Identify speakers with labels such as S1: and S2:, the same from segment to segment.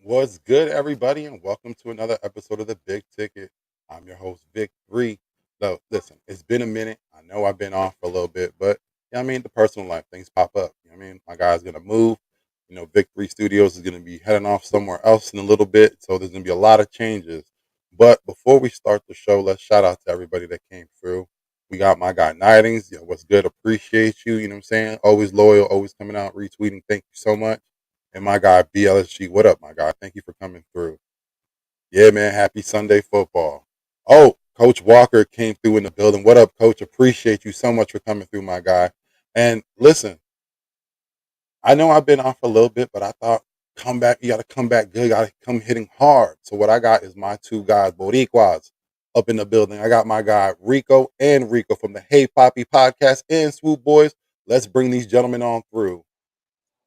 S1: What's good, everybody, and welcome to another episode of the Big Ticket. I'm your host, Vick3. So, listen, it's been a minute. I know I've been off for a little bit, but the personal life things pop up. My guy's gonna move. Vick3 Studios is gonna be heading off somewhere else in a little bit, so there's gonna be a lot of changes. But before we start the show, let's shout out to everybody that came through. We got my guy Nightings. What's good? Appreciate you. You know what I'm saying? Always loyal, always coming out, retweeting. Thank you so much. And my guy BLSG, what up, my guy? Thank you for coming through. Yeah, man. Happy Sunday football. Oh, Coach Walker came through in the building. What up, Coach? Appreciate you so much for coming through, my guy. And listen, I know I've been off a little bit, but I thought come back. You got to come back good. Got to come hitting hard. So what I got is my two guys, Boricuas, up in the building. I got my guy Rico and Rico from the Hey Papi podcast and Swoop Boys. Let's bring these gentlemen on through.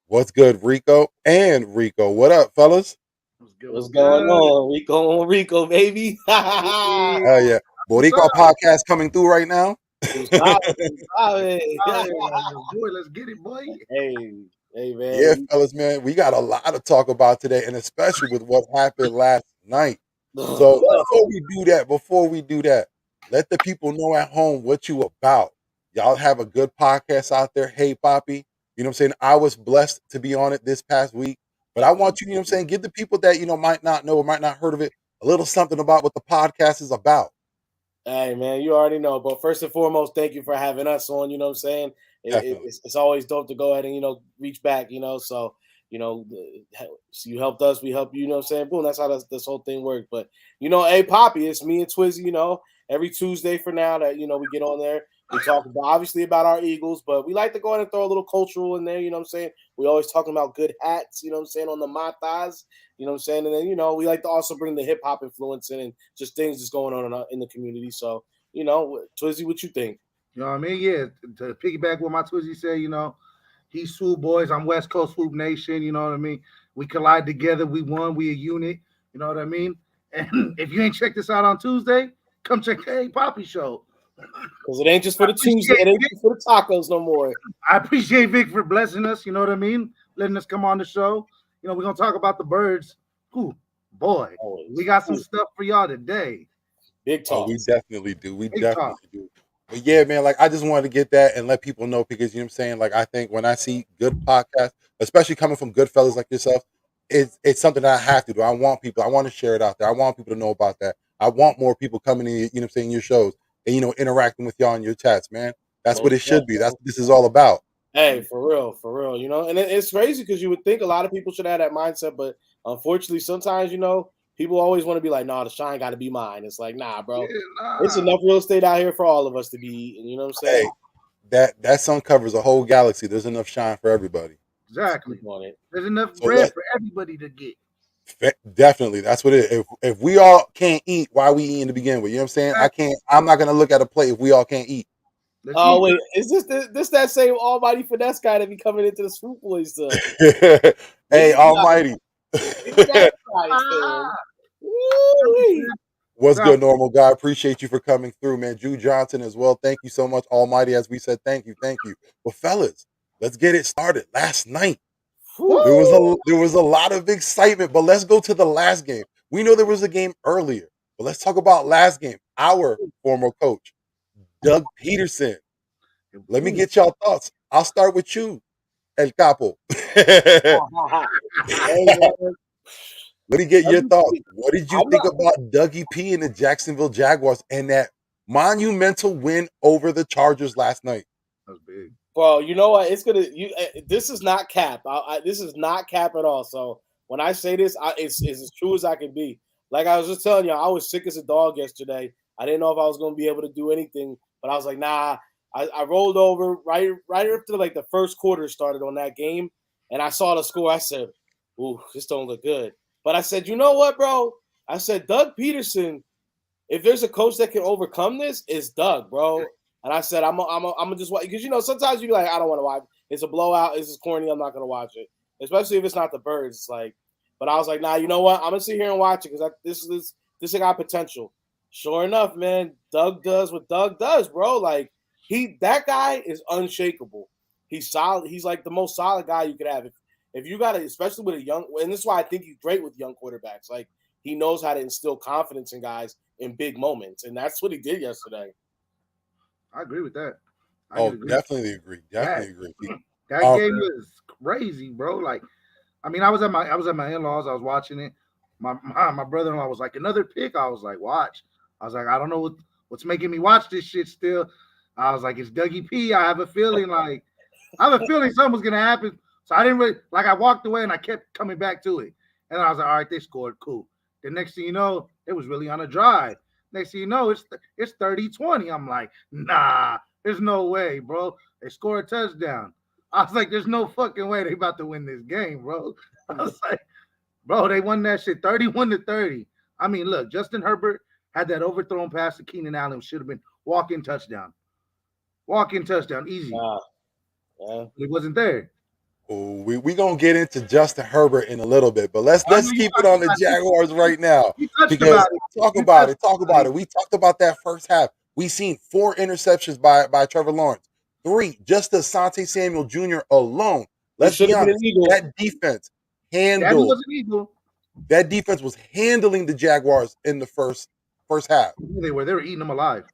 S1: What's good, Rico and Rico? What up, fellas?
S2: What's good?
S3: What's going on? Rico on Rico, baby.
S1: Hell yeah. Boricua podcast coming through right now.
S3: Tú sabes, tú sabes.
S2: Let's get it, boy.
S3: Hey, man.
S1: Yeah, fellas, man. We got a lot to talk about today, and especially with what happened last night. So before we do that, let the people know at home what you about. Y'all have a good podcast out there. Hey, Papi. You know what I'm saying? I was blessed to be on it this past week. But I want you know what I'm saying, give the people that, might not know or might not heard of it a little something about what the podcast is about.
S3: Hey, man, you already know. But first and foremost, thank you for having us on. You know what I'm saying? It's always dope to go ahead and, reach back, So, so you helped us, we help you, you know what I'm saying? Boom, that's how this whole thing works. But, hey, Papi, it's me and Twizzy, every Tuesday for now that, we get on there. We talk obviously about our Eagles, but we like to go ahead and throw a little cultural in there, you know what I'm saying? We always talking about good hats, you know what I'm saying, on the matas, you know what I'm saying? And then, we like to also bring the hip hop influence in and just things that's going on in the community. So, Twizzy, what you think?
S2: You know what I mean? Yeah. To piggyback what my Twizzy said, he's Swoop Boys. I'm West Coast Swoop Nation. You know what I mean? We collide together. We won. We a unit. You know what I mean? And if you ain't checked this out on Tuesday, come check the Hey Papi show.
S3: Because it ain't just for the Tuesday. It ain't just for the tacos no more.
S2: I appreciate Vic for blessing us. You know what I mean? Letting us come on the show. We're going to talk about the birds. Ooh, boy. We got some stuff for y'all today.
S3: Big talk.
S1: Oh, we definitely do. We definitely do. But yeah, man, like I just wanted to get that and let people know because you know what I'm saying. Like I think when I see good podcasts, especially coming from good fellas like yourself, it's something that I have to do. I want to share it out there. I want people to know about that. I want more people coming in, you know what I'm saying, your shows and interacting with y'all in your chats, man. That's what it should be. That's what this is all about.
S3: Hey, for real, and it's crazy because you would think a lot of people should have that mindset, but unfortunately, sometimes people always want to be like, "No, the shine got to be mine." It's like, nah, bro. Yeah, nah. It's enough real estate out here for all of us to be eating. You know what I'm saying?
S1: Hey, that sun covers a whole galaxy. There's enough shine for everybody.
S2: Exactly. There's enough bread for everybody to get.
S1: Definitely, that's what it is. If we all can't eat, why we eating to begin with? You know what I'm saying? I'm not gonna look at a plate if we all can't eat.
S3: Oh wait, is this that same almighty finesse guy that be coming into the Swoop Boys stuff?
S1: Hey, almighty. What's good, normal guy? Appreciate you for coming through, man. Drew Johnson as well. Thank you so much, almighty. As we said, thank you. Well, fellas, let's get it started. Last night, there was a lot of excitement, but let's go to the last game. We know there was a game earlier, but let's talk about last game. Our former coach, Doug Peterson. Let me get y'all thoughts. I'll start with you, El Capo. Let me get your thoughts. What did you think about Dougie P and the Jacksonville Jaguars and that monumental win over the Chargers last night?
S2: That was big.
S3: Bro, you know what? It's gonna. This is not cap. This is not cap at all. So when I say this, it's as true as I can be. Like I was just telling you, I was sick as a dog yesterday. I didn't know if I was gonna be able to do anything, but I was like, nah. I rolled over right after like the first quarter started on that game, and I saw the score. I said, "Ooh, this don't look good." But I said, you know what, bro? I said, Doug Peterson. If there's a coach that can overcome this, it's Doug, bro. And I said, I'm gonna just watch because sometimes you be like, I don't want to watch. It's a blowout. This is corny. I'm not gonna watch it, especially if it's not the Birds. It's like, but I was like, nah, you know what? I'm gonna sit here and watch it because this got potential. Sure enough, man, Doug does what Doug does, bro. Like that guy is unshakable. He's solid. He's like the most solid guy you could have. if you got it, especially with a young, and this is why I think he's great with young quarterbacks. Like he knows how to instill confidence in guys in big moments, and that's what he did yesterday.
S2: I agree with that.
S1: Definitely agree. Definitely agree.
S2: That game was crazy, bro. Like, I mean, I was at my in-laws. I was watching it. My brother-in-law was like, another pick. I was like, watch. I was like, I don't know what's making me watch this shit still. I was like, it's Dougie P. I have a feeling something was gonna happen. So I didn't really I walked away and I kept coming back to it. And I was like, all right, they scored. Cool. The next thing you know, it was really on a drive. Next thing you know, it's 30-20. I'm like, nah, there's no way, bro. They score a touchdown. I was like, there's no fucking way they about to win this game, bro. I was like, bro, they won that shit 31-30. I mean, look, Justin Herbert had that overthrown pass to Keenan Allen. Should have been walk-in touchdown. Walk-in touchdown, easy. It wasn't there.
S1: Oh, we gonna get into Justin Herbert in a little bit, but let's keep it on the Jaguars right now. Because talk about it. We talked about that first half. We seen 4 interceptions by Trevor Lawrence, 3 just Asante Samuel Jr. alone. Let's be honest, that defense handled. That defense was handling the Jaguars in the first half.
S2: They were eating them alive.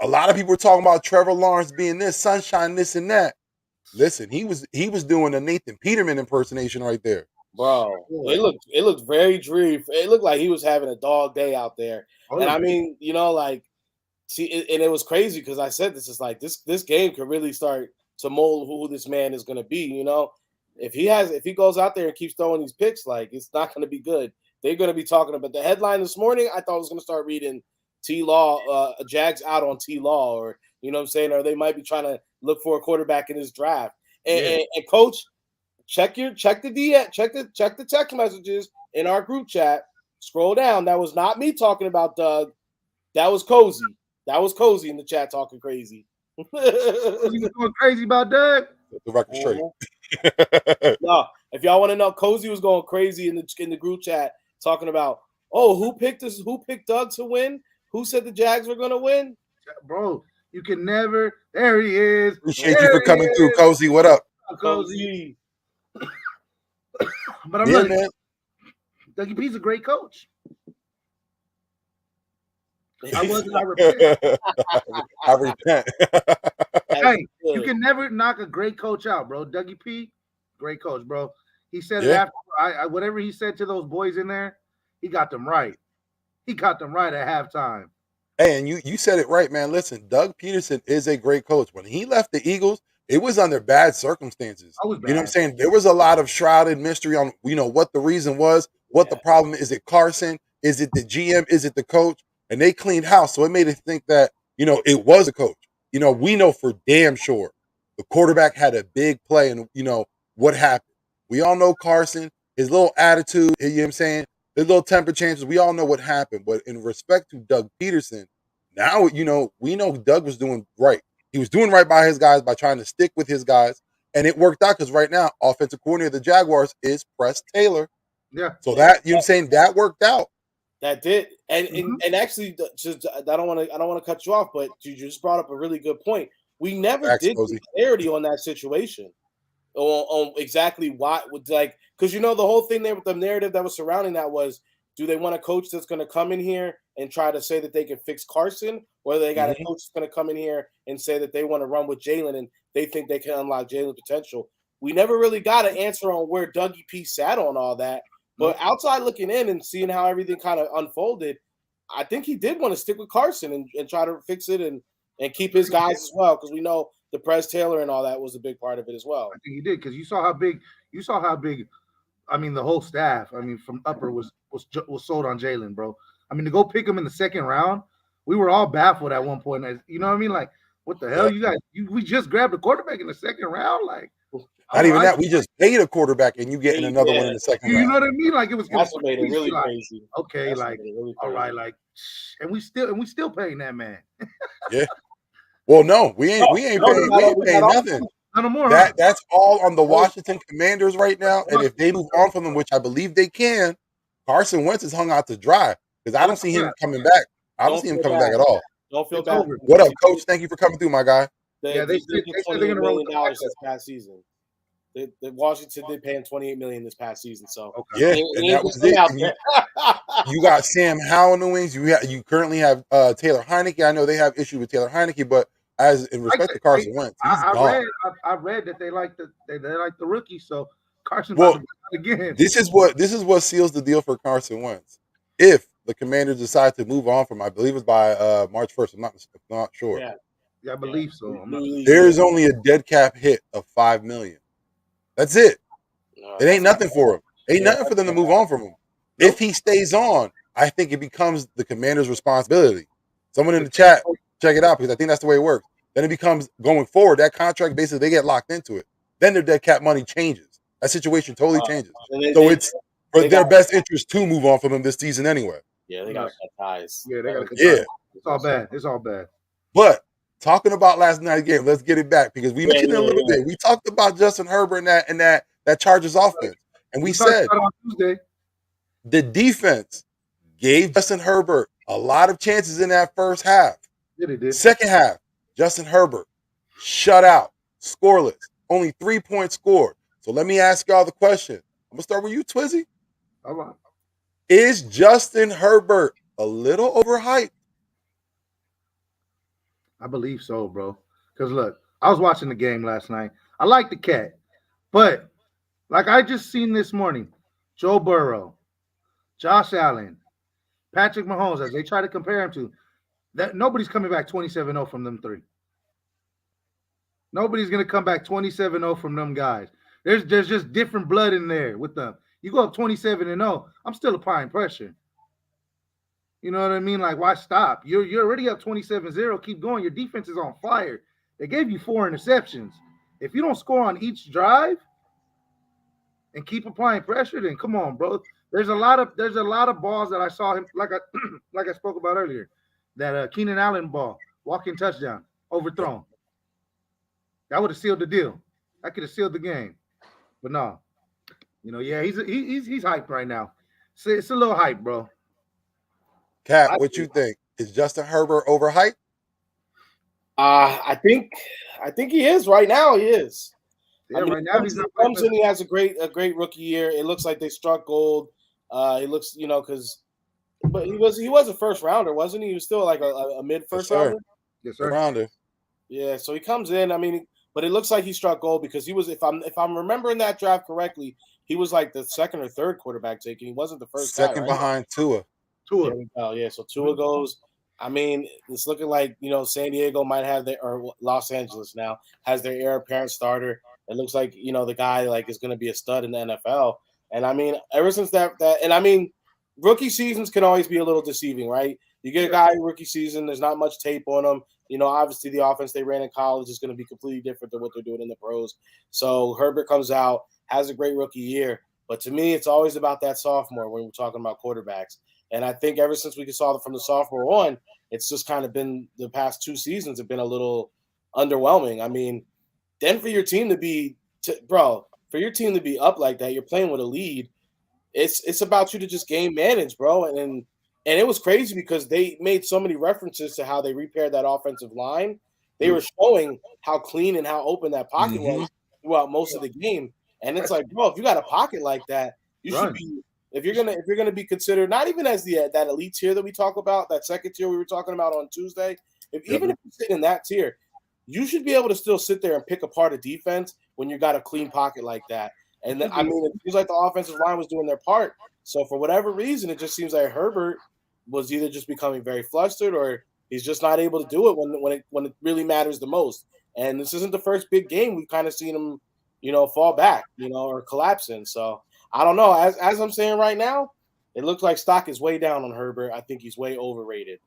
S1: A lot of people were talking about Trevor Lawrence being this sunshine, this and that. Listen, he was doing a Nathan Peterman impersonation right there,
S3: bro. It looked very dreary. It looked like he was having a dog day out there. And I mean, see, and it was crazy because I said this is like this game could really start to mold who this man is going to be. If he goes out there and keeps throwing these picks, like it's not going to be good. They're going to be talking about the headline this morning. I thought I was going to start reading T-Law, Jags out on T-Law, or you know what I'm saying, or they might be trying to look for a quarterback in this draft. And coach, check the text messages in our group chat. Scroll down. That was not me talking about Doug. That was Cozy. That was Cozy in the chat talking crazy.
S2: You going crazy about Doug?
S1: The record straight.
S3: No, if y'all want to know, Cozy was going crazy in the group chat talking about, who picked Doug to win? Who said the Jags were going to win?
S2: Bro, you can never. There he is.
S1: Appreciate you for coming through, Cozy. What up?
S3: Cozy.
S2: But I'm like, man. Dougie P's a great coach. I repent.
S1: I repent.
S2: Hey, you can never knock a great coach out, bro. Dougie P, great coach, bro. He said it after whatever he said to those boys in there, he got them right. He got them right at halftime.
S1: Hey, and you said it right, man. Listen, Doug Peterson is a great coach. When he left the Eagles, it was under bad circumstances. You know what I'm saying? There was a lot of shrouded mystery on, what the reason was, what the problem is. Is it Carson? Is it the GM? Is it the coach? And they cleaned house. So it made it think that, it was a coach. We know for damn sure the quarterback had a big play and, what happened. We all know Carson, his little attitude, you know what I'm saying? His little temper changes. We all know what happened. But in respect to Doug Peterson, now, we know Doug was doing right. He was doing right by his guys by trying to stick with his guys. And it worked out because right now, offensive coordinator of the Jaguars is Press Taylor.
S2: Yeah.
S1: So that, what I'm saying, that worked out.
S3: That did. And actually, just I don't want to cut you off, but you just brought up a really good point. We never did get clarity on that situation. On exactly why would because the whole thing there with the narrative that was surrounding that was, do they want a coach that's going to come in here and try to say that they can fix Carson, or they got a coach that's going to come in here and say that they want to run with Jalen and they think they can unlock Jalen's potential? We never really got an answer on where Dougie P sat on all that. But outside looking in and seeing how everything kind of unfolded, I think he did want to stick with Carson and try to fix it and keep his guys as well, because we know the Press Taylor and all that was a big part of it as well.
S2: I think he did, because you saw how big. I mean, the whole staff. I mean, from upper was sold on Jalen, bro. I mean, to go pick him in the second round, we were all baffled at one point. You know what I mean? Like, what the hell, you guys? We just grabbed a quarterback in the second round, like.
S1: Not even that. We just paid a quarterback, and you getting another one in the second round.
S2: You know what I mean? Like, it was.
S3: That's what made it really crazy.
S2: Okay, really all right, and we still paying that man.
S1: Yeah. Well, no, we ain't paying nothing.
S2: No more.
S1: That's all on the Washington Commanders right now. And if they move on from them, which I believe they can, Carson Wentz is hung out to dry because I don't see him coming back. I don't see him coming back at all.
S3: Don't feel bad.
S1: What up, Coach? Thank you for coming through, my guy.
S2: They said they're going to
S3: $20 million this past season. Washington did pay him $28 million this past season, so
S2: Okay.
S1: Yeah,
S3: he
S1: and
S3: ain't
S1: that
S3: just
S1: was
S3: come
S1: it.
S3: out
S1: And
S3: there.
S1: you got Sam Howell in the wings. You currently have Taylor Heineke. I know they have issue with Taylor Heineke, but as in respect to Carson Wentz, he's gone.
S2: I read that they like the rookie, so Carson about
S1: Well,
S2: to be out again.
S1: this is what seals the deal for Carson Wentz. If the Commanders decide to move on from, I believe it's by March 1st. I'm not sure.
S2: Yeah, I believe so. I'm not,
S1: There is only a dead cap hit of $5 million. That's it. It ain't nothing for him. Ain't nothing for them to move on from him.
S2: Nope.
S1: If he stays on, I think it becomes the Commander's responsibility. Someone in the chat, check it out, because I think that's the way it works. Then it becomes, going forward, that contract, basically they get locked into it. Then their dead cap money changes. That situation totally changes. So it's for their best interest to move on from him this season anyway.
S3: Yeah, they got to cut ties.
S2: Yeah, they got to cut
S1: Yeah.
S2: ties. It's all bad. It's all bad.
S1: But talking about last night's game, let's get it back, because we mentioned it a little bit. We talked about Justin Herbert and that Chargers offense. And we said
S2: on Tuesday,
S1: the defense gave Justin Herbert a lot of chances in that first half.
S2: Yeah, they did.
S1: Second half, Justin Herbert shut out, scoreless, only 3 points scored. So let me ask y'all the question. I'm going to start with you, Twizzy.
S2: All right.
S1: Is Justin Herbert a little overhyped?
S2: I believe so, bro. Because look, I was watching the game last night. I like the cat, but like I just seen this morning, Joe Burrow, Josh Allen, Patrick Mahomes, as they try to compare him to, that nobody's coming back 27-0 from them three. Nobody's gonna come back 27-0 from them guys. There's just different blood in there with them. You go up 27-0, I'm still applying pressure. You know what I mean? Like, why stop? You're already up 27-0. Keep going. Your defense is on fire. They gave you 4 interceptions. If you don't score on each drive and keep applying pressure, then come on, bro. There's a lot of balls that I saw him, like I spoke about earlier, that Keenan Allen ball, walking touchdown, overthrown. That would have sealed the deal. That could have sealed the game. But no, yeah, he's hyped right now. It's a little hype, bro.
S1: Kat, what you think? Is Justin Herbert overhyped?
S3: I think he is right now. He is.
S2: Yeah, right now
S3: he comes in. He has a great rookie year. It looks like they struck gold. It looks, but he was a first rounder, wasn't he? He was still like a mid first rounder.
S2: Yes, sir.
S1: Rounder.
S3: Yeah, so he comes in. I mean, but it looks like he struck gold because he was, if I'm remembering that draft correctly, he was like the second or third quarterback taken. He wasn't the first.
S1: Second
S3: guy, right?
S1: behind Tua.
S3: There we go. Yeah, so Tua goes. I mean, it's looking like San Diego might have or Los Angeles now has their heir apparent starter. It looks like the guy like is going to be a stud in the NFL. And I mean, ever since that, and I mean, rookie seasons can always be a little deceiving, right? You get a guy rookie season, there's not much tape on him. Obviously the offense they ran in college is going to be completely different than what they're doing in the pros. So Herbert comes out, has a great rookie year, but to me, it's always about that sophomore when we're talking about quarterbacks. And I think ever since we saw from the sophomore on, it's just kind of been the past 2 seasons have been a little underwhelming. I mean, then for your team to be, for your team to be up like that, you're playing with a lead. It's about you to just game manage, bro. And it was crazy because they made so many references to how they repaired that offensive line. They were showing how clean and how open that pocket was throughout most of the game. And it's like, bro, if you got a pocket like that, you should be. If you're gonna be considered not even as that elite tier that we talk about, that second tier we were talking about on Tuesday, even if you sit in that tier, you should be able to still sit there and pick apart a defense when you got a clean pocket like that. And I mean, it seems like the offensive line was doing their part. So for whatever reason, it just seems like Herbert was either just becoming very flustered or he's just not able to do it when it really matters the most. And this isn't the first big game we've kind of seen him, fall back, or collapsing. So I don't know. As I'm saying right now, it looks like stock is way down on Herbert. I think he's way overrated.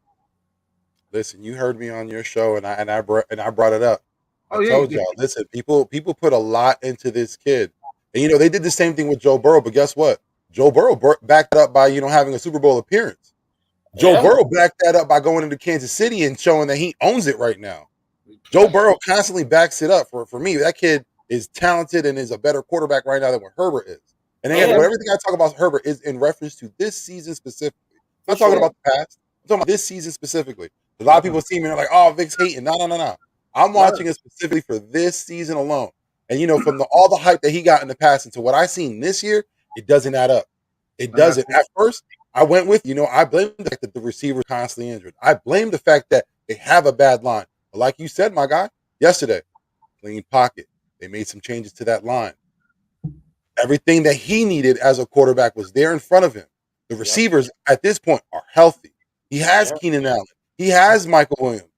S1: Listen, you heard me on your show, and I brought it up. I told y'all, listen, people put a lot into this kid, and they did the same thing with Joe Burrow. But guess what? Joe Burrow backed it up by having a Super Bowl appearance. Joe Burrow backed that up by going into Kansas City and showing that he owns it right now. Joe Burrow constantly backs it up. For me, that kid is talented and is a better quarterback right now than what Herbert is. And again, everything I talk about Herbert is in reference to this season specifically. I'm not talking about the past. I'm talking about this season specifically. A lot of people see me and they're like, "Oh, Vic's hating." No. I'm watching it specifically for this season alone. And from all the hype that he got in the past into what I seen this year, it doesn't add up. It
S2: I got
S1: doesn't.
S2: you.
S1: At first, I went with I blame the fact that the receiver is constantly injured. I blame the fact that they have a bad line. But like you said, my guy, yesterday, clean pocket. They made some changes to that line. Everything that he needed as a quarterback was there in front of him. The
S3: Yep.
S1: receivers at this point are healthy. He has
S3: Yep.
S1: Keenan Allen. He has Michael Williams.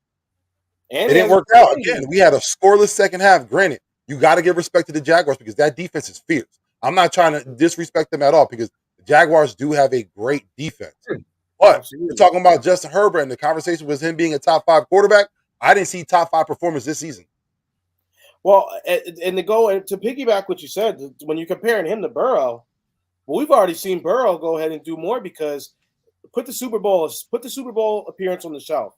S3: And
S1: It
S3: he
S1: didn't
S3: has a
S1: work out.
S3: running
S1: Again,
S3: game.
S1: we had a scoreless second half. Granted, you got to give respect to the Jaguars because that defense is fierce. I'm not trying to disrespect them at all because the Jaguars do have a great defense. But
S3: Absolutely.
S1: we're talking about Justin Herbert, and the conversation was him being a top 5 quarterback. I didn't see top 5 performance this season.
S3: Well, and to go and to piggyback what you said, when you're comparing him to Burrow, well, we've already seen Burrow go ahead and do more because put the Super Bowl appearance on the shelf.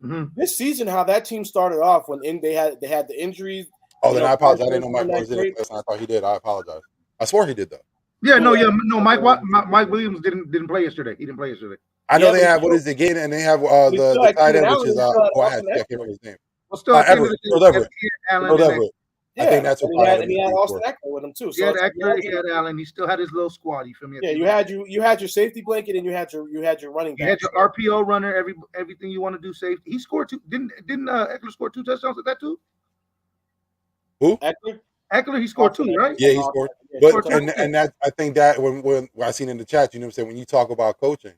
S2: Mm-hmm.
S3: This season, how that team started off when they had the injuries.
S1: Oh, then I apologize. I didn't know Mike
S3: Williams
S1: was in it. I thought he did. I apologize. I swore he did though.
S2: Yeah, no. Mike Williams didn't play yesterday. He didn't play yesterday.
S1: I know
S3: Yeah,
S1: they
S3: but
S1: have
S3: still-
S1: what is it again, and they have
S3: we still
S1: the
S3: had
S1: tight
S3: Keenan
S1: end, which
S3: Allen,
S1: is
S3: we still had
S1: I
S3: Austin
S1: can't remember his name.
S2: Well, still at the end of
S1: Everett.
S2: the
S1: Gerald
S2: day,
S1: Everett.
S2: Allen
S1: Gerald
S2: and
S1: Everett.
S3: Yeah,
S1: I think that's what
S3: and he had Austin Eckler with him too.
S2: he
S3: So
S2: had
S3: it's like
S2: Eckler, he had Allen. He still had his little squad. You feel me?
S3: yeah, you had your safety blanket and you had your running
S2: You
S3: back.
S2: had your RPO runner. Everything you want to do safety. He scored two. Didn't Eckler score 2 touchdowns at that too?
S1: Who?
S2: Eckler, he scored 2, right?
S1: Yeah, he scored.
S3: Yeah,
S1: But and that I think that when I seen in the chat, you know what I'm saying, when you talk about coaching,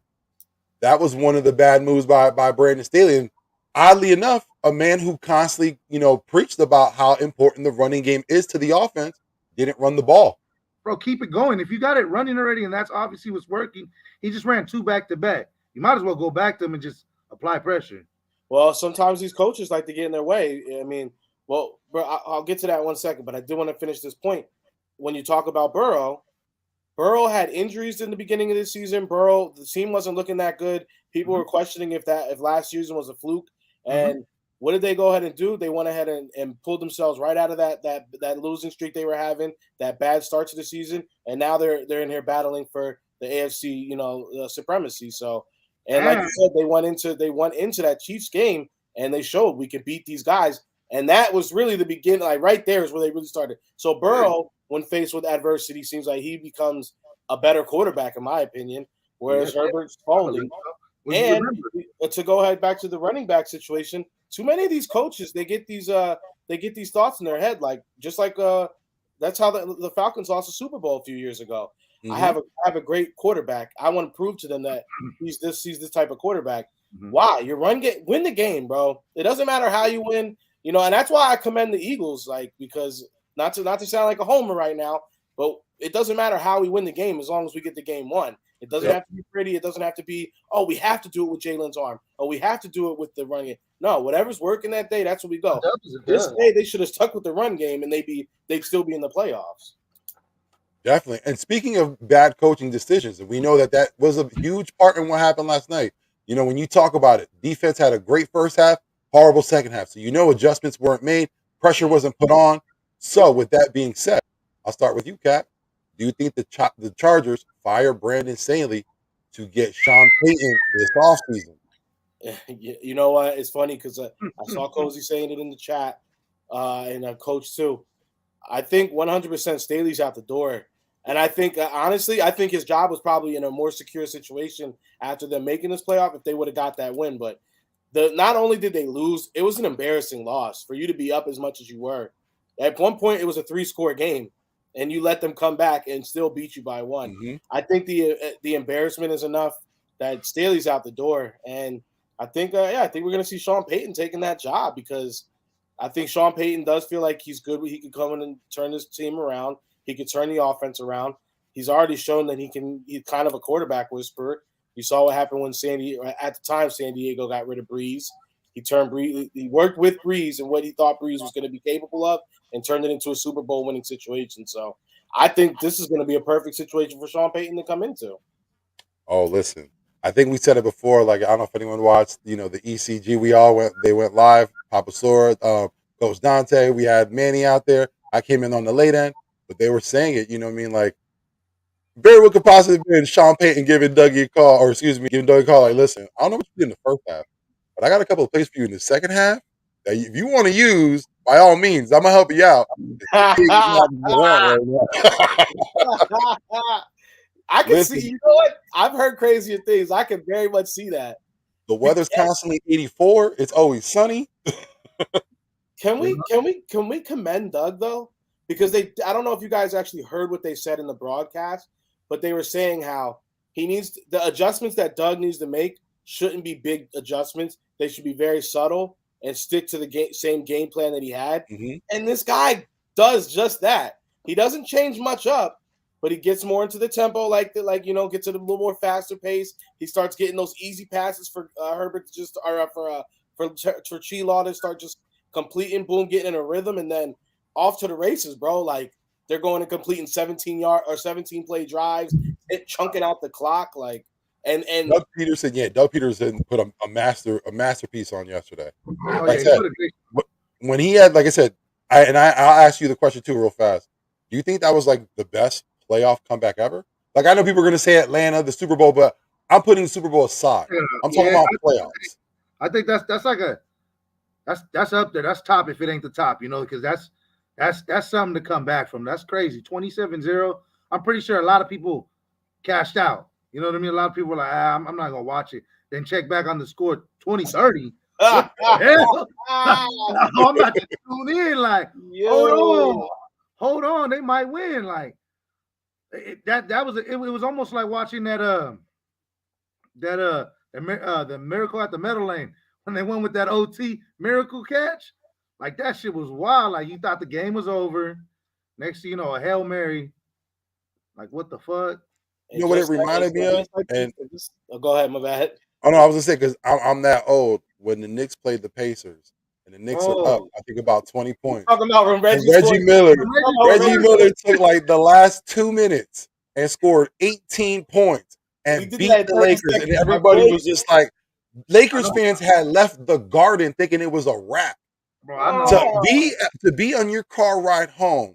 S1: that was one of the bad moves by Brandon Staley. And oddly enough, a man who constantly, preached about how important the running game is to the offense, didn't run the ball.
S2: Bro, keep it going. If you got it running already, and that's obviously what's working, he just ran 2 back-to-back. You might as well go back to him and just apply pressure.
S3: Well, sometimes these coaches like to get in their way. I mean, well, bro, I'll get to that in 1 second, but I do want to finish this point. When you talk about Burrow had injuries in the beginning of this season. The team wasn't looking that good. People were questioning if last season was a fluke. And what did they go ahead and do? They went ahead and pulled themselves right out of that losing streak they were having, that bad start to the season, and now they're in here battling for the AFC, supremacy. So, and like you said, they went into that Chiefs game and they showed we could beat these guys, and that was really the beginning. Like right there is where they really started. So Burrow, when faced with adversity, seems like he becomes a better quarterback, in my opinion, whereas Herbert's falling. And to go ahead back to the running back situation, too many of these coaches they get these thoughts in their head, just like that's how the Falcons lost the Super Bowl a few years ago. Mm-hmm. I have a great quarterback. I want to prove to them that he's this type of quarterback. Mm-hmm. Why? Win the game, bro. It doesn't matter how you win, and that's why I commend the Eagles, because not to sound like a homer right now, but it doesn't matter how we win the game as long as we get the game won. It doesn't have to be pretty. It doesn't have to be, we have to do it with Jalen's arm. We have to do it with the run game. No, whatever's working that day, that's where we go. This day, they should have stuck with the run game, and they'd still be in the playoffs.
S1: Definitely. And speaking of bad coaching decisions, we know that was a huge part in what happened last night. When you talk about it, defense had a great first half, horrible second half. So adjustments weren't made, pressure wasn't put on. So with that being said, I'll start with you, Cap. Do you think the Chargers fire Brandon Staley to get Sean Payton this offseason?
S3: You know what? It's funny because I saw Cozy saying it in the chat, and Coach too. I think 100% Staley's out the door. And I think, honestly, his job was probably in a more secure situation after them making this playoff if they would have got that win. But not only did they lose, it was an embarrassing loss for you to be up as much as you were. At one point, it was a 3-score game, and you let them come back and still beat you by 1. Mm-hmm. I think the embarrassment is enough that Staley's out the door. And I think, I think we're going to see Sean Payton taking that job because I think Sean Payton does feel like he's good. He can come in and turn this team around. He could turn the offense around. He's already shown that he's kind of a quarterback whisperer. You saw what happened when San Diego got rid of Breeze. He worked with Breeze and what he thought Breeze was going to be capable of and turned it into a Super Bowl winning situation. So I think this is going to be a perfect situation for Sean Payton to come into.
S1: Oh, listen. I think we said it before. I don't know if anyone watched, the ECG. They went live. Papa Sora, Coach Dante. We had Manny out there. I came in on the late end, but they were saying it. Very well could possibly be Sean Payton giving Dougie a call, giving Dougie a call. Listen, I don't know what you did in the first half, but I got a couple of plays for you in the second half that if you want to use, by all means, I'm gonna help you out. Right
S3: I can
S1: Listen,
S3: see. You know what? I've heard crazier things. I can very much see that.
S1: the weather's constantly 84. It's always sunny.
S3: Can we commend Doug though? Because I don't know if you guys actually heard what they said in the broadcast, but they were saying how the adjustments that Doug needs to make shouldn't be big adjustments. They should be very subtle and stick to the same game plan that he had.
S1: Mm-hmm.
S3: And this guy does just that. He doesn't change much up, but he gets more into the tempo, gets at a little more faster pace. He starts getting those easy passes for Herbert to just for Chi-Law to start just completing, boom, getting in a rhythm, and then off to the races, bro. Like they're going and completing 17 play drives, chunking out the clock, like and
S1: Doug Peterson put a masterpiece on yesterday.
S2: Oh,
S1: Like I
S2: yeah,
S1: said, when he had, like I said, I'll ask you the question too, real fast. Do you think that was like the best playoff comeback ever? Like I know people are going to say Atlanta, the Super Bowl, but I'm putting the Super Bowl aside. I'm talking about playoffs.
S2: I think that's like that's up there. That's top if it ain't the top, because that's something to come back from. That's crazy. 27-0. I'm pretty sure a lot of people cashed out. You know what I mean? A lot of people were like, I'm not gonna watch it. Then check back on the score 20-30. What the hell? I'm about to tune in. Like, hold on, they might win. Like it was almost like watching the Miracle at the Meadowlane when they went with that OT miracle catch. Like that shit was wild. Like you thought the game was over. Next thing you know, a Hail Mary. Like what the fuck?
S1: You know what it reminded me of?
S3: Go ahead, my bad.
S1: Oh no, I was gonna say because I'm that old. When the Knicks played the Pacers and the Knicks are up, I think about 20 points.
S3: Talking about when
S1: Reggie Miller took like the last 2 minutes and scored 18 points and beat the Lakers, and everybody was just like, Lakers fans had left the Garden thinking it was a wrap.
S2: Bro,
S1: to be on your car ride home,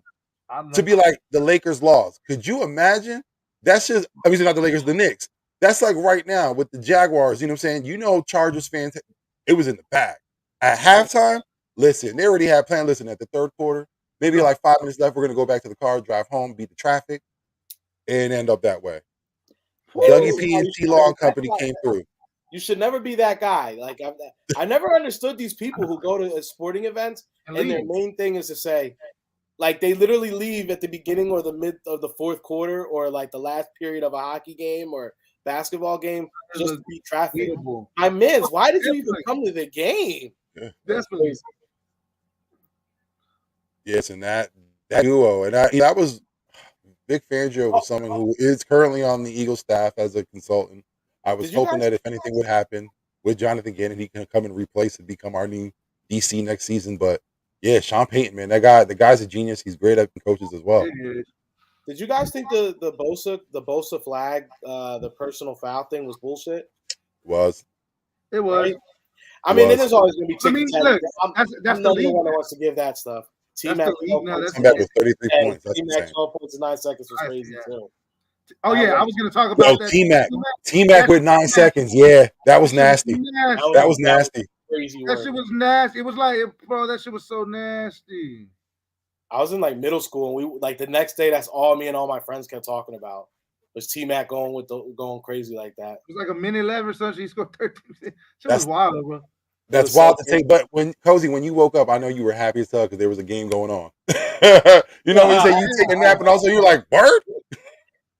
S1: to be like the Lakers lost. Could you imagine? That's just obviously not the Lakers, the Knicks. That's like right now with the Jaguars. You know what I'm saying? Chargers fans, it was in the bag. At halftime, listen, they already had planned. Listen, at the third quarter, maybe like 5 minutes left, we're gonna go back to the car, drive home, beat the traffic, and end up that way. Dougie P and T-Law and company came through.
S3: You should never be that guy. Like I never understood these people who go to sporting events and their main thing is to say, like they literally leave at the beginning or the mid of the fourth quarter or like the last period of a hockey game or basketball game just to beat traffic. I miss. Why did you even come to the game?
S1: Yeah.
S2: Definitely.
S1: Yes, and that duo, and that was Vic Fangio was someone who is currently on the Eagles staff as a consultant. I was hoping that if anything would happen with Jonathan Gannon, he can come and replace and become our new DC next season. But yeah, Sean Payton, man, the guy's a genius. He's great at coaches as well.
S3: Did you guys think the Bosa flag, the personal foul thing was bullshit?
S1: It was.
S3: Right? I mean, it is always going to be.
S2: Look,
S3: that's the league. No one wants to give that stuff.
S1: T-Mac with 33 points.
S3: T-Mac 12 points in 9 seconds was crazy too.
S2: Oh yeah, I was going to talk about that.
S1: T-Mac with 9 seconds. Yeah, that was nasty. That was nasty.
S3: Crazy.
S2: That shit was nasty. It was like, bro, that shit was so nasty.
S3: I was in like middle school, and we like the next day. That's all me and all my friends kept talking about was T-Mac going crazy like that.
S2: It was like a minute left or something. He scored 13. Shit was wild, bro.
S1: That's wild to take. But when you woke up, I know you were happy as hell because there was a game going on. You know when you say you take a nap and also you're like, word?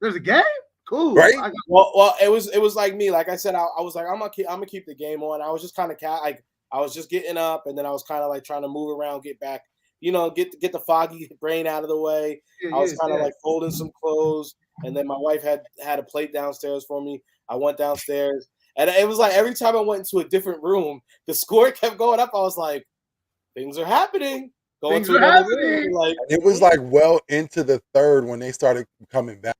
S2: There's a game? Cool.
S1: Right?
S3: Well, it was like me. Like I said, I was like, I'm gonna keep the game on. I was just kind of I was just getting up, and then I was kind of like trying to move around, get back, get the foggy brain out of the way. I was kind of like folding some clothes, and then my wife had a plate downstairs for me. I went downstairs, and it was like every time I went into a different room, the score kept going up. I was like, things are happening.
S2: Things are happening.
S1: Like it was like well into the third when they started coming back.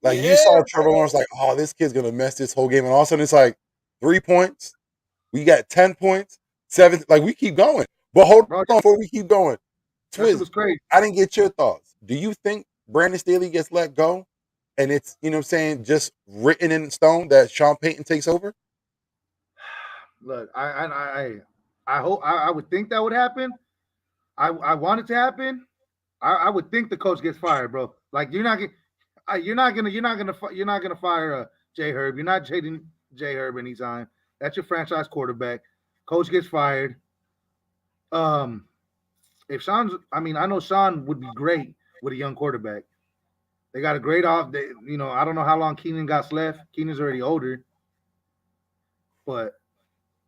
S1: Like you saw Trevor Lawrence like, oh, this kid's gonna mess this whole game, and all of a sudden it's like 3 points. We got 10 points, 7. Like we keep going, but hold on before we keep going. Twiz,
S2: was crazy.
S1: I didn't get your thoughts. Do you think Brandon Staley gets let go, and it's just written in stone that Sean Payton takes over?
S2: Look, I hope I would think that would happen, I want it to happen. I would think the coach gets fired, bro. Like you're not gonna fire Jay Herb. You're not trading Jay Herb anytime. That's your franchise quarterback. Coach gets fired. Um, if Sean's, I mean, I know Sean would be great with a young quarterback. They got a great off. They, I don't know how long Keenan got left. Keenan's already older, but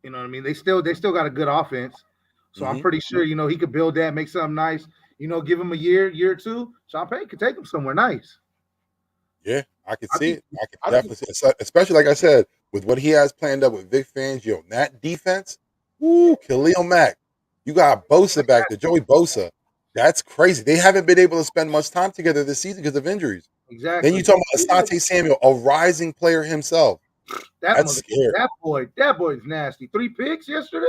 S2: you know what I mean. They still got a good offense. So I'm pretty sure he could build that, make something nice. Give him a year or two. Sean Payton could take him somewhere nice.
S1: Yeah, I could
S2: I
S1: see
S2: think,
S1: it. I could definitely see it. Especially like I said, with what he has planned up with Vic Fangio, that defense, Khalil Mack. You got Bosa back there, Joey Bosa. That's crazy. They haven't been able to spend much time together this season because of injuries. Then you
S2: exactly.
S1: talk about Asante Samuel, a rising player himself. That's scary.
S2: That boy's nasty. 3 picks yesterday.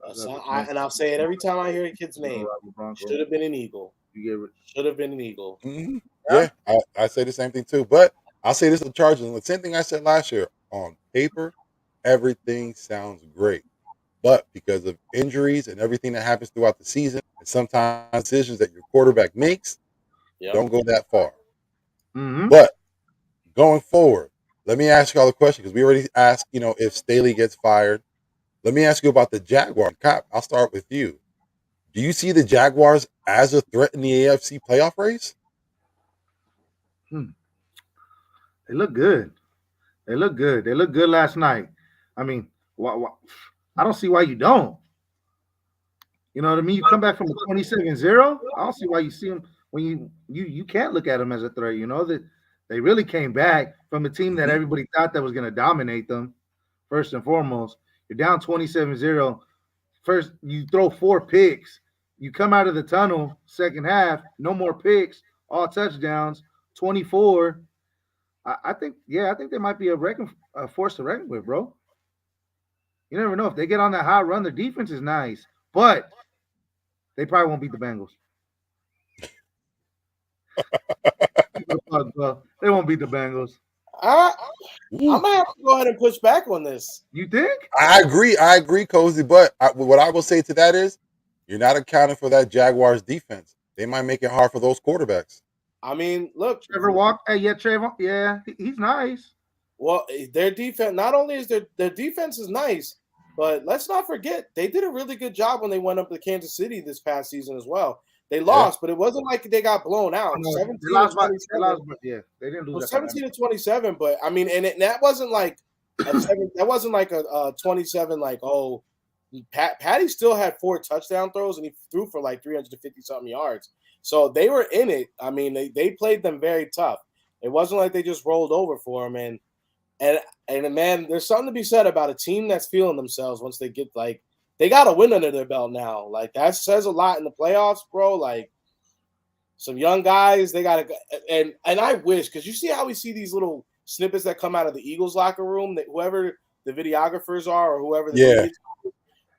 S3: And I'll say it every time I hear a kid's name. Should have been an Eagle. Should have been an Eagle.
S1: Mm-hmm. Yeah, I say the same thing too. But I'll say this with Chargers. The same thing I said last year. On paper, everything sounds great. But because of injuries and everything that happens throughout the season, and sometimes decisions that your quarterback makes don't go that far.
S2: Mm-hmm.
S1: But going forward, let me ask you all a question because we already asked, if Staley gets fired. Let me ask you about the Jaguars. Cap, I'll start with you. Do you see the Jaguars as a threat in the AFC playoff race?
S2: They look good. They look good. They look good last night. I mean, I don't see why you don't. You know what I mean? You come back from a 27-0. I don't see why you see them when you can't look at them as a threat. That they really came back from a team that everybody thought that was going to dominate them. First and foremost, you're down 27-0. First, you throw 4 picks. You come out of the tunnel, second half, no more picks, all touchdowns, 24. I think they might be a force to reckon with, bro. You never know if they get on that hot run. Their defense is nice, but they probably won't beat the Bengals. They won't beat the Bengals.
S3: I might have to go ahead and push back on this.
S2: You think?
S1: I agree, Cozy. But what I will say to that is, you're not accounting for that Jaguars defense. They might make it hard for those quarterbacks.
S3: I mean, look,
S2: Trevor Walker. Hey, yeah, Trevor. Yeah, he's nice.
S3: Well, their defense, not only is their defense is nice, but let's not forget they did a really good job when they went up to Kansas City this past season as well. They lost, but it wasn't like they got blown out.
S2: No,
S3: 17
S2: they lost
S3: to
S2: 27. Yeah, they didn't lose.
S3: Well, 17 to 27, but I mean, and that wasn't like that wasn't like a 27. Like, oh, Patty still had 4 touchdown throws and he threw for like 350 something yards. So they were in it. I mean, they played them very tough. It wasn't like they just rolled over for them. And man, there's something to be said about a team that's feeling themselves once they get they got a win under their belt now. Like that says a lot in the playoffs, bro. Like some young guys, they got to and I wish because you see how we see these little snippets that come out of the Eagles locker room that whoever the videographers are or whoever the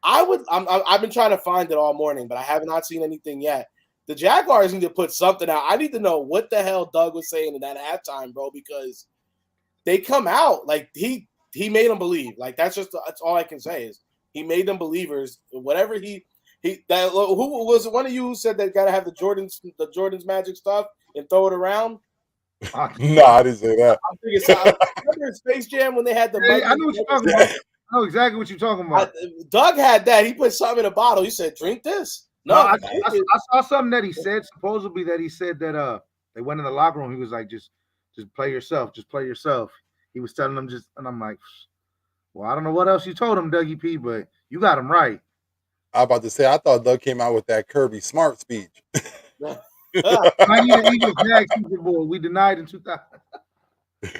S3: I've been trying to find it all morning, but I have not seen anything yet. The Jaguars need to put something out. I need to know what the hell Doug was saying in that halftime, bro, because they come out like he made them believe. Like that's all I can say is he made them believers. Whatever who was it one of you who said they gotta have the Jordan's magic stuff and throw it around?
S1: No, I didn't say that.
S3: Remember Space Jam when they had the
S2: I know what you're talking about. I know exactly what you're talking about.
S3: Doug had that. He put something in a bottle. He said, "Drink this." No,
S2: I saw something that he said. Supposedly that he said that they went in the locker room. He was like, just play yourself. Just play yourself. He was telling them and I'm like, well, I don't know what else you told him, Dougie P, but you got him right.
S1: I was about to say, I thought Doug came out with that Kirby Smart speech.
S2: I need an Eagles Jags Super Bowl. We denied in 2000.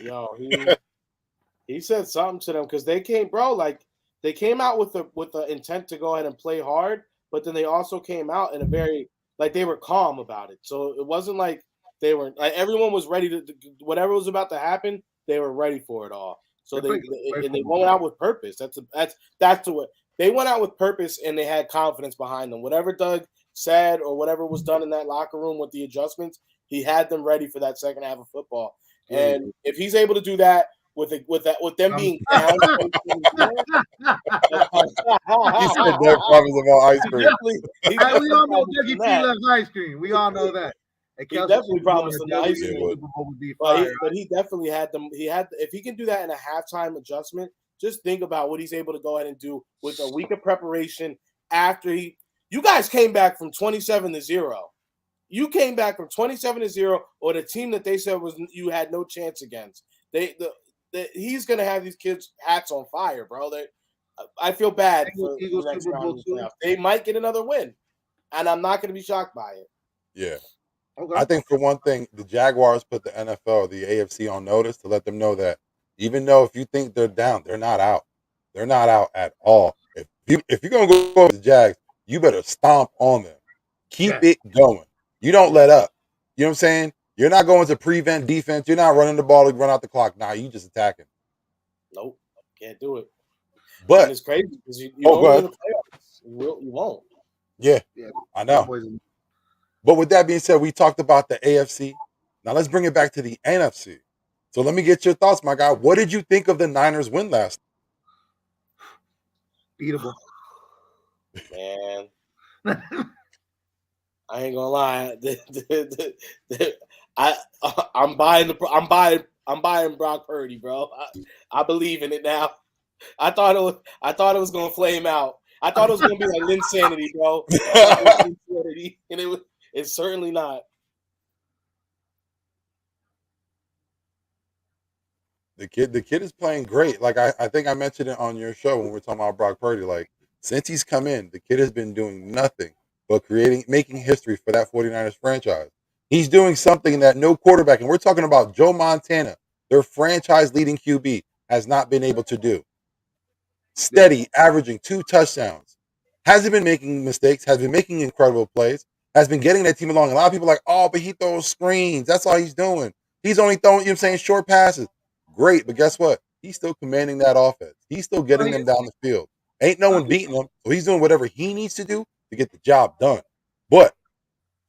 S3: Yo, he said something to them because they came, bro. Like they came out with the intent to go ahead and play hard, but then they also came out in a very they were calm about it. So it wasn't like they were like everyone was ready to whatever was about to happen. They were ready for it all. So they went out with purpose. That's what they went out with purpose, and they had confidence behind them. Whatever Doug said or whatever was done in that locker room with the adjustments, he had them ready for that second half of football. And if he's able to do that with them being down.
S1: He said that promise about ice cream.
S3: He
S2: we all know
S3: promised
S2: Dougie
S3: them
S2: T
S3: that.
S2: loves ice cream. We all know that. And
S3: He
S2: Kelsey
S3: definitely
S2: Cheese
S3: promised
S2: doing
S3: them
S2: a
S3: the ice
S2: W in
S3: cream.
S2: the Super Bowl would be
S3: But
S2: fire.
S3: he definitely had them. If he can do that in a halftime adjustment, just think about what he's able to go ahead and do with a week of preparation after you guys came back from 27-0. You came back from 27-0, or the team that they said was you had no chance against. He's gonna have these kids' hats on fire, bro. I feel bad for
S2: Eagles
S3: the next
S2: Super
S3: round
S2: Bowl
S3: of the
S2: too.
S3: playoffs. They might get another win, and I'm not gonna be shocked by it.
S1: Yeah.
S2: Okay.
S1: I think for one thing, the Jaguars put the NFL, the AFC on notice to let them know that even though if you think they're down, they're not out. They're not out at all. If you're gonna go with the Jags, you better stomp on them. Keep it going. You don't let up. You know what I'm saying? You're not going to prevent defense. You're not running the ball to run out the clock. Nah, you just attacking.
S3: Nope, can't do it.
S1: But
S3: and it's crazy because you
S1: go
S3: won't win
S1: ahead.
S3: the playoffs. You won't.
S1: Yeah,
S2: Yeah,
S1: I know.
S2: Cowboys.
S1: But with that being said, we talked about the AFC. Now let's bring it back to the NFC. So let me get your thoughts, my guy. What did you think of the Niners win last
S2: Beatable.
S3: Man, I ain't gonna lie. I'm buying Brock Purdy, bro. I believe in it now. I thought it was gonna flame out. I thought it was gonna be like Linsanity, bro. And it's certainly not.
S1: The kid is playing great. Like I think I mentioned it on your show when we were talking about Brock Purdy. Like since he's come in, the kid has been doing nothing but making history for that 49ers franchise. He's doing something that no quarterback, and we're talking about Joe Montana, their franchise leading QB, has not been able to do. Steady, averaging 2 touchdowns. Hasn't been making mistakes, has been making incredible plays, has been getting that team along. A lot of people are like, oh, but he throws screens. That's all he's doing. He's only throwing, you know what I'm saying, short passes. Great, but guess what? He's still commanding that offense. He's still getting them down the field. Ain't no one beating him, so he's doing whatever he needs to do to get the job done. But,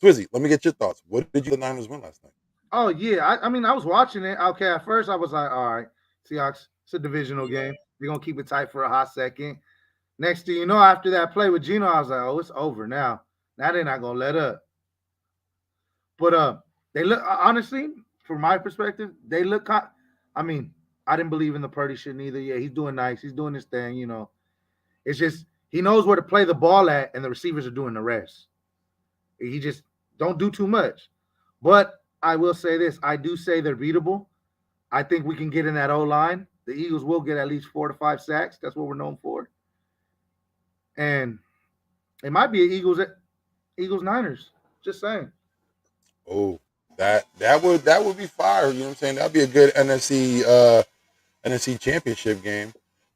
S1: Twizzy, let me get your thoughts. What did the Niners win last night?
S2: Oh yeah, I mean I was watching it. Okay, at first I was like, all right, Seahawks, it's a divisional game. They're gonna keep it tight for a hot second. Next thing you know, after that play with Gino, I was like, oh, it's over now. Now they're not gonna let up. But they look honestly, from my perspective, they look. I mean, I didn't believe in the Purdy shit neither. Yeah, he's doing nice. He's doing his thing. You know, it's just he knows where to play the ball at, and the receivers are doing the rest. He just don't do too much. But I will say this: I do say they're beatable. I think we can get in that O line. The Eagles will get at least 4 to 5 sacks. That's what we're known for. And it might be an Eagles Niners. Just saying.
S1: Oh, that would be fire. You know what I'm saying? That'd be a good NFC championship game.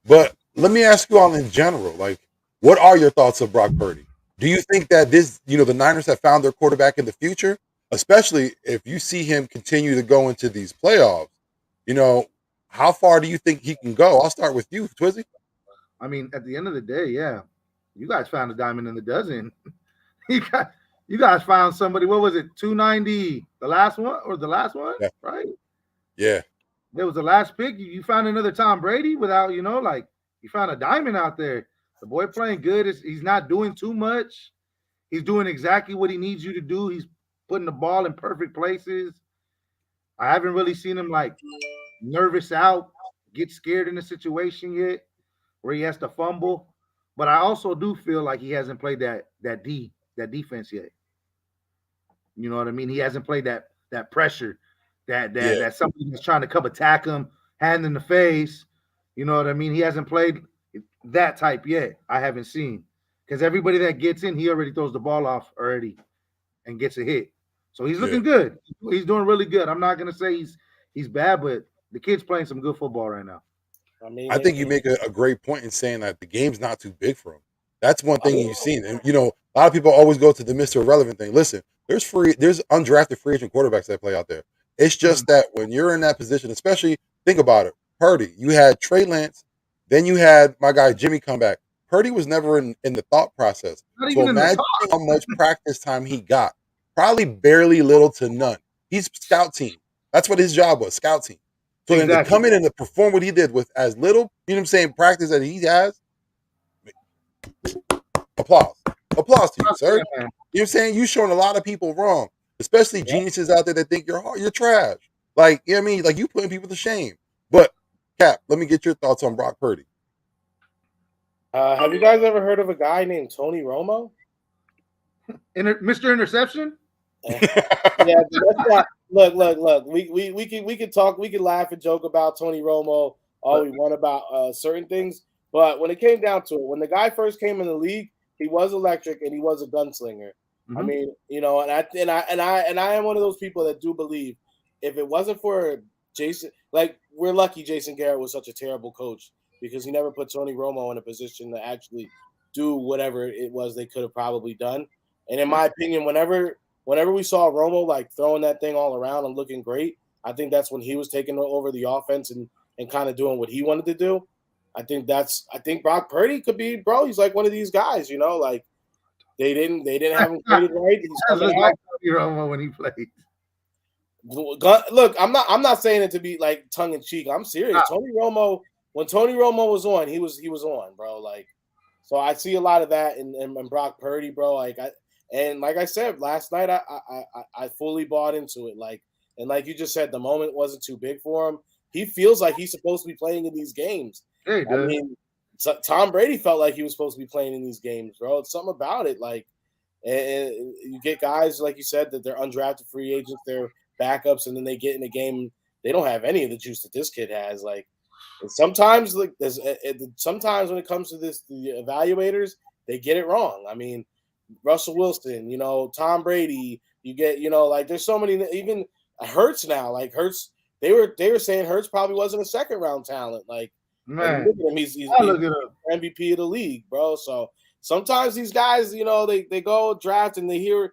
S1: But let me ask you all in general, like, what are your thoughts of Brock Purdy? Do you think that the Niners have found their quarterback in the future, especially if you see him continue to go into these playoffs? You know, how far do you think he can go? I'll start with you, Twizzy.
S2: I mean, at the end of the day, yeah, you guys found a diamond in the dozen. you guys found somebody. What was it? 290, the last one,
S1: Yeah.
S2: right?
S1: Yeah.
S2: There was the last pick. You found another Tom Brady without, like you found a diamond out there. The boy playing good. He's not doing too much. He's doing exactly what he needs you to do. He's putting the ball in perfect places. I haven't really seen him like nervous out, get scared in a situation yet where he has to fumble. But I also do feel like he hasn't played that defense yet. You know what I mean? He hasn't played that pressure, that somebody that's trying to come attack him, hand in the face. You know what I mean? He hasn't played that type yet. I haven't seen, because everybody that gets in, he already throws the ball off already and gets a hit. So he's looking good. He's doing really good. I'm not gonna say he's bad, but the kid's playing some good football right now.
S1: I think you make a great point in saying that the game's not too big for him. That's one thing you've seen. And, a lot of people always go to the Mr. Irrelevant thing. Listen, there's undrafted free agent quarterbacks that play out there. It's just that when you're in that position, especially, think about it, Purdy, you had Trey Lance, then you had my guy Jimmy come back. Purdy was never in the thought process. So imagine how much practice time he got. Probably barely little to none. He's scout team. That's what his job was, scout team. So then to come in and to perform what he did with as little, you know what I'm saying, practice that he has, applause. Applause to you, sir. You know what I'm saying? You showing a lot of people wrong, especially geniuses out there that think you're trash. Like, you know what I mean? Like, you putting people to shame. But, Cap, let me get your thoughts on Brock Purdy.
S3: Have you guys ever heard of a guy named Tony Romo?
S2: Mr. Interception?
S3: Yeah, that's not. Look. We can talk. We can laugh and joke about Tony Romo all we want about certain things. But when it came down to it, when the guy first came in the league, he was electric and he was a gunslinger.
S2: Mm-hmm.
S3: I mean, you know, and I am one of those people that do believe if it wasn't for Jason, like we're lucky Jason Garrett was such a terrible coach because he never put Tony Romo in a position to actually do whatever it was they could have probably done. And in my opinion, whenever we saw Romo like throwing that thing all around and looking great, I think that's when he was taking over the offense and kind of doing what he wanted to do. I think Brock Purdy could be, bro. He's like one of these guys, you know, like they didn't have him graded right. He's coming
S2: like Tony Romo when he played.
S3: Look, I'm not saying it to be like tongue in cheek. I'm serious. Tony Romo, when Tony Romo was on, he was on, bro. Like, so I see a lot of that in Brock Purdy, bro. Like like I said last night, I fully bought into it. Like, and like you just said, the moment wasn't too big for him. He feels like he's supposed to be playing in these games.
S2: Yeah,
S3: I mean, Tom Brady felt like he was supposed to be playing in these games, bro. It's something about it. Like, and you get guys like you said that they're undrafted free agents, they're backups, and then they get in the game. They don't have any of the juice that this kid has. Like, and sometimes, like, sometimes when it comes to the evaluators, they get it wrong. I mean, Russell Wilson, you know, Tom Brady. You get, you know, like there's so many. Even Hurts now, like Hurts, they were saying Hurts probably wasn't a second round talent. Like,
S2: man,
S3: look at him, he's MVP of the league, bro. So sometimes these guys, you know, they go draft and they hear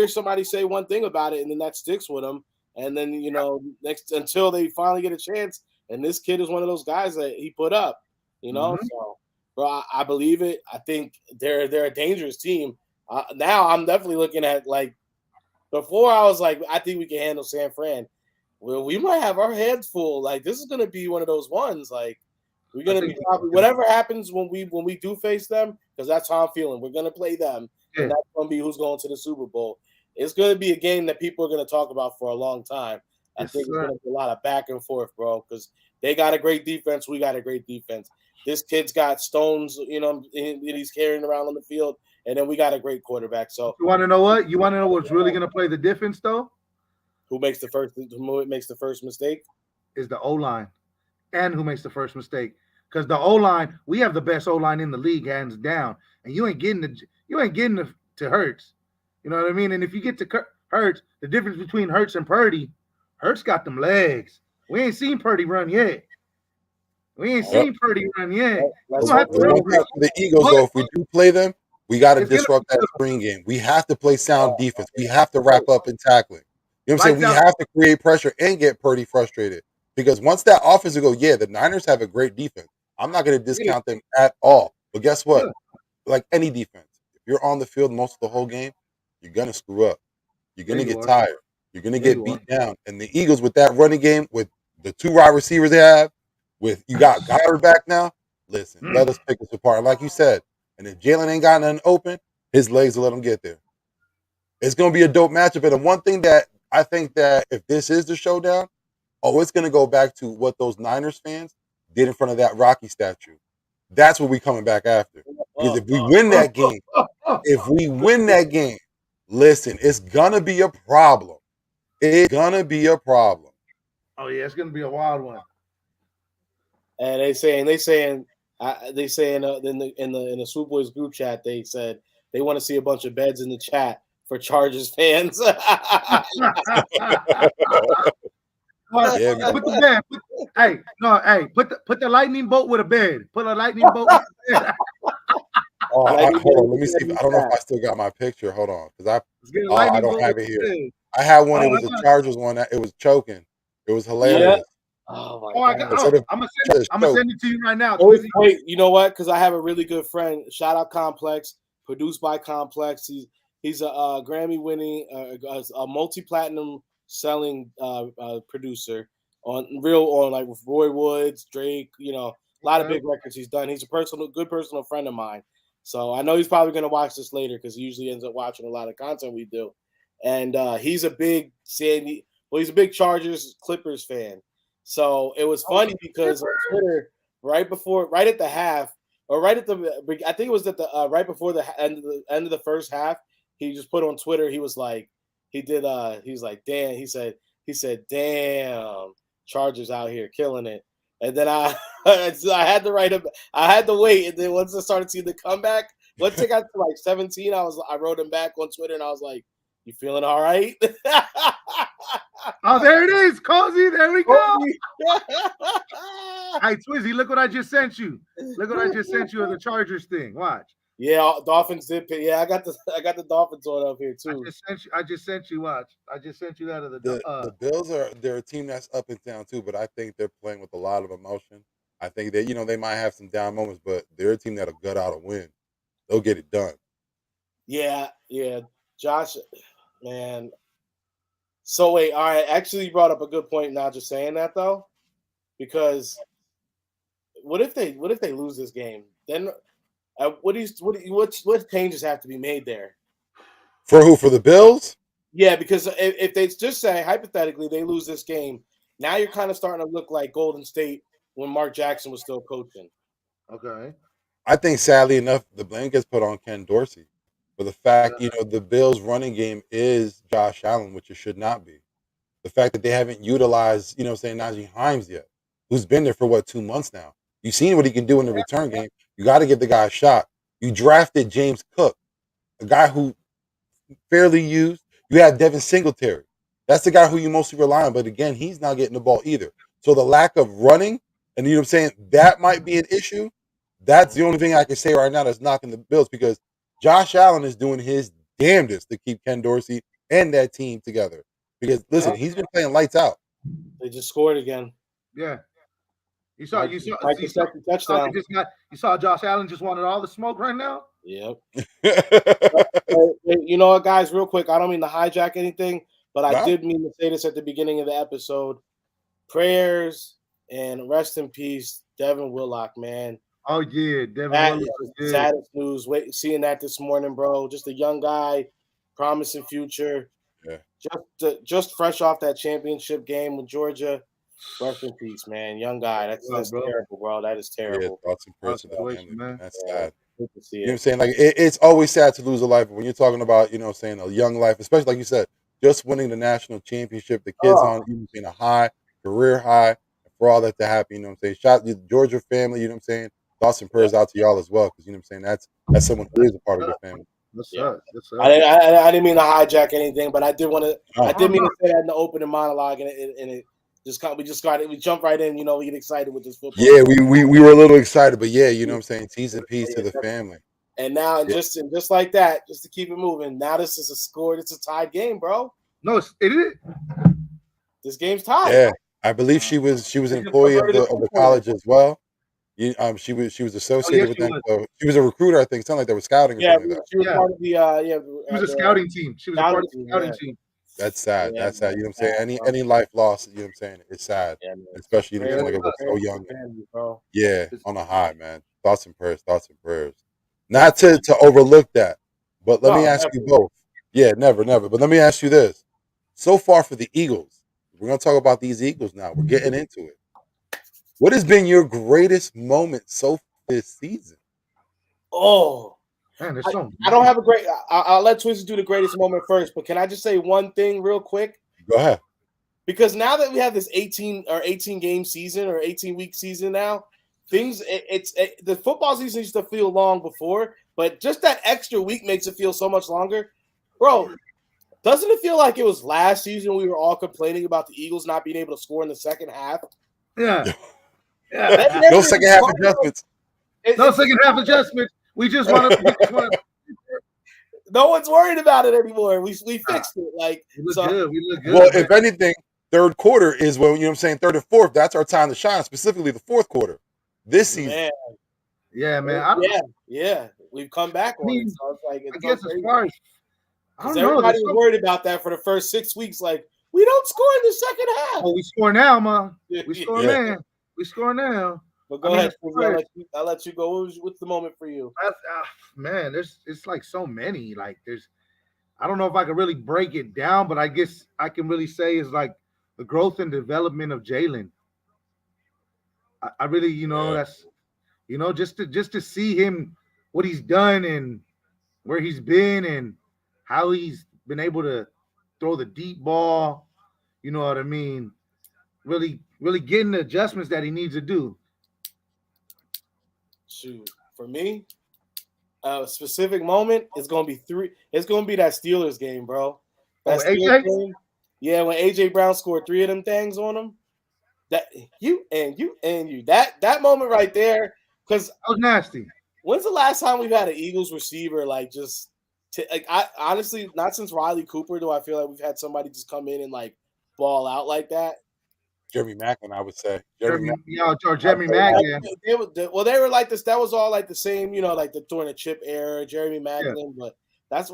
S3: somebody say one thing about it, and then that sticks with them. And then, you know, next until they finally get a chance. And this kid is one of those guys that he put up, you know. Mm-hmm. So, bro, I believe it. I think they're a dangerous team. Now I'm definitely looking at, like, before I was like, I think we can handle San Fran. Well, we might have our heads full. Like, this is going to be one of those ones. Like, we're going to be probably whatever happens when we do face them, because that's how I'm feeling. We're going to play them, and that's going to be who's going to the Super Bowl. It's going to be a game that people are going to talk about for a long time. I think it's going to be a lot of back and forth, bro, because they got a great defense. We got a great defense. This kid's got stones, you know, and he's carrying around on the field, and then we got a great quarterback. So
S2: you want to know what? You want to know what's really going to play the difference, though?
S3: Who makes the first mistake?
S2: Is the O-line. And who makes the first mistake? Because the O-line, we have the best O-line in the league, hands down. And you ain't getting to Hurts. You know what I mean? And if you get to Hurts, the difference between Hurts and Purdy, Hurts got them legs. We ain't seen Purdy run yet.
S1: The Eagles, though, if we do play them, we got to disrupt that screen game. We have to play sound defense. We have to wrap up in tackling. You know what I'm saying? We have to create pressure and get Purdy frustrated. Because once that offense will go, the Niners have a great defense. I'm not going to discount them at all. But guess what? Like any defense, if you're on the field most of the whole game, you're going to screw up. You're going to get tired. You're going to get beat down. And the Eagles, with that running game, with the two wide receivers they have, with you got Goddard back now, listen, let us pick this apart. Like you said, and if Jalen ain't got nothing open, his legs will let him get there. It's going to be a dope matchup. And the one thing that I think that if this is the showdown, it's going to go back to what those Niners fans did in front of that Rocky statue. That's what we're coming back after. Because if we win that game, listen, it's going to be a problem. It's going to be a problem.
S2: Oh, yeah, it's going to be a wild one.
S3: And they saying in the Swoop Boys group chat, they said they want to see a bunch of beds in the chat for Chargers fans.
S2: Put the bed. Put the lightning bolt with a bed. Put a lightning bolt with a bed.
S1: Hold on. Let me see. I don't know if I still got my picture. Hold on, because I don't have it here. I had one. It was a Chargers one. It was choking. It was hilarious.
S3: Yeah. Oh my God.
S2: I'm gonna send it to you right now.
S3: Wait, you know what? Because I have a really good friend. Shout out Complex, produced by Complex. He's a Grammy-winning, a multi-platinum selling producer on like with Roy Woods, Drake, a lot of big records he's done. He's a good personal friend of mine. So I know he's probably gonna watch this later because he usually ends up watching a lot of content we do. And he's a big he's a big Chargers Clippers fan. So it was funny because on Twitter, right at the half, or right at the, I think it was at the right before the end of the first half, he just put on Twitter, he was like, he's like, damn, he said, damn, Chargers out here killing it. And then I had to I had to wait. And then once I started seeing the comeback, once it got to like 17, I wrote him back on Twitter and I was like, you feeling all right?
S2: Oh, there it is, Cozy. There we go. Hey, Twizzy, look what I just sent you. Look what I just sent you of the Chargers thing. Watch.
S3: Yeah, Dolphins did pick. Yeah, I got the Dolphins on up here too.
S2: I just sent you. Watch. I just sent you that of
S1: the Bills they're a team that's up and down too, but I think they're playing with a lot of emotion. I think that they might have some down moments, but they're a team that'll gut out a win. They'll get it done.
S3: Yeah, Josh, man. So wait, all right. Actually, you brought up a good point. Not just saying that though, because what if they lose this game? Then what changes have to be made there?
S1: For who? For the Bills?
S3: Yeah, because if they just say hypothetically they lose this game, now you're kind of starting to look like Golden State when Mark Jackson was still coaching.
S2: Okay.
S1: I think sadly enough, the blame gets put on Ken Dorsey for the fact, the Bills' running game is Josh Allen, which it should not be. The fact that they haven't utilized, Najee Hines yet, who's been there for 2 months now. You've seen what he can do in the return game. You got to give the guy a shot. You drafted James Cook, a guy who fairly used. You have Devin Singletary. That's the guy who you mostly rely on. But again, he's not getting the ball either. So the lack of running, and that might be an issue. That's the only thing I can say right now that's knocking the Bills, because Josh Allen is doing his damnedest to keep Ken Dorsey and that team together. Because listen, he's been playing lights out.
S3: They just scored again.
S2: Yeah. You saw Josh Allen just wanted all the smoke right now?
S3: Yep. You know what, guys, real quick, I don't mean to hijack anything, but I did mean to say this at the beginning of the episode. Prayers and rest in peace, Devin Willock, man.
S2: Oh, yeah. Devin Willock.
S3: Saddest news. Seeing that this morning, bro. Just a young guy, promising future. Yeah. Just fresh off that championship game with Georgia. Rest in peace, man. Young guy. That's terrible, bro. That is terrible.
S1: Yeah, thoughts and prayers to the family, man. That's sad.
S3: Good to see it.
S1: You know what I'm saying? Like, it's always sad to lose a life. But when you're talking about, a young life, especially like you said, just winning the national championship, the kids on a high, career high, for all that to happen, shout to the Georgia family, you know what I'm saying? Thoughts and prayers out to y'all as well, because that's someone who is a part of the family.
S3: I didn't mean to hijack anything, but I did want to. I did mean to say that in the opening monologue, and it we jump right in. We get excited with this football.
S1: Yeah, we were a little excited, but yeah, you know what I'm saying. Tease and peace to the family.
S3: And now, just like that, just to keep it moving. Now this is a score. It's a tied game, bro.
S2: No, it is.
S3: This game's tied.
S1: Yeah, I believe she was an employee of the college as well. She was associated with them. So she was a recruiter, I think, something like that, was scouting.
S3: Yeah, she was part of the
S2: She was a scouting team. She was a part of the scouting team.
S1: That's sad. Yeah, that's sad. You know what I'm saying? Any life loss, you know what I'm saying? It's sad. Yeah, especially like it was so young. Bro. Yeah, on a high, man. Thoughts and prayers. Not to overlook that, but let me ask you both. Yeah, never. But let me ask you this. So far for the Eagles, we're gonna talk about these Eagles now. We're getting into it. What has been your greatest moment so far this season?
S3: Oh,
S2: man,
S3: I don't have a great. I'll let Twisted do the greatest moment first, but can I just say one thing real quick?
S1: Go ahead.
S3: Because now that we have this 18 game season or 18-week season now, the football season used to feel long before, but just that extra week makes it feel so much longer, bro. Doesn't it feel like it was last season we were all complaining about the Eagles not being able to score in the second half?
S2: Yeah.
S1: No second half adjustments.
S2: No second half adjustments. We just want to.
S3: No one's worried about it anymore. We fixed it. Like
S2: we look good.
S1: Well, if anything, third quarter is when third and fourth. That's our time to shine. Specifically, the fourth quarter this season.
S2: Man. Yeah, man.
S3: Yeah. We've come back on it. So it's like
S2: I guess as far as
S3: everybody was worried about that for the first 6 weeks. Like, We don't score in the second half.
S2: Oh, we score now, man. We score,
S1: Yeah.
S2: man. We score now.
S3: But go ahead, I'll let you go. What's the moment for you?
S2: Man, it's like so many. Like I don't know if I can really break it down, but I guess I can really say is like the growth and development of Jalen. I really, that's just to see him, what he's done and where he's been and how he's been able to throw the deep ball. You know what I mean? Really, really getting the adjustments that he needs to do.
S3: Shoot, for me, a specific moment is gonna be three. It's gonna be that Steelers game, bro. That Steelers
S2: AJ?
S3: game. Yeah, when AJ Brown scored 3 of them things on him. That you and you and you. That moment right there. Because
S2: That was nasty.
S3: when's the last time we've had an Eagles receiver like just like I honestly not since Riley Cooper do I feel like we've had somebody just come in and like ball out like that.
S1: Jeremy Macklin, I would say.
S2: Jeremy Mack, yeah.
S3: They were like this. That was all like the same, like during the chip era, Jeremy Macklin. Yeah. But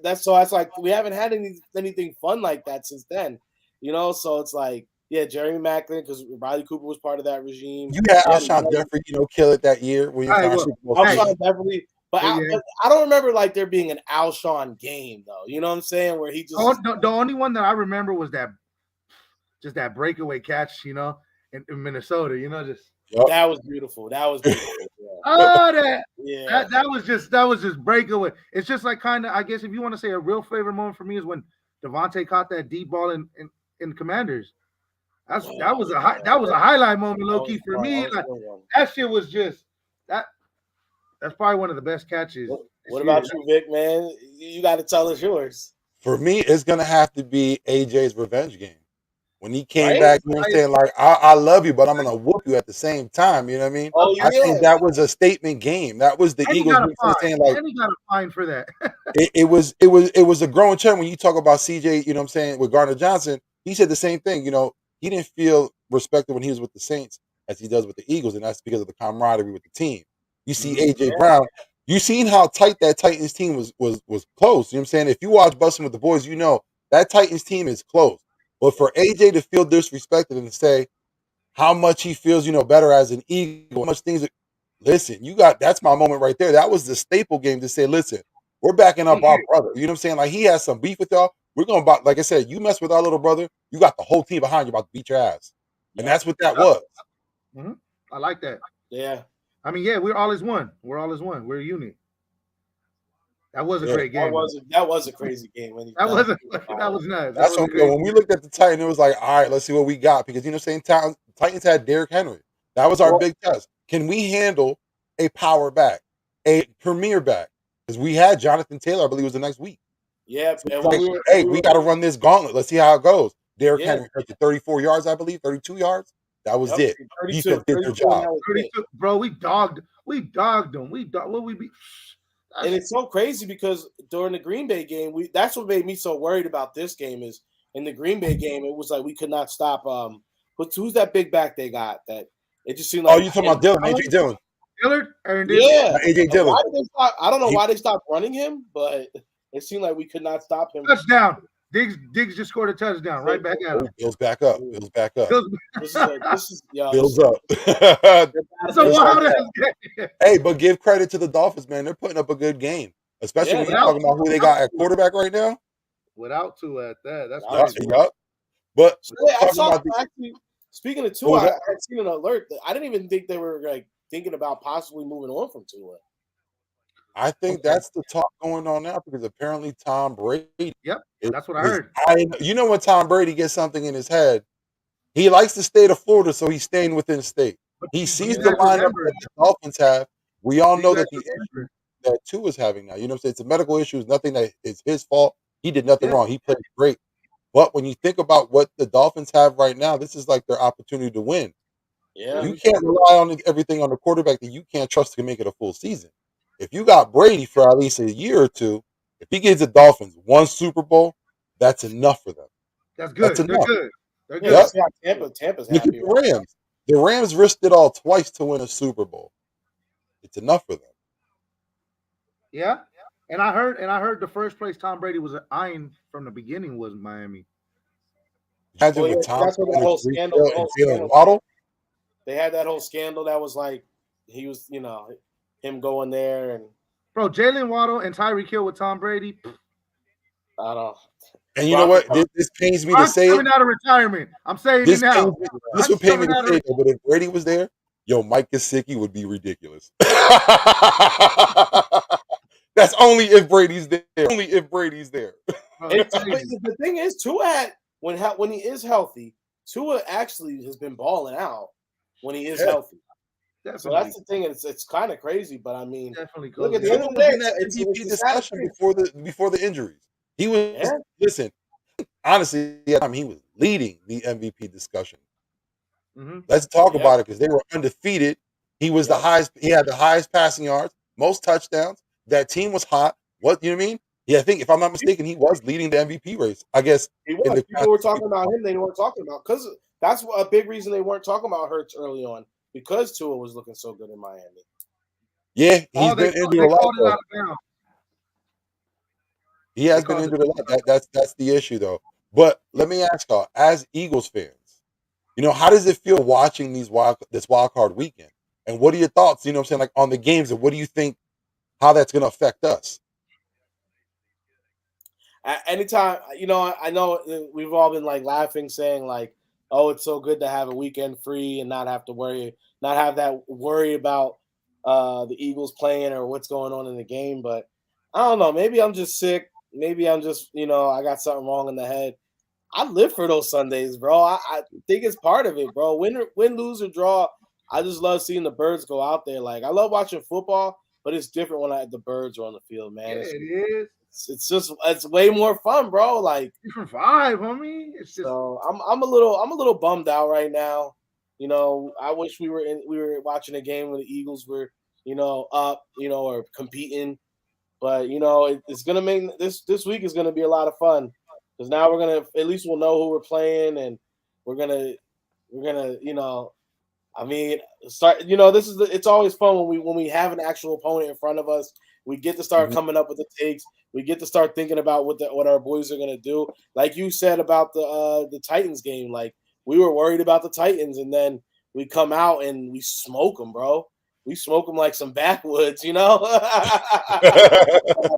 S3: that's so it's like we haven't had anything fun like that since then, So it's like, yeah, Jeremy Macklin because Riley Cooper was part of that regime.
S1: You had Alshon Jeffrey, kill it that year.
S3: Alshon Jeffrey. But I don't remember like there being an Alshon game though. You know what I'm saying? Where he just
S2: the only one that I remember was that breakaway catch, in Minnesota, just
S3: that was beautiful. That was beautiful.
S2: Yeah. that was just breakaway. It's just like kind of, I guess if you want to say a real favorite moment for me is when Devontae caught that deep ball in Commanders. That was a highlight moment, low key for me. Like that shit was just that. That's probably one of the best catches.
S3: What about you, Vic? Man, you got to tell us yours.
S1: For me, it's gonna have to be AJ's revenge game. When he came back, you know what I'm saying? Like, I love you, but I'm going to whoop you at the same time. You know what I mean?
S3: Oh, yeah.
S1: I think that was a statement game. That was the Eagles
S2: saying, like, and he got a fine for that.
S1: it was a growing trend when you talk about CJ, you know what I'm saying, with Gardner Johnson. He said the same thing. He didn't feel respected when he was with the Saints as he does with the Eagles, and that's because of the camaraderie with the team. You see AJ Brown. You seen how tight that Titans team was close. You know what I'm saying? If you watch Busting with the Boys, that Titans team is close. But for AJ to feel disrespected and to say how much he feels, better as an Eagle, how much things. Listen, that's my moment right there. That was the staple game to say, listen, we're backing up our brother. You know what I'm saying? Like he has some beef with y'all. We're going to, like I said, you mess with our little brother, you got the whole team behind you about to beat your ass. And that's what that was.
S2: Mm-hmm. I like that.
S3: Yeah.
S2: I mean, yeah, we're all as one. We're all as one. We're a unit. That was a great game.
S3: That was a crazy game.
S2: That was nice.
S1: That's when we looked at the Titans, it was like, all right, let's see what we got. Because, saying Titans had Derrick Henry. That was our big test. Can we handle a power back, a premier back? Because we had Jonathan Taylor, I believe, was the next week.
S3: Yeah.
S1: So we got to run this gauntlet. Let's see how it goes. Derrick Henry, 34 yards, I believe, 32 yards. That was it. Defense did their job.
S2: 32, bro, we dogged them. What we be?
S3: And it's so crazy because during the Green Bay game, that's what made me so worried about this game is in the Green Bay game, it was like we could not stop who's that big back they got that it just seemed like
S1: you talking about Dillon, AJ Dillon.
S2: Dillard?
S3: Yeah.
S1: AJ Dillon.
S3: I don't know why they stopped running him, but it seemed like we could not stop him.
S2: Touchdown. Diggs just scored a touchdown right back at him.
S1: Bills back up. Bills up.
S2: So wild.
S1: Hey, but give credit to the Dolphins, man. They're putting up a good game, especially when you're talking about who they got at quarterback right now.
S2: Without Tua at that, that's crazy.
S1: Yep. But
S3: I saw actually. Speaking of Tua, I had seen an alert that I didn't even think they were like thinking about possibly moving on from Tua.
S1: I think that's the talk going on now because apparently Tom Brady.
S2: Yep, that's what I heard.
S1: When Tom Brady gets something in his head, he likes the state of Florida, so he's staying within state. He sees the lineup that the Dolphins have. We all know that the issue that Tua is having now. You know what I'm saying? It's a medical issue. It's nothing that is his fault. He did nothing wrong. He played great. But when you think about what the Dolphins have right now, this is like their opportunity to win.
S3: Yeah.
S1: You can't rely on everything on the quarterback that you can't trust to make it a full season. If you got Brady for at least a year or two, if he gives the Dolphins one Super Bowl, that's enough for them.
S2: That's good.
S1: That's enough.
S3: They're good. Tampa's
S1: Look
S3: happy.
S1: at the Rams. The Rams risked it all twice to win a Super Bowl. It's enough for them.
S2: Yeah. And I heard the first place Tom Brady was eyeing from the beginning was Miami.
S1: Imagine
S3: Well,
S1: with
S3: yeah,
S1: Tom
S3: that's what that
S1: Brady,
S3: whole
S1: Tyreek
S3: scandal,
S1: Hill,
S3: the
S1: and
S3: whole
S1: Jalen
S3: scandal.
S1: Waddle.
S3: They had that whole scandal that was like he was, him going there, and
S2: Bro, Jalen Waddle and Tyreek Hill with Tom Brady.
S3: I don't.
S1: And you know
S3: Gronk
S1: what?
S3: is
S1: This pains me to
S2: Gronk's
S1: say it.
S2: coming out of retirement. I'm saying it
S1: This
S2: now.
S1: pains me. This would
S2: Gronk's
S1: pain me
S2: coming
S1: to
S2: out of
S1: say it, though. But if Brady was there, yo, Mike Gesicki would be ridiculous. That's only if Brady's there. Only if Brady's there.
S2: Bro, it's
S3: But
S2: crazy.
S3: the thing is, Tua when he is healthy, Tua actually has been balling out when he is
S1: Yeah.
S3: healthy. So
S2: Definitely.
S3: that's the thing. It's kind of crazy, but I mean,
S2: Definitely
S3: look
S2: goes
S3: at the
S2: in.
S3: end of
S1: Tua
S3: the
S1: was
S3: day,
S1: in that
S3: it's
S1: MVP
S3: the saddest
S1: discussion
S3: thing.
S1: before the injuries. He was
S3: Yeah,
S1: listen. Honestly, at the time he was leading the MVP discussion.
S2: Mm-hmm.
S1: Let's talk
S3: yeah,
S1: about it because they were undefeated. He was the
S3: yep.
S1: highest. He had the highest passing yards, most touchdowns. That team was hot. What you know what I mean? Yeah, I think if I'm not mistaken, he was leading the MVP race. I guess
S3: He
S1: in
S3: was.
S1: the
S3: People were talking about him. They weren't talking about because that's a big reason they weren't talking about Hurts early on because Tua was looking so good in Miami.
S1: yeah, he's
S2: Oh,
S1: been injured a
S2: they
S1: lot
S2: called it
S1: though.
S2: out of bounds.
S1: He
S2: They
S1: has been
S2: called it.
S1: injured a lot. That's the issue though. But let me ask y'all, as Eagles fans, how does it feel watching this wild card weekend? And what are your thoughts? You know what I'm saying, like on the games, and what do you think how that's going to affect us?
S3: Anytime, I know we've all been like laughing, saying like, "Oh, it's so good to have a weekend free and not have to not have that worry about the Eagles playing or what's going on in the game." But I don't know. Maybe I'm just sick. Maybe I'm just, I got something wrong in the head. I live for those Sundays, bro. I think it's part of it, bro. Win, lose, or draw. I just love seeing the birds go out there. Like I love watching football, but it's different when the birds are on the field,
S2: Yeah,
S3: man.
S2: it is.
S3: It's way more fun, bro. Like
S2: Different vibe, homie. It's just
S3: so I'm a little bummed out right now. I wish we were watching a game where the Eagles were, up, or competing. But it's gonna make this week is gonna be a lot of fun because now we're gonna at least we'll know who we're playing and we're gonna I mean, start. It's always fun when we have an actual opponent in front of us. We get to start
S1: Mhm.
S3: coming up with the takes. We get to start thinking about what our boys are gonna do. Like you said about the Titans game, like we were worried about the Titans, and then we come out and we smoke them, bro. We smoke them like some backwoods,
S2: I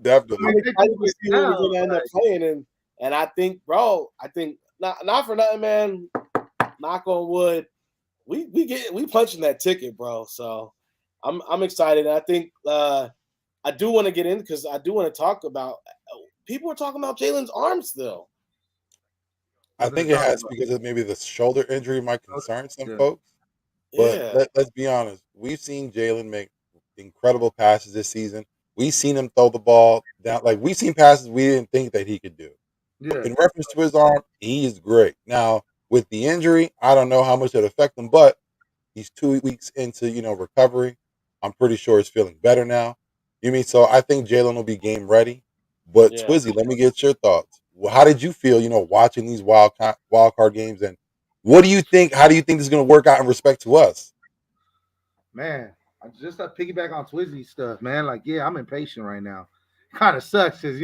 S1: Definitely.
S2: mean,
S3: I'm
S2: they
S3: excited
S2: do
S3: to
S2: it
S3: see what
S2: now.
S3: we're gonna end up playing, and I think, bro, not for nothing, man. Knock on wood, we punching that ticket, bro. So I'm excited. And I think I do want to get in because I do want to talk about. People are talking about Jalen's arm still.
S1: I
S2: Nothing to
S1: think it
S2: talk
S1: has
S2: about.
S1: because of maybe the shoulder injury might concern some
S2: Yeah.
S1: folks. But
S3: Yeah,
S1: let's be honest. We've seen Jalen make incredible passes this season. We've seen him throw the ball down. Like we've seen passes we didn't think that he could do.
S2: Yeah.
S1: In reference to his arm, he is great. Now with the injury, I don't know how much it affect him, but he's 2 weeks into recovery. I'm pretty sure he's feeling better now. You mean so? I think Jalen will be game ready. But
S3: yeah.
S1: Twizzy, let me get your thoughts. Well, how did you feel? Watching these wild card games, and what do you think? How do you think this is going to work out in respect to us?
S2: Man, I just piggyback on Twizzy stuff, man. Like, yeah, I'm impatient right now. Kind of sucks because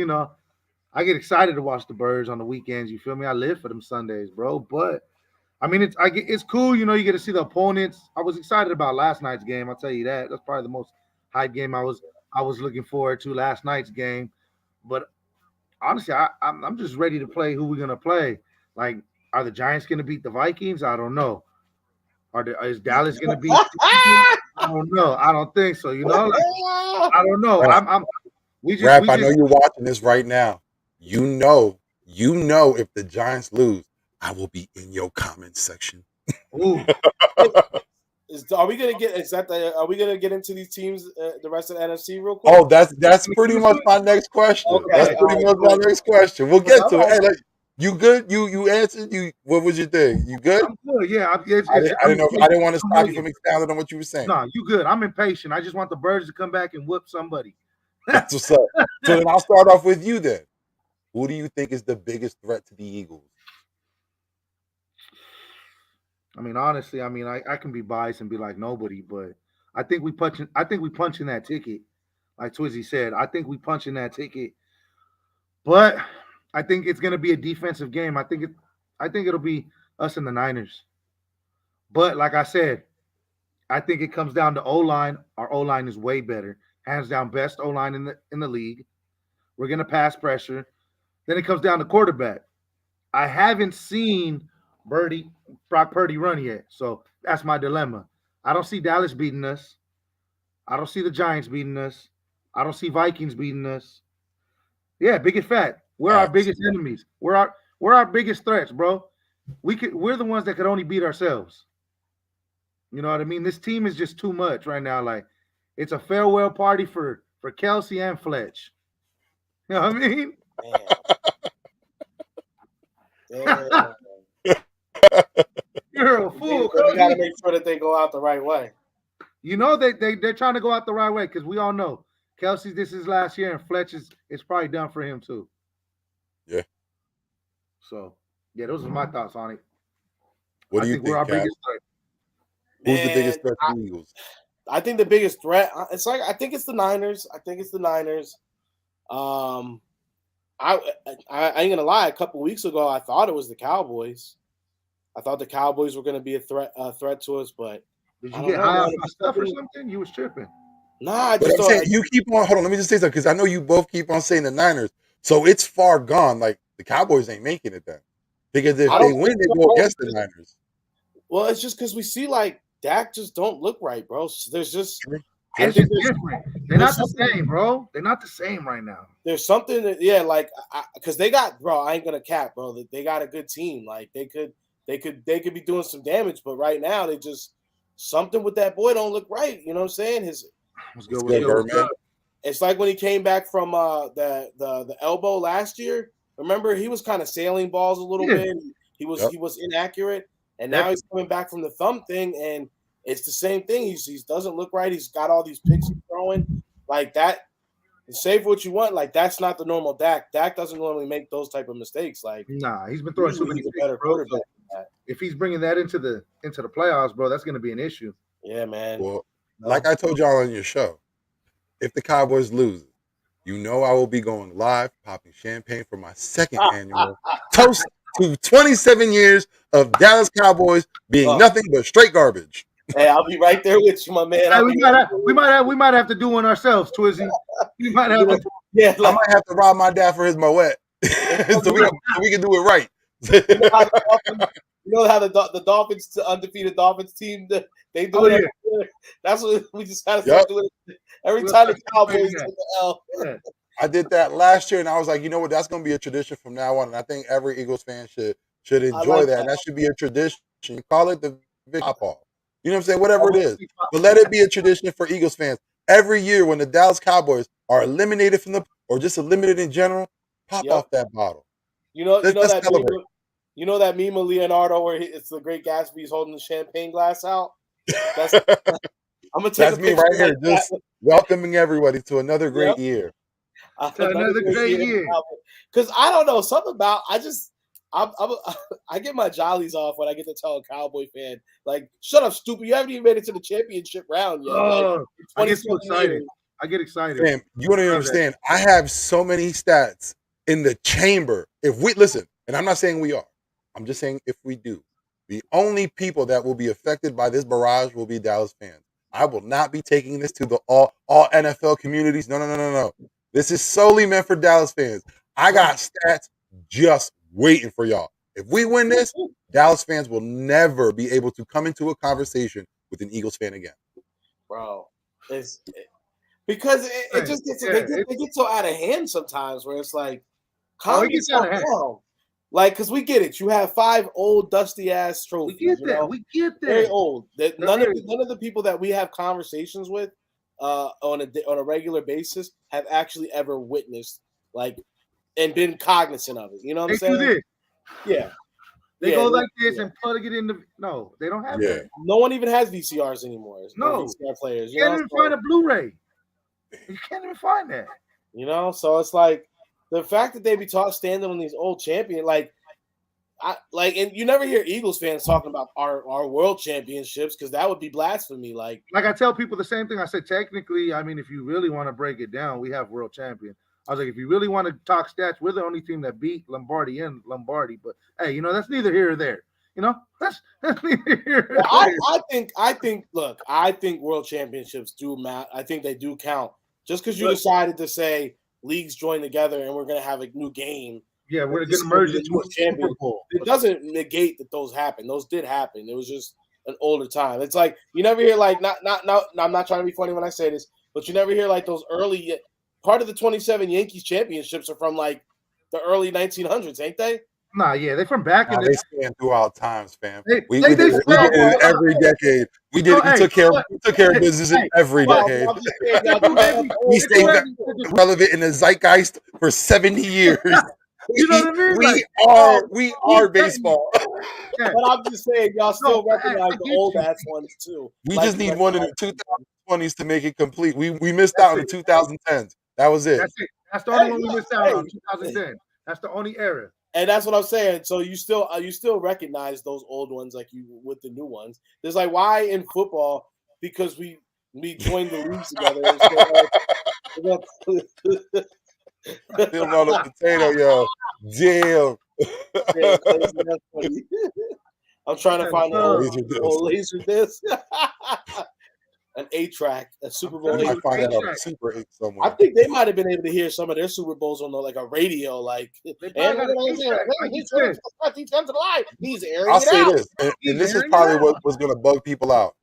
S2: I get excited to watch the birds on the weekends. You feel me? I live for them Sundays, bro. But I mean, it's cool. You get to see the opponents. I was excited about last night's game. I'll tell you that. That's probably the most hype game I was looking forward to last night's game. But honestly, I'm just ready to play who we're gonna play. Like, are the Giants gonna beat the Vikings? I don't know. Is Dallas gonna beat? I don't know. I don't think so. Like, I don't know.
S1: Rap,
S2: I'm. We just.
S1: Rap,
S2: We
S1: I know
S2: just.
S1: you're watching this right now. You know, if the Giants lose, I will be in your comment section.
S2: Ooh.
S3: Are we gonna get? Are we gonna get into these teams, the rest of the NFC, real quick?
S1: Oh, that's pretty much my next question. That's
S3: Okay, all
S1: pretty
S3: right,
S1: much my
S3: cool.
S1: next question. We'll get
S3: All
S1: to it.
S3: right.
S1: Hey, like, you good? You answered. What was your thing? You good?
S2: I'm good. Yeah.
S1: I
S2: I'm
S1: didn't know. I didn't want to
S2: I'm
S1: stop you
S2: waiting.
S1: from expounding on what you were saying.
S2: No, you good. I'm impatient. I just want the birds to come back and whoop somebody.
S1: That's what's up. So then I'll start off with you then. Who do you think is the biggest threat to the Eagles?
S2: I mean, honestly, I can be biased and be like nobody, but I think we punching that ticket. Like Twizzy said, I think we punching that ticket. But I think it's gonna be a defensive game. I think I think it'll be us and the Niners. But like I said, I think it comes down to O line. Our O line is way better, hands down, best O line in the league. We're gonna pass pressure. Then it comes down to quarterback. I haven't seen Brock Purdy run yet, so that's my dilemma. I don't see Dallas beating us. I don't see the Giants beating us. I don't see Vikings beating us. Yeah, big and fat. We're our
S1: Facts.
S2: biggest enemies. We're our biggest threats, bro. We're the ones that could only beat ourselves. You know what I mean? This team is just too much right now. Like it's a farewell party for Kelsey and Fletch. You know what I mean?
S3: Damn.
S2: You're a fool.
S3: We got to make sure that they go out the right way.
S2: You know they're trying to go out the right way because we all know Kelsey, this is last year, and Fletch is probably done for him too.
S1: Yeah.
S2: So yeah, those are my thoughts on it.
S1: What do you
S2: think
S1: think,
S2: we're our
S1: Cap?
S2: biggest threat.
S1: Who's the biggest threat to the Eagles?
S3: I think the biggest threat. I think it's the Niners. I ain't gonna lie. A couple weeks ago, I thought it was the Cowboys. I thought the Cowboys were gonna be a threat to us, but
S2: Did
S3: I
S2: you
S3: don't
S2: get
S3: know,
S2: high
S3: man.
S2: off my stuff or something? You was tripping.
S3: Nah, I
S1: But
S3: just
S1: I'm
S3: thought
S1: saying you keep on. Hold on, let me just say something because I know you both keep on saying the Niners, so it's far gone. Like the Cowboys ain't making it then, because if
S3: I
S1: they
S3: don't
S1: win,
S3: think
S1: they
S3: so.
S1: go against the Niners.
S3: Well, it's just because we see like Dak just don't look right, bro. So there's just
S2: It's just different. They're not the same, bro. They're not the same right now.
S3: There's something that, yeah, like because they got, bro. I ain't gonna cap, bro. They got a good team. Like they could be doing some damage, but right now they just something with that boy don't look right. You know what I'm saying?
S2: What's good?
S1: Good, Birdman.
S3: It's like when he came back from the elbow last year. Remember, he was kind of sailing balls a little bit. He was inaccurate, and now he's coming back from the thumb thing, and it's the same thing. He doesn't look right. He's got all these picks he's throwing like that. Say for what you want, like that's not the normal Dak. Dak doesn't normally make those type of mistakes. Like,
S2: nah, he's been throwing too many
S3: better
S2: picks, bro.
S3: quarterback than that.
S2: If he's bringing that into the playoffs, bro, that's going to be an issue.
S3: Yeah, man.
S1: Well, like I told y'all on your show, if the Cowboys lose, you know I will be going live, popping champagne for my second annual toast to 27 years of Dallas Cowboys being nothing but straight garbage.
S3: Hey, I'll be right there with you, my man.
S2: Hey, we might have to do one ourselves, Twizzy. We might have to.
S3: Yeah,
S1: I might have to rob my dad for his Moet, so we can do it right.
S3: You know how the Dolphins, the undefeated Dolphins team, they do it. Yeah. That's what we just got to start doing. Every time the Cowboys take the L.
S2: Yeah.
S1: I did that last year, and I was like, you know what? That's going to be a tradition from now on, and I think every Eagles fan should enjoy that. And that should be a tradition. You call it the Vick off. You know what I'm saying? Whatever it is, but let it be a tradition for Eagles fans. Every year when the Dallas Cowboys are eliminated from or just eliminated in general, pop off that bottle.
S3: You know that meme of Leonardo where it's the Great Gatsby. He's holding the champagne glass out. I'm gonna take
S1: That's me right here, just welcoming everybody to another great year.
S2: Another great year.
S3: Because I don't know something about I get my jollies off when I get to tell a Cowboy fan, like, shut up, stupid. You haven't even made it to the championship round yet.
S2: I get so excited. I get excited.
S1: Sam, you want to understand, I have so many stats in the chamber. If we listen, and I'm not saying we are, I'm just saying if we do, the only people that will be affected by this barrage will be Dallas fans. I will not be taking this to the all NFL communities. No. This is solely meant for Dallas fans. I got stats just waiting for y'all. If we win this, Dallas fans will never be able to come into a conversation with an Eagles fan again.
S3: Bro, because it just gets they get so out of hand sometimes where it's like,
S2: it gets out of hand.
S3: Like, because we get it. You have 5 old dusty ass trophies.
S2: We get that.
S3: Very old. None of the people that we have conversations with on a regular basis have actually ever witnessed and been cognizant of it. You know what I'm saying? Yeah.
S2: They go like this and plug it in the. No, they don't have that.
S3: No one even has VCRs anymore.
S2: No
S3: VCR players.
S2: You can't even find a Blu-ray. You can't even find that.
S3: You know, so it's like the fact that they be standing on these old champions, and you never hear Eagles fans talking about our world championships because that would be blasphemy. Like
S2: I tell people the same thing. I said, technically, I mean, if you really want to break it down, we have world champion. I was like, if you really want to talk stats, we're the only team that beat Lombardi and Lombardi. But hey, that's neither here or there. That's neither here or
S3: Well,
S2: there.
S3: I think. Look, I think world championships do matter. I think they do count. Just because you decided to say leagues join together and we're going to have a new game.
S2: Yeah, we're going to merge into a Super Bowl.
S3: It doesn't negate that those happen. Those did happen. It was just an older time. It's like you never hear like not. I'm not trying to be funny when I say this, but you never hear like those early. Part of the 27 Yankees championships are from like the early 1900s, ain't they?
S2: Nah, yeah, they from back in
S1: they span throughout times, fam. We
S2: they
S1: did it in every decade. We did. We took care of business in every decade. We stayed relevant in the zeitgeist for 70 years.
S2: You know what I mean?
S1: We are baseball.
S3: But I'm just saying, y'all still recognize the old ass ones too.
S1: We just need one in the 2020s to make it complete. We missed out in the 2010s. That was it.
S2: That's it. That's the only one we missed out on. 2010. That's the only era.
S3: And that's what I'm saying. So you still recognize those old ones like you with the new ones. There's like why in football because we joined the leagues together.
S1: Still on the potato, yo. Damn.
S3: I'm trying to find a laser disc. An 8-track, a Super Bowl.
S1: I might find that on Super 8 somewhere.
S3: I think they might have been able to hear some of their Super Bowls on like a radio, like. He's airing
S1: I'll say this, and this is probably what was going to bug people out.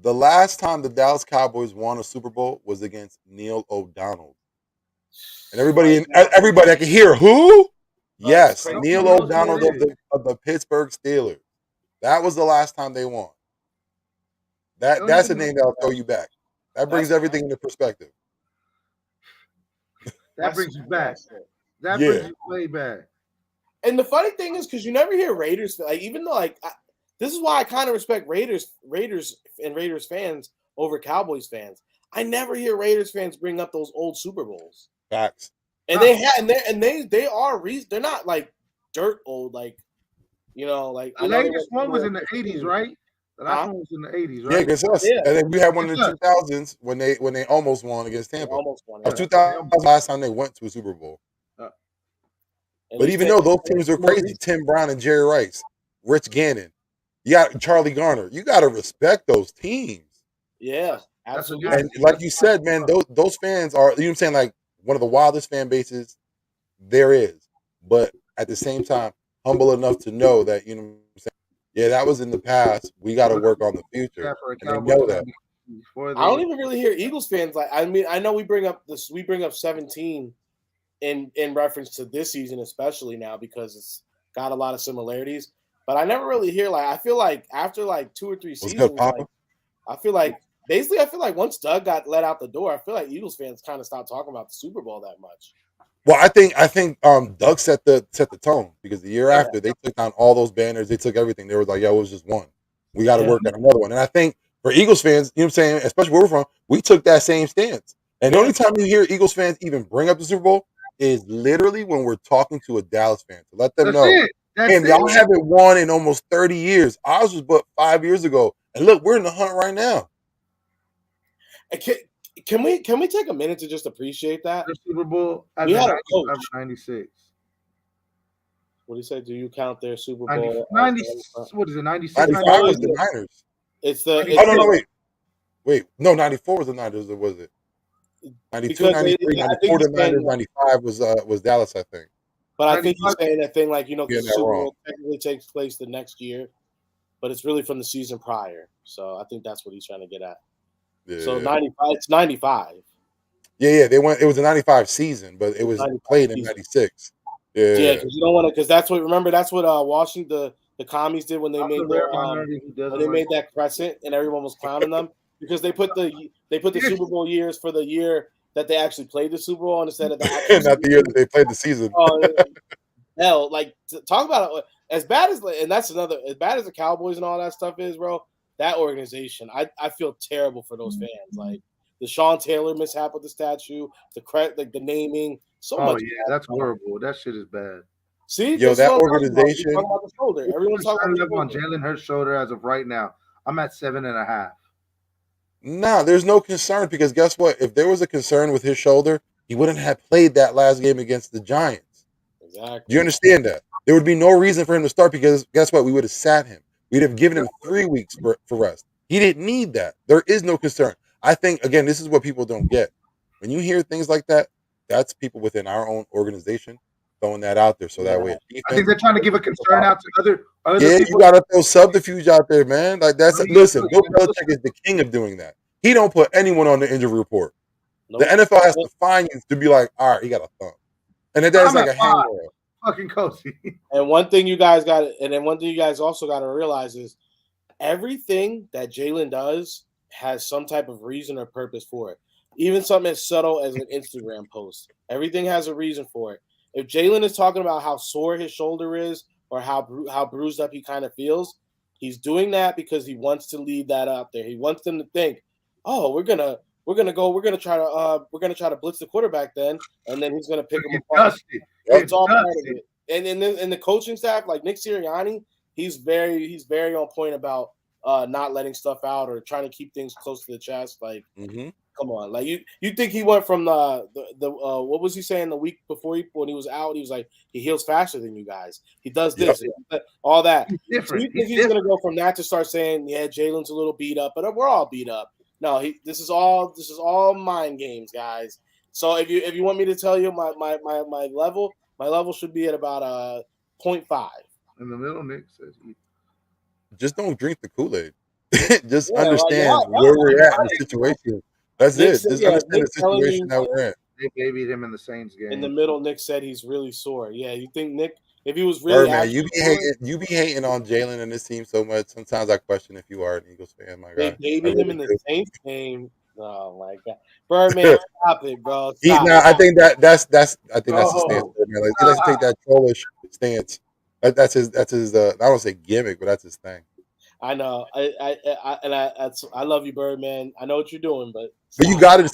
S1: The last time the Dallas Cowboys won a Super Bowl was against Neil O'Donnell, and everybody I could hear who? Yes, Neil O'Donnell of the Pittsburgh Steelers. That was the last time they won. That's a name that'll throw you back. That brings everything into perspective.
S2: That brings you back. That brings you way back.
S3: And the funny thing is, because you never hear Raiders, like even though this is why I kind of respect Raiders fans over Cowboys fans. I never hear Raiders fans bring up those old Super Bowls.
S1: Facts.
S3: And they are they're not like dirt old, like like
S2: the latest one was in the 80s, right? The last one was in the 80s, right?
S1: Yeah, against us. Yeah. And then we had one in the 2000s when they almost won against Tampa.
S3: Almost won.
S1: 2000 last time they went to a Super Bowl. But even though those teams were crazy, Tim Brown and Jerry Rice, Rich Gannon, you got Charlie Garner, you got to respect those teams.
S3: Yeah, absolutely.
S1: And like you said, man, those fans are, you know what I'm saying, like one of the wildest fan bases there is. But at the same time, humble enough to know that, you know what I'm saying, yeah, that was in the past. We got to work on the future. And they know that.
S3: I don't even really hear Eagles fans like. I mean, I know we bring up 17 in reference to this season, especially now because it's got a lot of similarities. But I never really hear I feel like after 2 or 3 seasons, I feel like once Doug got let out the door, I feel like Eagles fans kind of stopped talking about the Super Bowl that much.
S1: Well, I think Doug set the tone because the year after they took down all those banners, they took everything. They were like, "Yeah, it was just one. We got to work on another one." And I think for Eagles fans, you know what I'm saying, especially where we're from, we took that same stance. And the only time you hear Eagles fans even bring up the Super Bowl is literally when we're talking to a Dallas fan to let them know, "Damn, y'all haven't won in almost 30 years. Ours was but 5 years ago, and look, we're in the hunt right now."
S3: Can we take a minute to just appreciate that?
S2: The Super Bowl
S3: we had a coach.
S2: 96.
S3: What do you say? Do you count their Super Bowl?
S2: 90, what is it? 96.
S1: 95 was the Niners.
S3: It's the.
S1: No, wait. No, 94 was the Niners, or was it? 92, 93, 94 the Niners, 95 was Dallas, I think.
S3: But I think he's saying that thing the Super Bowl technically takes place the next year, but it's really from the season prior. So I think that's what he's trying to get at. Yeah. So 95, it's 95.
S1: Yeah, they went. It was a 95 season, but it was played in 96. Yeah,
S3: because you don't want to. Because that's what Washington, the commies did when they made that crescent, and everyone was clowning them because they put the Super Bowl years for the year that they actually played the Super Bowl instead of
S1: not the year that they played the season.
S3: Hell, talk about it, as bad as the Cowboys and all that stuff is, bro. That organization, I feel terrible for those fans. Like the Sean Taylor mishap with the statue, the naming, so much.
S2: Oh yeah, that's horrible. That shit is bad.
S3: See,
S1: that organization.
S3: Everyone's talking about
S2: on Jalen Hurts' shoulder as of right now. I'm at 7.5.
S1: Nah, there's no concern because guess what? If there was a concern with his shoulder, he wouldn't have played that last game against the Giants.
S3: Exactly.
S1: Do you understand that? There would be no reason for him to start because guess what? We would have sat him. We'd have given him 3 weeks for rest. He didn't need that. There is no concern. I think, again, this is what people don't get. When you hear things like that, that's people within our own organization throwing that out there. So that way,
S2: I think they're trying to give a concern out to other
S1: yeah,
S2: people.
S1: you got to throw subterfuge out there, man. Like that's listen. Bill Belichick is the king of doing that. He don't put anyone on the injury report.
S3: Nope.
S1: The NFL has to find you to be like, all right, he got a thumb, and that's like a handrail.
S2: Fucking coach.
S3: And one thing you guys got, and then one thing you guys also got to realize is everything that Jalen does has some type of reason or purpose for it. Even something as subtle as an Instagram post. Everything has a reason for it. If Jalen is talking about how sore his shoulder is or how bruised up he kind of feels, he's doing that because he wants to leave that out there. He wants them to think, oh, we're gonna try to blitz the quarterback then, and then he's gonna pick him apart. It's all part of it. And in the coaching staff, like Nick Sirianni, he's very on point about not letting stuff out or trying to keep things close to the chest. Like, come on, like you think he went from the what was he saying the week before when he was out? He was like, he heals faster than you guys. He does this, all that. So you think he's gonna go from that to start saying, yeah, Jalen's a little beat up, but we're all beat up. No, this is all mind games, guys. So if you want me to tell you my level should be at about 0.5.
S2: In the middle, Nick says,
S1: just don't drink the Kool-Aid. Just understand where we're at in the situation. That's Nick it. Said, just understand the situation that we're in.
S2: They babied him in the Saints game.
S3: In the middle, Nick said he's really sore. Yeah, you think Nick, if he was really
S1: man, you be hating on Jalen and this team so much. Sometimes I question if you are an Eagles fan, my
S3: guy. They babied him in the Saints game. Oh my God, Birdman, stop it, bro.
S1: I think that's the stance, man. Like, he doesn't take that trollish stance. That's his. I don't say gimmick, but that's his thing.
S3: I know. I love you, Birdman. I know what you're doing, but
S1: you got it.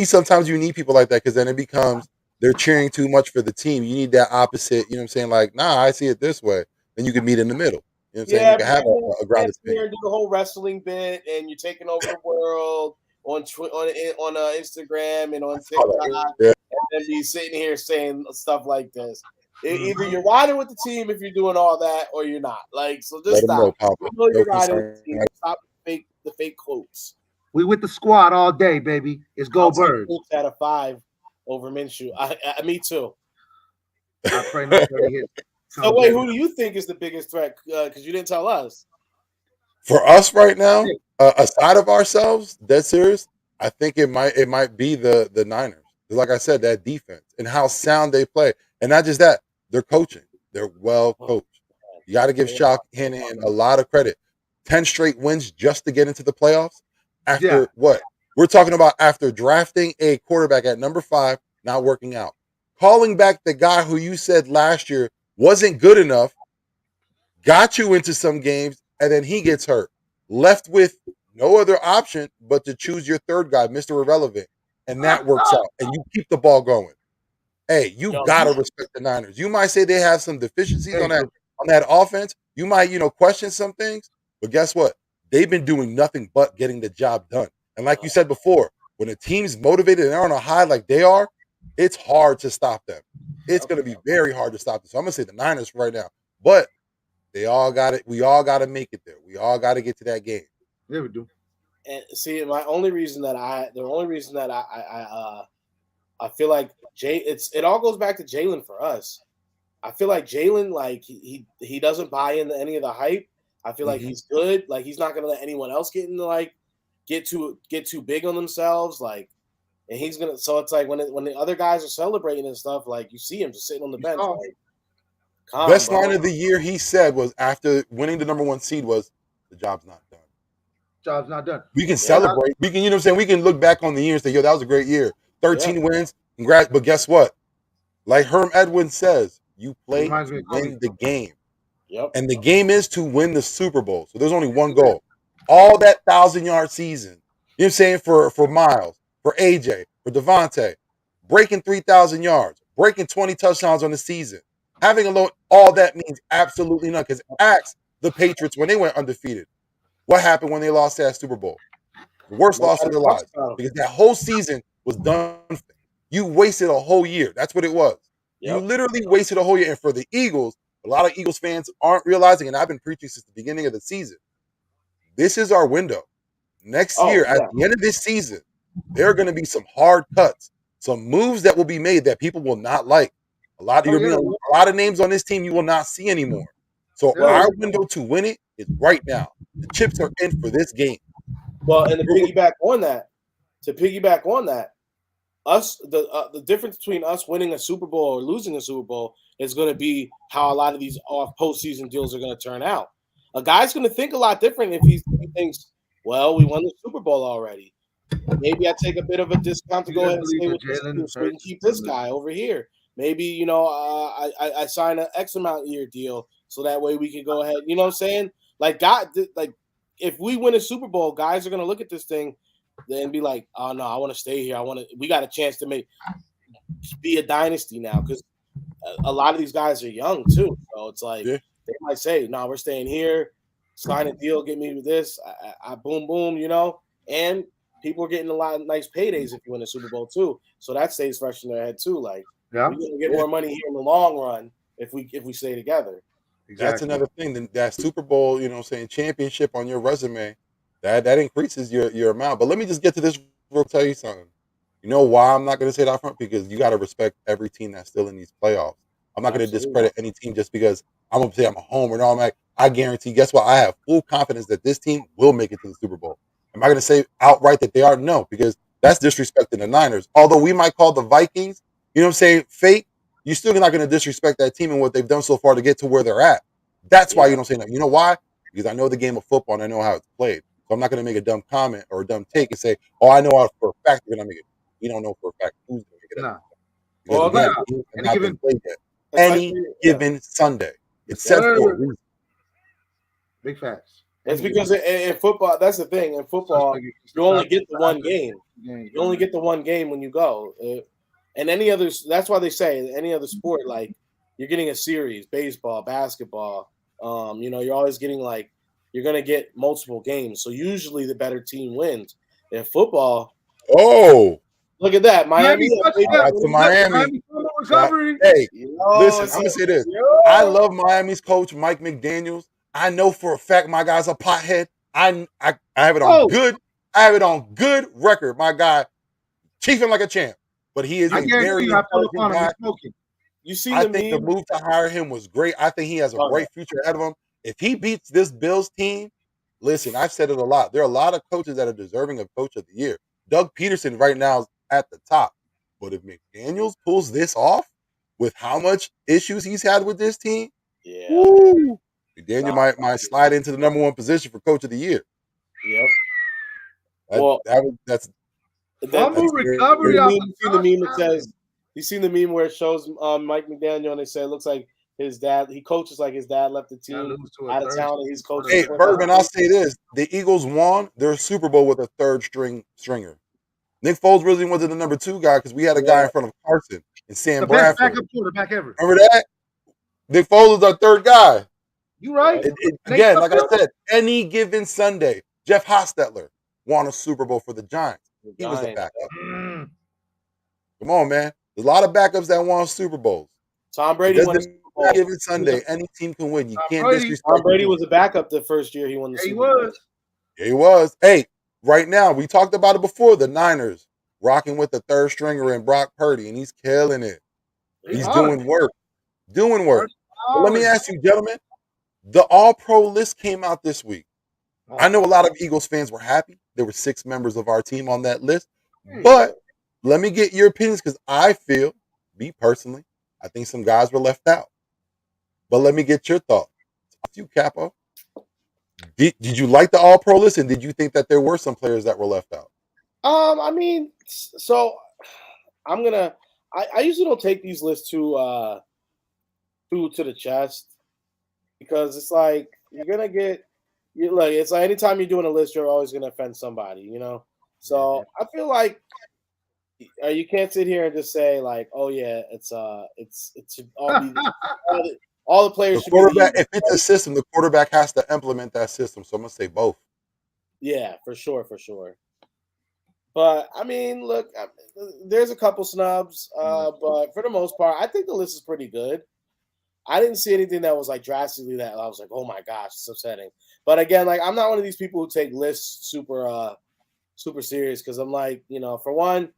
S1: Sometimes you need people like that because then it becomes they're cheering too much for the team. You need that opposite. You know what I'm saying? Like, nah, I see it this way. Then you can meet in the middle. You know what I'm saying? You can have a grounded
S3: opinion. Do the whole wrestling bit, and you're taking over the world on Instagram and on TikTok, and then be sitting here saying stuff like this. Either you're riding with the team if you're doing all that, or you're not. Like, so just stop. You're riding with the team. Stop the fake quotes.
S2: We with the squad all day, baby. It's go Birds.
S3: Out of 5 over Minshew. Me too.
S2: I pray nobody hits.
S3: So wait, who do you think is the biggest threat? Because you didn't tell us.
S1: For us right now, aside of ourselves, dead serious, I think it might be the Niners. Like I said, that defense and how sound they play, and not just that, they're coaching. They're well coached. You got to give Shock Hannon a lot of credit. 10 straight wins just to get into the playoffs. After what? We're talking about after drafting a quarterback at number 5, not working out. Calling back the guy who you said last year wasn't good enough, got you into some games, and then he gets hurt. Left with no other option but to choose your third guy, Mr. Irrelevant, and that works out, and you keep the ball going. Hey, you gotta respect the Niners. You might say they have some deficiencies on that offense. You might, question some things, but guess what? They've been doing nothing but getting the job done. And like you said before, when a team's motivated and they're on a high like they are, it's hard to stop them. It's going to be very hard to stop them. So I'm going to say the Niners right now. But they all got it. We all got to make it there. We all got to get to that game.
S2: Yeah, we do.
S3: And see, the only reason that I feel like it all goes back to Jalen for us. I feel like Jalen, like he doesn't buy into any of the hype. I feel like he's good. Like he's not gonna let anyone else get too big on themselves. Like, and he's gonna. So it's like when the other guys are celebrating and stuff, like you see him just sitting on the bench. Like,
S1: best line of the year he said was after winning the number 1 seed was the job's not done.
S2: Job's not done.
S1: We can celebrate. We can, what I'm saying? We can look back on the year and say, yo, that was a great year. 13 wins. Congrats. But guess what? Like Herm Edwin says, you play to win the game.
S3: Yep.
S1: And the game is to win the Super Bowl. So there's only one goal. All that 1,000-yard season, you know what I'm saying, for Miles, for AJ, for Devontae, breaking 3,000 yards, breaking 20 touchdowns on the season, having alone, all that means absolutely nothing. Because ask the Patriots when they went undefeated, what happened when they lost that Super Bowl? The worst loss of their lives. Because that whole season was done. You wasted a whole year. That's what it was. You
S3: Yep.
S1: literally wasted a whole year. And for the Eagles, a lot of Eagles fans aren't realizing, and I've been preaching since the beginning of the season, this is our window. Next
S3: Oh,
S1: year, at
S3: yeah.
S1: the end of this season, there are going to be some hard cuts, some moves that will be made that people will not like. A lot of a lot of names on this team you will not see anymore. So
S2: Yeah.
S1: our window to win it is right now. The chips are in for this game.
S3: Well, and to piggyback on that, us the difference between us winning a Super Bowl or losing a Super Bowl is going to be how a lot of these off postseason deals are going to turn out. A guy's going to think a lot different if he thinks, well, we won the Super Bowl already. Maybe I take a bit of a discount to go ahead and stay with this team so we can keep this guy over here. Maybe I sign an X amount year deal so that way we can go ahead. You know what I'm saying? Like if we win a Super Bowl, guys are going to look at this thing and be like, oh no, I want to stay here. We got a chance to be a dynasty now because a lot of these guys are young too. So it's like they might say, no, we're staying here, sign a deal, get me with this. I boom, boom, and people are getting a lot of nice paydays if you win a Super Bowl too. So that stays fresh in their head too. Like we're gonna get more money here in the long run if we stay together.
S1: Exactly. That's another thing. That Super Bowl, championship on your resume, that increases your amount. But let me just get to this. Real tell you something. You know why I'm not going to say that front? Because you got to respect every team that's still in these playoffs. I'm not going to discredit any team just because I'm going to say I'm a homer. No, I guarantee. Guess what? I have full confidence that this team will make it to the Super Bowl. Am I going to say outright that they are? No, because that's disrespecting the Niners. Although we might call the Vikings, fake. You're still not going to disrespect that team and what they've done so far to get to where they're at. That's why you don't say that. You know why? Because I know the game of football and I know how it's played. So I'm not going to make a dumb comment or a dumb take and say, "Oh, I know for a fact they're going to make it." We don't know for a fact who's going to make it. Because again, the game has not been played yet. Any given Sunday, it's set for a reason.
S2: Big facts.
S3: It's because in football, that's the thing. In football, you only get the one game. You only get the one game when you go. And any other, that's why they say any other sport, like you're getting a series, baseball, basketball. You're always getting you're gonna get multiple games. So usually the better team wins. In football, look at that, Miami.
S1: To Miami. Hey, listen, I'm gonna say this. I love Miami's coach, Mike McDaniels. I know for a fact my guy's a pothead. I have it on good. I have it on good record. My guy, chiefing like a champ, but he is a very intelligent guy. I think the move to hire him was great. I think he has a great future ahead of him. If he beats this Bills team, listen, I've said it a lot. There are a lot of coaches that are deserving of Coach of the Year. Doug Peterson right now is at the top. But if McDaniels pulls this off with how much issues he's had with this team, McDaniel might slide into the number one position for Coach of the Year.
S3: Yep.
S1: That's
S2: recovery.
S3: You seen the meme where it shows Mike McDaniel and they say it looks like his dad. He coaches like his dad left the team out of town and he's coaching.
S1: Hey, Bergman, I'll say this: the Eagles won their Super Bowl with a third stringer. Nick Foles really wasn't the number 2 guy because we had a guy in front of Carson and Sam Bradford.
S2: Best backup quarterback ever.
S1: Remember that? Nick Foles is our third guy.
S2: You right?
S1: Again, like I said, any given Sunday, Jeff Hostetler won a Super Bowl for the Giants. He was a backup. Come on, man. There's a lot of backups that won Super Bowls.
S3: Tom Brady won a Super Bowl.
S1: Given Sunday, any team can win. You can't disrespect.
S3: Tom Brady was a backup the first year he won the Super Bowl.
S1: Yeah, he was. Hey, right now, we talked about it before. The Niners rocking with the third stringer and Brock Purdy, and he's killing it. He's doing work. But let me ask you, gentlemen, the All-Pro list came out this week. I know a lot of Eagles fans were happy. There were 6 members of our team on that list. But let me get your opinions because I feel, me personally, I think some guys were left out. But let me get your thoughts. You, Capo. Did you like the All-Pro list, and did you think that there were some players that were left out?
S3: I mean, so I'm gonna. I usually don't take these lists to the chest because it's like you're gonna get. It's like anytime you're doing a list, you're always gonna offend somebody, So I feel like you can't sit here and just say like, oh yeah, it should all be all the players.
S1: The quarterback, if it's a system, the quarterback has to implement that system. So I'm gonna say both.
S3: Yeah, for sure. But I mean, look, there's a couple snubs, but for the most part, I think the list is pretty good. I didn't see anything that was like drastically that I was like, oh my gosh, it's upsetting. But again, like I'm not one of these people who take lists super serious because I'm like, for one,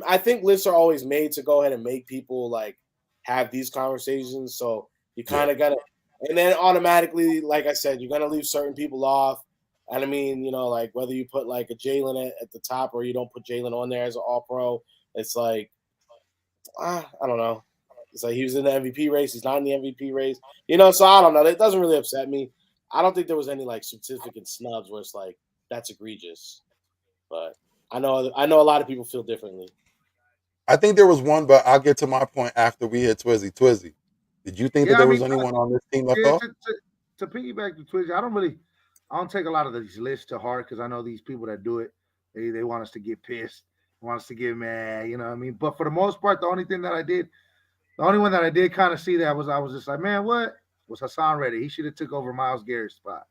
S3: I think lists are always made to go ahead and make people like have these conversations. So you
S1: Yeah.
S3: kind of gotta, and then automatically, like I said, you're gonna leave certain people off. And I mean, like whether you put like a Jalen at the top or you don't put Jalen on there as an All Pro, it's like I don't know. It's like he was in the MVP race. He's not in the MVP race. So I don't know. It doesn't really upset me. I don't think there was any like significant snubs where it's like that's egregious. But I know a lot of people feel differently.
S1: I think there was one, but I'll get to my point after we hit Twizzy. Twizzy, did you think that
S2: Yeah, I
S1: there was
S2: mean,
S1: anyone on this team left
S2: yeah,
S1: off?
S2: to piggyback to Twitch, I don't take a lot of these lists to heart because I know these people that do it, they want us to get pissed, want us to get mad, you know what I mean? But for the most part, the only one that I did kind of see that was I was just like, man, what was Hassan Reddick? He should have took over Myles Garrett's spot.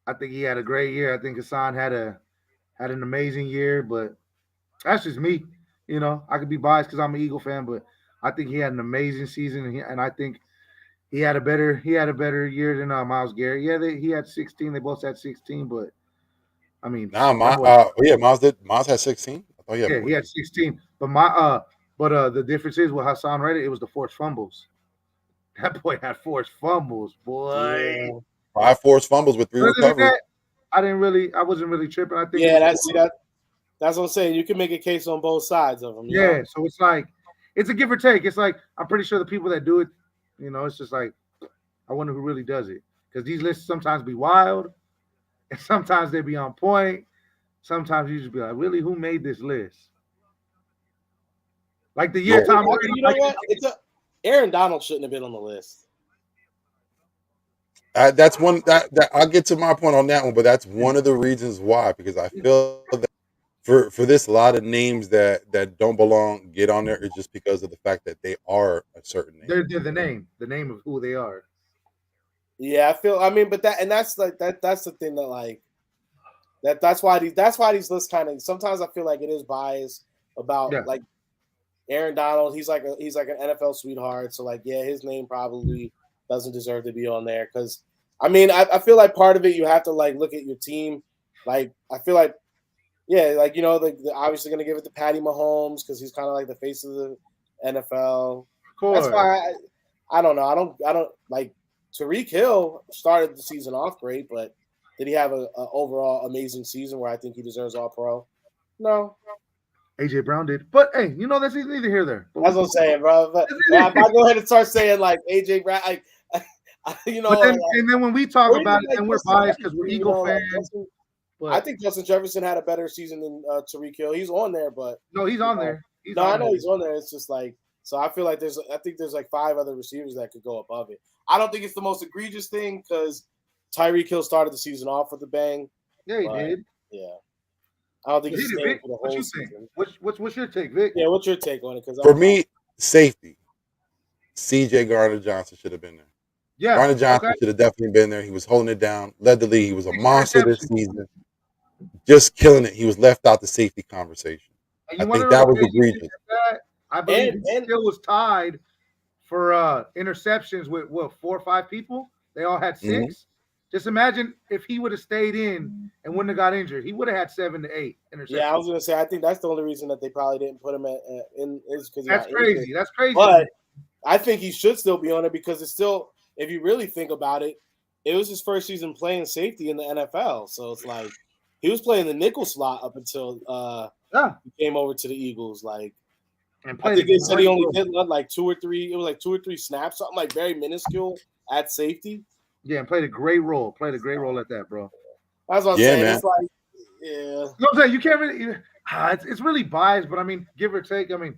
S2: I think he had a great year. I think Hassan had an amazing year, but that's just me. I could be biased because I'm an Eagle fan, but I think he had an amazing season, and I think he had a better year than Myles Garrett. Yeah, he had 16. They both had 16, but I mean,
S1: Nah,
S2: that boy.
S1: Miles had 16. I thought he had
S2: Yeah,
S1: more
S2: he
S1: than
S2: had
S1: that.
S2: 16. The difference is with Hassan Reddick, it was the forced fumbles. That boy had forced fumbles, boy.
S3: Yeah,
S1: 5 forced fumbles with 3
S2: Other than
S1: recoveries.
S2: that, I wasn't really tripping. I think it
S3: yeah.
S2: was
S3: That's what I'm saying. You can make a case on both sides of them.
S2: yeah. So it's like it's a give or take. It's like I'm pretty sure the people that do it, it's just like I wonder who really does it because these lists sometimes be wild and sometimes they be on point. Sometimes you just be like, really, who made this list? Like the year
S1: Yeah.
S2: Tom
S3: Actually,
S2: Brady,
S3: you know what? Aaron Donald shouldn't have been on the list.
S1: That's one that I'll get to my point on that one, but that's one of the reasons why, because I feel that for this, a lot of names that don't belong get on there is just because of the fact that they are a certain name.
S2: they're the name of who they are.
S3: Yeah, I mean, but that's like that's the thing that like that's why these lists kind of sometimes I feel like it is biased about
S2: Yeah,
S3: like Aaron Donald. He's like an NFL sweetheart, so like yeah, his name probably doesn't deserve to be on there because I mean I feel like part of it you have to like look at your team. Like I feel like yeah, like they're obviously gonna give it to Patty Mahomes because he's kind of like the face of the NFL.
S2: of
S3: That's
S2: course.
S3: why I don't know. I don't like Tariq Hill started the season off great, but did he have a overall amazing season where I think he deserves All Pro? No,
S2: AJ Brown did, but hey, that's neither here nor there. But
S3: that's what I'm saying, bro. But if I go ahead and start saying like AJ Brown, like
S2: but
S3: like,
S2: then when we talk
S3: or
S2: about
S3: even
S2: it,
S3: like
S2: then we're
S3: Justin
S2: biased because we're
S3: Jefferson,
S2: Eagle
S3: like
S2: fans.
S3: I
S2: But
S3: think Justin Jefferson had a better season than Tariq Hill. He's on there, but
S2: no, he's on there.
S3: no, I know he's on there. It's just like so. I feel like I think there's like 5 other receivers that could go above it. I don't think it's the most egregious thing because Tyreek Hill started the season off with a bang.
S2: Yeah, he did.
S3: Yeah, I don't think
S2: He
S3: he's
S2: did,
S3: staying
S2: Vic.
S3: for the
S2: What
S3: whole
S2: you think?
S3: season.
S2: What's your take, Vic?
S3: Yeah, what's your take on it? Because
S1: For me, safety. C.J. Gardner Johnson should have been there.
S2: Yeah.
S1: Gardner Johnson
S2: Okay.
S1: should have definitely been there. He was holding it down, led the league. He was a
S2: 6
S1: monster this
S2: interceptions.
S1: season, just killing it. He was left out the safety conversation.
S2: And
S1: I
S2: you want to
S1: think
S2: know the
S1: that was
S2: crazy thing
S1: egregious.
S2: is that I believe he
S3: and
S2: still was tied for interceptions with 4 or 5 people. They all had 6.
S1: Mhm.
S2: Just imagine if he would have stayed in and wouldn't have got injured. He would have had 7 to 8 interceptions.
S3: yeah, I was gonna say I think that's the only reason that they probably didn't put him in is because
S2: That's crazy. That's crazy.
S3: But I think he should still be on it because it's still, if you really think about it, it was his first season playing safety in the NFL. So it's like he was playing the nickel slot up until he came over to the Eagles. Like
S2: and
S3: I think they said he only did like 2 or 3. It was like 2 or 3 snaps, something like very minuscule at safety.
S2: Yeah, and played a great role. Played a great role at that, bro.
S3: That's what I'm
S1: Yeah,
S3: saying.
S1: man.
S3: It's like, yeah.
S2: You know what I'm saying? You can't really. It's really biased, but I mean, give or take. I mean,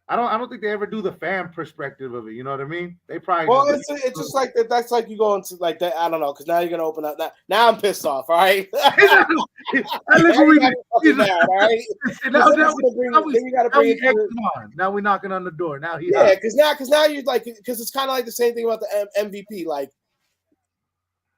S2: I don't think they ever do the fan perspective of it. You know what I mean? They probably.
S3: Well, it's just like that. That's like you go into like that. I don't know because now you're gonna open up. Now I'm pissed off. All right. All right.
S2: Now we're knocking on the door. Now he.
S3: Yeah, because now you're like because it's kind of like the same thing about the MVP. Like,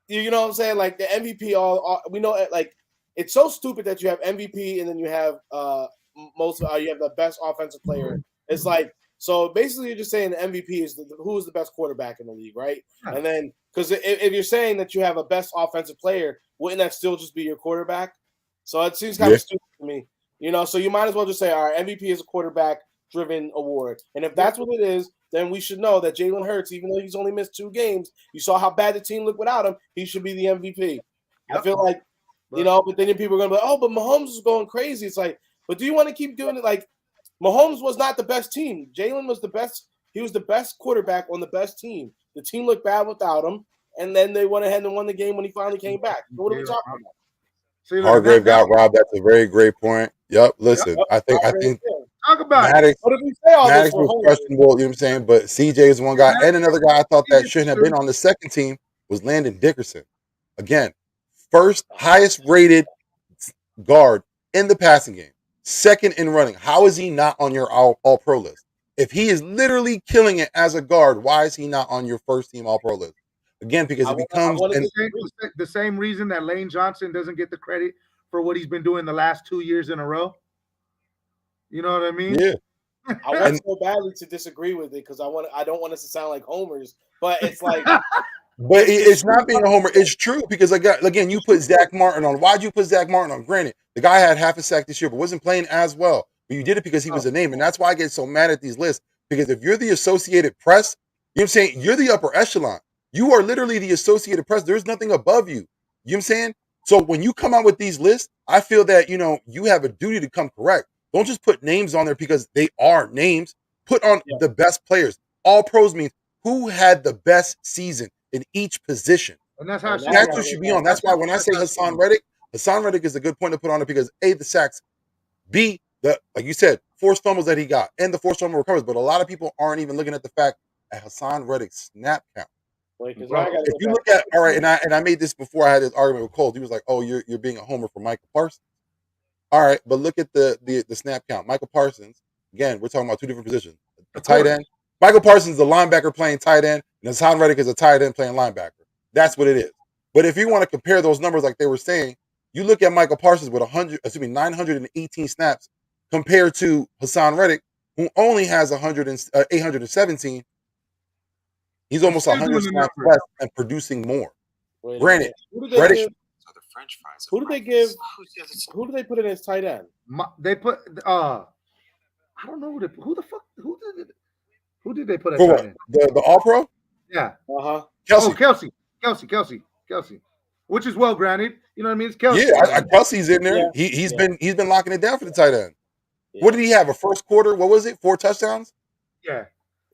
S3: you know what I'm saying? Like the MVP. All we know like it's so stupid that you have MVP and then you have you have the best offensive player. It's like, so basically you're just saying the MVP is who is the best quarterback in the league, right?
S2: Yeah.
S3: And then because if you're saying that you have a best offensive player, wouldn't that still just be your quarterback? So it seems kind of stupid to me, So you might as well just say, all right, MVP is a quarterback-driven award, and if that's what it is, then we should know that Jalen Hurts, even though he's only missed 2 games, you saw how bad the team looked without him. He should be the MVP. Yep. I feel like, but then people are going to be like, oh, but Mahomes is going crazy. It's like, but do you want to keep doing it? Like, Mahomes was not the best team. Jalen was the best. He was the best quarterback on the best team. The team looked bad without him, and then they went ahead and won the game when he finally came back. So what are we talking about?
S1: Hargrave got robbed. That's a very great point. Yep. Listen, I think
S2: talk about
S1: Maddox,
S3: what did we say all
S1: Maddox
S3: this
S1: was questionable. You know what I'm saying? But CJ is one guy, and another guy I thought that shouldn't have been on the second team was Landon Dickerson. Again, first highest rated guard in the passing game, second in running. How is he not on your all pro list? If he is literally killing it as a guard, why is he not on your first team all pro list? Again, because it becomes
S2: the same reason that Lane Johnson doesn't get the credit for what he's been doing the last 2 years in a row. You know what I mean?
S1: Yeah.
S3: I want so badly to disagree with it because I don't want us to sound like homers, but it's like,
S1: but it's not being a homer. It's true because again, you put Zach Martin on. Why'd you put Zach Martin on? Granted, the guy had half a sack this year, but wasn't playing as well. But you did it because he was a name, and that's why I get so mad at these lists. Because if you're the Associated Press, you know what I'm saying, you're the upper echelon. You are literally the Associated Press. There's nothing above you. You know what I'm saying? So when you come out with these lists, I feel that, you have a duty to come correct. Don't just put names on there because they are names. Put on the best players. All pros means who had the best season in each position.
S2: And that's how
S1: that's what should be on. That's why when I say Hassan Reddick is a good point to put on it because A, the sacks, B, like you said, forced fumbles that he got, and the forced fumble recovers. But a lot of people aren't even looking at the fact that Hassan Reddick's snap count. If you look at and I made this before I had this argument with Cole. He was like, "Oh, you're being a homer for Michael Parsons." All right, but look at the snap count. Michael Parsons, again, we're talking about 2 different positions. A tight end. Michael Parsons is a linebacker playing tight end, and Hassan Reddick is a tight end playing linebacker. That's what it is. But if you want to compare those numbers like they were saying, you look at Michael Parsons with 918 snaps compared to Hassan Reddick, who only has 817. He's almost 100 snaps less and producing more. Granted, Reddick.
S4: The French fries.
S3: Who did they give? Who did they put in as tight end?
S2: They put I don't know who did they put as tight end?
S1: The All Pro?
S2: Yeah.
S1: Kelsey.
S2: Kelsey. Which is well granted. You know what I mean? It's Kelsey.
S1: Yeah, Kelsey's in there. Yeah. He's been locking it down for the tight end. Yeah. What did he have? A first quarter? What was it? 4 touchdowns?
S2: Yeah.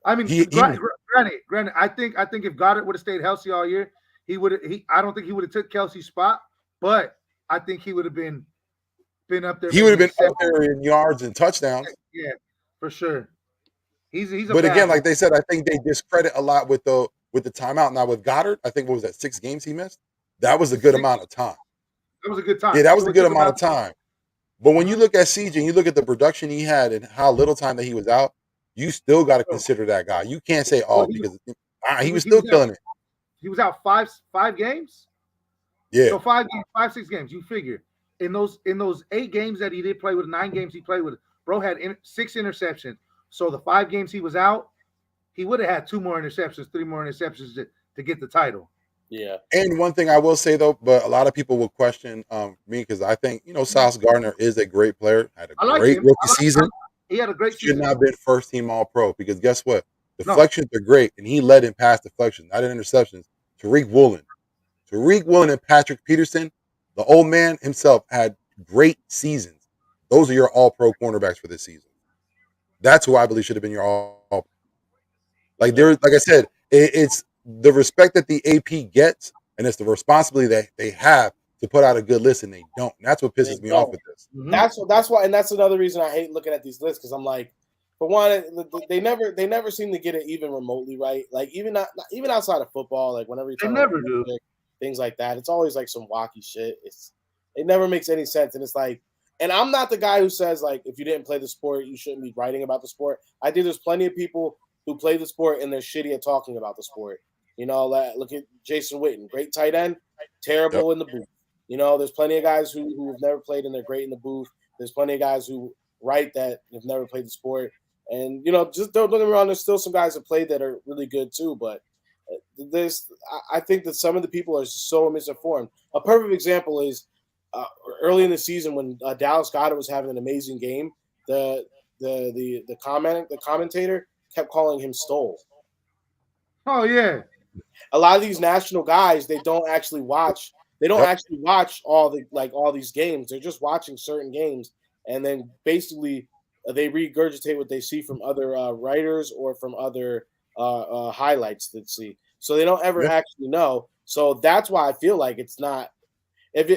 S2: I mean, granted. I think if Goddard would have stayed healthy all year, I don't think he would have took Kelsey's spot, but I think he would have been up there.
S1: He would have been up there in yards and touchdowns.
S2: Yeah, for sure.
S1: But again, like they said, I think they discredit a lot with the timeout. Now with Goddard, I think what was that, 6 games he missed? That was a good amount of time.
S2: That was a good time.
S1: Yeah, that was a good amount of time. But when you look at CJ and you look at the production he had and how little time that he was out, you still got to consider that guy. You can't say, because he was still killing it.
S2: He was out five games.
S1: Yeah.
S2: So 6 games. You figure in those 8 games that he did play with, 9 games he played with, bro had 6 interceptions. So the 5 games he was out, he would have had 2 more interceptions, 3 more interceptions to get the title.
S3: Yeah.
S1: And one thing I will say though, but a lot of people will question me because I think Sauce Gardner is a great player. Had a great rookie season.
S2: He had a great season.
S1: Should not have been first team All Pro because guess what? Deflections are great, and he led in pass deflections, not in interceptions. Tariq Woolen and Patrick Peterson, the old man himself, had great seasons. Those are your All-Pro cornerbacks for this season. That's who I believe should have been your All-Pro. Like I said, it's the respect that the AP gets, and it's the responsibility that they have to put out a good list, and they don't. And that's what pisses me off with this.
S3: That's why, and that's another reason I hate looking at these lists because I'm like, for one, they never seem to get it even remotely right. Like even outside of football, like whenever you
S2: never do
S3: things like that, it's always like some wacky shit. It never makes any sense, and it's like, and I'm not the guy who says like if you didn't play the sport, you shouldn't be writing about the sport. I think there's plenty of people who play the sport and they're shitty at talking about the sport. Look at Jason Witten, great tight end, terrible in the booth. You know, there's plenty of guys who have never played and they're great in the booth. There's plenty of guys who write that have never played the sport. And, you know, just don't get me wrong, there's still some guys that play that are really good too. But there's, I think that some of the people are so misinformed. A perfect example is uh, early in the season when Dallas Goedert was having an amazing game. The commentator kept calling him Stole.
S2: Oh yeah.
S3: A lot of these national guys, they don't actually watch. They don't
S1: Yep.
S3: actually watch all these games. They're just watching certain games, and then basically they regurgitate what they see from other writers or from other highlights that see. So they don't ever
S1: Yeah.
S3: actually know. So that's why I feel like it's not. If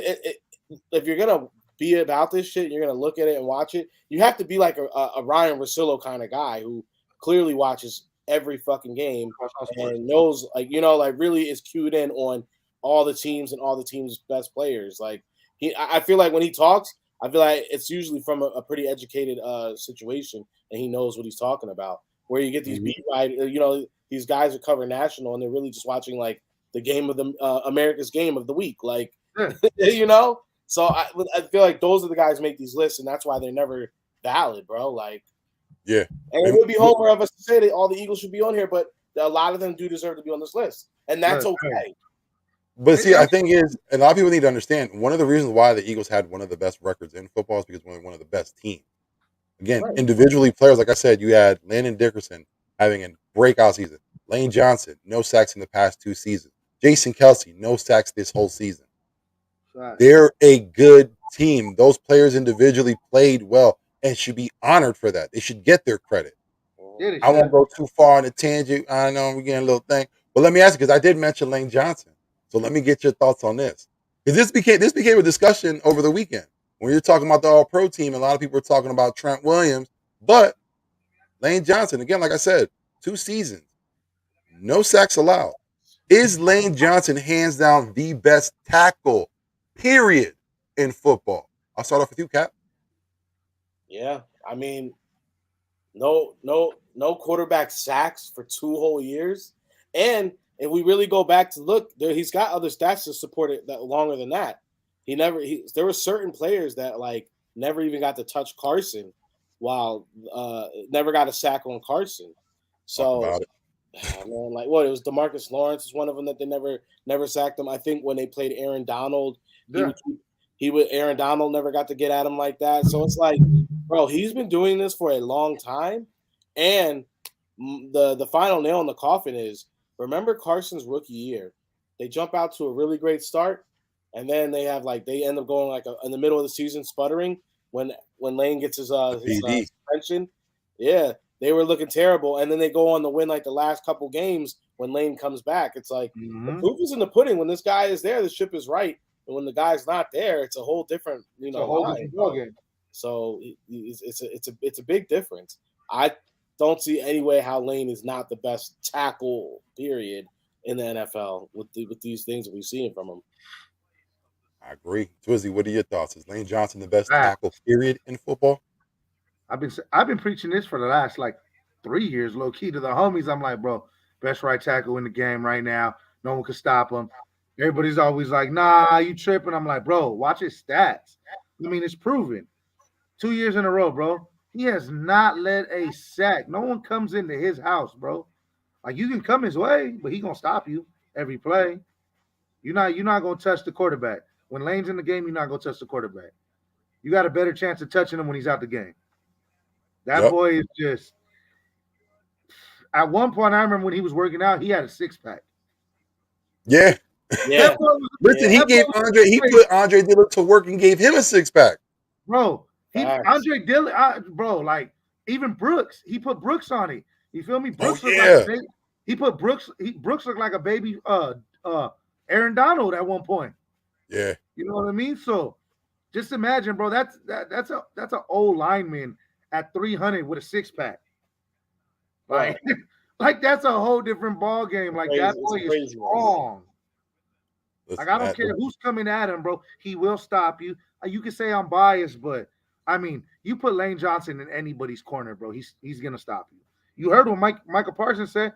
S3: you're gonna be about this shit, you're gonna look at it and watch it. You have to be like a Ryan Russillo kind of guy who clearly watches every fucking game and knows, like, you know, like really is cued in on all the teams and all the teams' best players. Like I feel like when he talks, I feel like it's usually from a pretty educated situation, and he knows what he's talking about. Where you get these beat writers, you know, these guys who cover national, and they're really just watching like the game of the America's game of the week, like
S2: Yeah.
S3: you know. So I feel like those are the guys who make these lists, and that's why they're never valid, bro. Like,
S1: Yeah.
S3: and it would be homer of us to say that all the Eagles should be on here, but a lot of them do deserve to be on this list, and that's okay.
S1: But see, I think is a lot of people need to understand one of the reasons why the Eagles had one of the best records in football is because we're one of the best teams. Again,
S3: Right.
S1: individually, players, like I said, you had Landon Dickerson having a breakout season. Lane Johnson, no sacks in the past 2 seasons. Jason Kelsey, no sacks this whole season.
S2: Right.
S1: They're a good team. Those players individually played well and should be honored for that. They should get their credit.
S2: Yeah, they
S1: I won't
S2: should.
S1: go too far on a tangent. I know we're getting a little thing, but let me ask you because I did mention Lane Johnson. So let me get your thoughts on this. Because this became a discussion over the weekend when you're talking about the All Pro team. A lot of people were talking about Trent Williams, but Lane Johnson again, like I said, 2 seasons, no sacks allowed. Is Lane Johnson hands down the best tackle, period, in football? I'll start off with you, Cap.
S3: Yeah, I mean, no quarterback sacks for 2 whole years, and if we really go back to look, he's got other stats to support it that longer than that. There were certain players that like never even got to touch Carson, while never got a sack on Carson.
S1: Talk
S3: So
S1: about it.
S3: man, like what, it was Demarcus Lawrence was one of them that they never sacked him. I think when they played Aaron Donald,
S2: Yeah.
S3: Aaron Donald never got to get at him like that. So it's like, bro, he's been doing this for a long time, and the final nail in the coffin is, remember Carson's rookie year. They jump out to a really great start, and then they end up going like in the middle of the season sputtering when Lane gets his
S1: PD.
S3: suspension. Yeah, they were looking terrible, and then they go on to win like the last couple games when Lane comes back. It's like the proof is in the pudding. When this guy is there, the ship is right, and when the guy's not there, it's a whole different
S2: It's a whole different ballgame.
S3: So it's a big difference. I don't see any way how Lane is not the best tackle period in the NFL with these things that we've seen from him.
S1: I agree. Twizzy, what are your thoughts? Is Lane Johnson the best
S2: Ah.
S1: tackle, period, in football?
S2: I've been preaching this for the last like 3 years, low key to the homies. I'm like, bro, best right tackle in the game right now. No one can stop him. Everybody's always like, nah, you tripping. I'm like, bro, watch his stats. I mean, it's proven. 2 years in a row, bro. He has not led a sack. No one comes into his house, bro. Like, you can come his way, but he gonna stop you every play. You're not gonna touch the quarterback. When Lane's in the game, you're not gonna touch the quarterback. You got a better chance of touching him when he's out the game. That
S1: Yep.
S2: boy is just. At one point, I remember when he was working out, he had a 6-pack.
S1: Yeah.
S3: Yeah,
S1: Listen,
S3: Yeah.
S1: he put Andre Dillard to work and gave him a 6-pack.
S2: Bro.
S3: Facts.
S2: Andre Dillard, bro, like even Brooks, he put Brooks on it. You feel me? Brooks looked
S1: yeah.
S2: like a baby. He put Brooks. Brooks looked like a baby. Aaron Donald at one point.
S1: Yeah.
S2: You know what I mean? So just imagine, bro. That's an old lineman at 300 with a 6-pack. Like, like that's a whole different ball game. Like that boy is strong.
S1: Listen,
S2: Like I don't care who's coming at him, bro. He will stop you. You can say I'm biased, but I mean, you put Lane Johnson in anybody's corner, bro. He's gonna stop you. You heard what Michael Parsons said,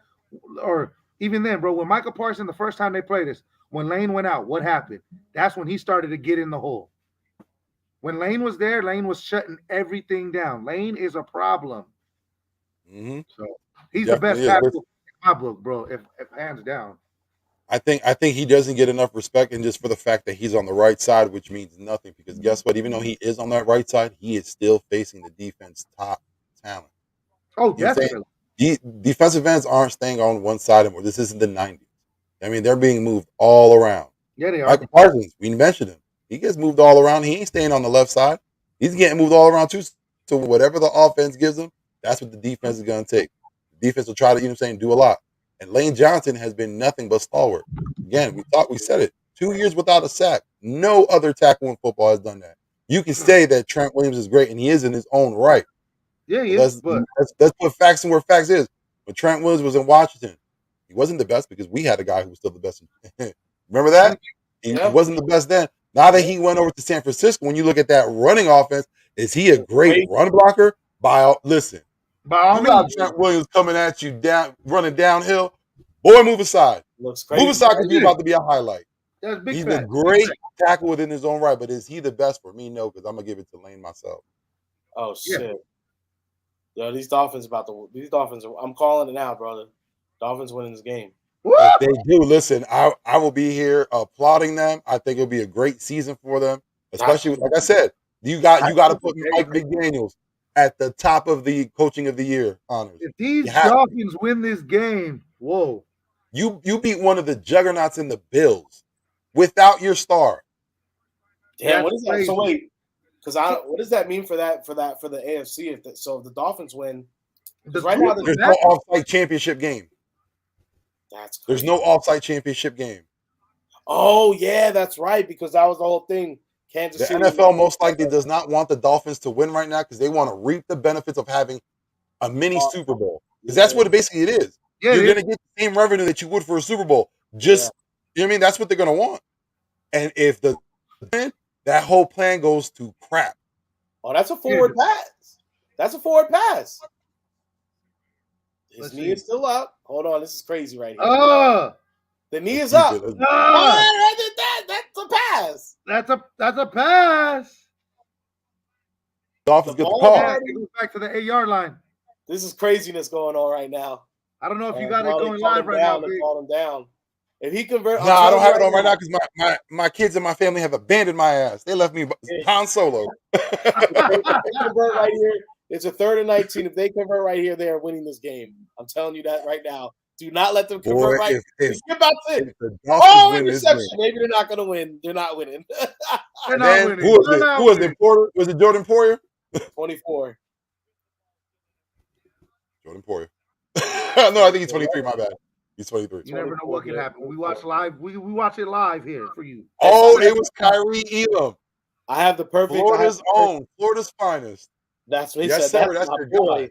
S2: or even then, bro. When Michael Parsons the first time they played this, When Lane went out, what happened? That's when he started to get in the hole. When Lane was there, Lane was shutting everything down. Lane is a problem.
S1: Mm-hmm.
S2: So
S1: He
S2: he's the best
S1: definitely is.
S2: tackle in my book, bro. If hands down.
S1: I think he doesn't get enough respect, and just for the fact that he's on the right side, which means nothing. Because guess what? Even though he is on that right side, he is still facing the defense top talent.
S2: Oh,
S1: You know what I'm saying?
S2: definitely.
S1: Defensive ends aren't staying on one side anymore. This isn't the '90s. I mean, they're being moved all around.
S2: Yeah, they are.
S1: Michael Parsons, we mentioned him. He gets moved all around. He ain't staying on the left side. He's getting moved all around too. So whatever the offense gives him, that's what the defense is going to take. The defense will try to, do a lot. And Lane Johnson has been nothing but stalwart. Again, we said it. 2 years without a sack. No other tackle in football has done that. You can say that Trent Williams is great, and he is in his own right.
S2: Yeah, he
S1: But
S2: is.
S1: let's put facts in where facts is. When Trent Williams was in Washington, he wasn't the best because we had a guy who was still the best. Remember that? He
S3: Yeah.
S1: wasn't the best then. Now that he went over to San Francisco, when you look at that running offense, is he a great run blocker? Listen,
S2: by all
S1: you got
S2: means,
S1: Trent Williams coming at you down, running downhill. Boy, move aside.
S3: Looks
S1: Move
S3: crazy.
S1: aside because you're about to be a highlight.
S2: that's big
S1: He's a
S2: facts.
S1: great tackle within his own right, but is he the best for me? No, because I'm gonna give it to Lane myself.
S3: Oh
S2: Yeah.
S3: shit. Yo, these Dolphins I'm calling it now, brother. Dolphins winning this game.
S2: Woo!
S1: If they do, listen, I will be here applauding them. I think it'll be a great season for them, especially like I said, you got to put Mike McDaniels at the top of the coaching of the year honors.
S2: If these
S1: You have to.
S2: Dolphins win this game, whoa.
S1: You beat one of the juggernauts in the Bills without your star.
S3: Damn,
S2: That's
S3: what is that?
S2: crazy.
S3: So wait, because what does that mean for the AFC? If the Dolphins win,
S2: The
S3: right now
S1: There's no offsite championship game.
S3: that's crazy.
S1: There's no offsite championship game.
S3: Oh yeah, that's right, because that was the whole thing. Kansas
S1: The
S3: City.
S1: NFL most likely does not want the Dolphins to win right now because they want to reap the benefits of having a mini Super Bowl. Because that's what basically it is.
S2: Yeah,
S1: You're going to get the same revenue that you would for a Super Bowl. Just, you know what I mean? That's what they're going to want. And if that whole plan goes to crap.
S3: Oh, that's a forward pass. That's a forward pass. His knee is still up. Hold on, this is crazy right here. The knee is up. That's a pass.
S2: That's a pass.
S1: Dolphins get the call.
S2: Yeah, it goes back to the 8-yard line.
S3: This is craziness going on right now.
S2: I don't know if you got it going live right now.
S3: They call him down. If he convert,
S1: no, I don't have it on right now because my kids and my family have abandoned my ass. They left me Han Solo.
S3: If they convert right here, it's a 3rd and 19. If they convert right here, they are winning this game. I'm telling you that right now. Do not let them convert right. If interception. Maybe they're not going to win. They're not winning.
S2: They're not winning.
S1: Who was it? Porter? Was it Jordan Poyer?
S3: 24.
S1: Jordan Poyer. No, I think he's 23. My bad. He's 23.
S2: You never know what can happen. We watch live. We watch it live here for you.
S1: Oh, it was Kyrie Elam.
S3: I have the perfect.
S1: Florida's finest.
S3: That's what he
S1: said.
S3: Sir,
S1: that's your boy.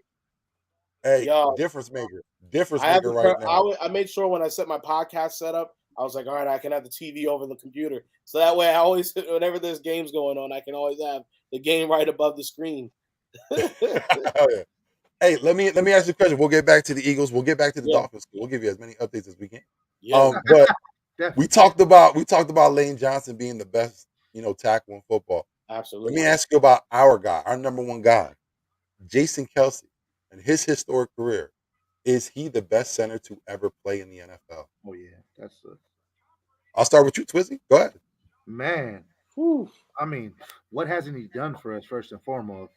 S1: Hey, yo, difference maker right now.
S3: I made sure when I set my podcast setup, I was like, all right, I can have the TV over the computer. So that way I always, whenever there's games going on, I can always have the game right above the screen.
S1: Oh, yeah. Hey, let me ask you a question. We'll get back to the Eagles. We'll get back to the Dolphins. We'll give you as many updates as we can.
S3: Yeah.
S1: But we talked about Lane Johnson being the best, tackle in football.
S3: Absolutely.
S1: Let me ask you about our guy, our number one guy, Jason Kelce, and his historic career. Is he the best center to ever play in the NFL?
S2: Oh yeah,
S1: I'll start with you, Twizzy. Go ahead.
S2: Man, I mean, what hasn't he done for us? First and foremost,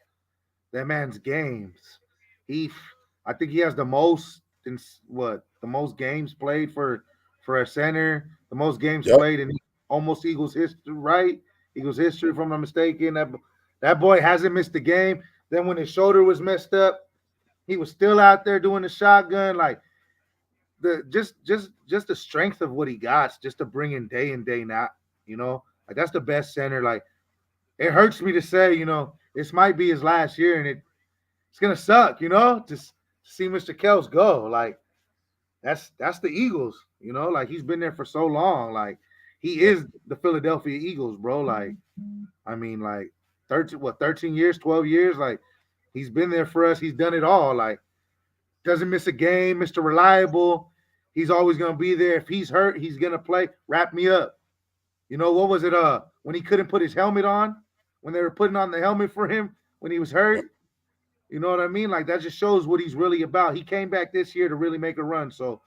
S2: that man's games. I think he has the most games played for a center, the most games played in almost Eagles history, right? Eagles history, if I'm not mistaken. That boy hasn't missed a game. Then when his shoulder was messed up, he was still out there doing the shotgun. Like just the strength of what he got, just to bring in day out. Like that's the best center. Like it hurts me to say, this might be his last year, and it's gonna suck, to see Mr. Kels go. Like that's the Eagles, like he's been there for so long. Like he is the Philadelphia Eagles, bro. Like, I mean, like 13 years, 12 years, like he's been there for us. He's done it all. Like doesn't miss a game, Mr. Reliable. He's always gonna be there. If he's hurt, he's gonna play. Wrap me up. You know what was it? When he couldn't put his helmet on, when they were putting on the helmet for him when he was
S1: Yep.
S2: hurt. You know what I mean? Like that just shows what he's really about. He came back this year to really make a run. So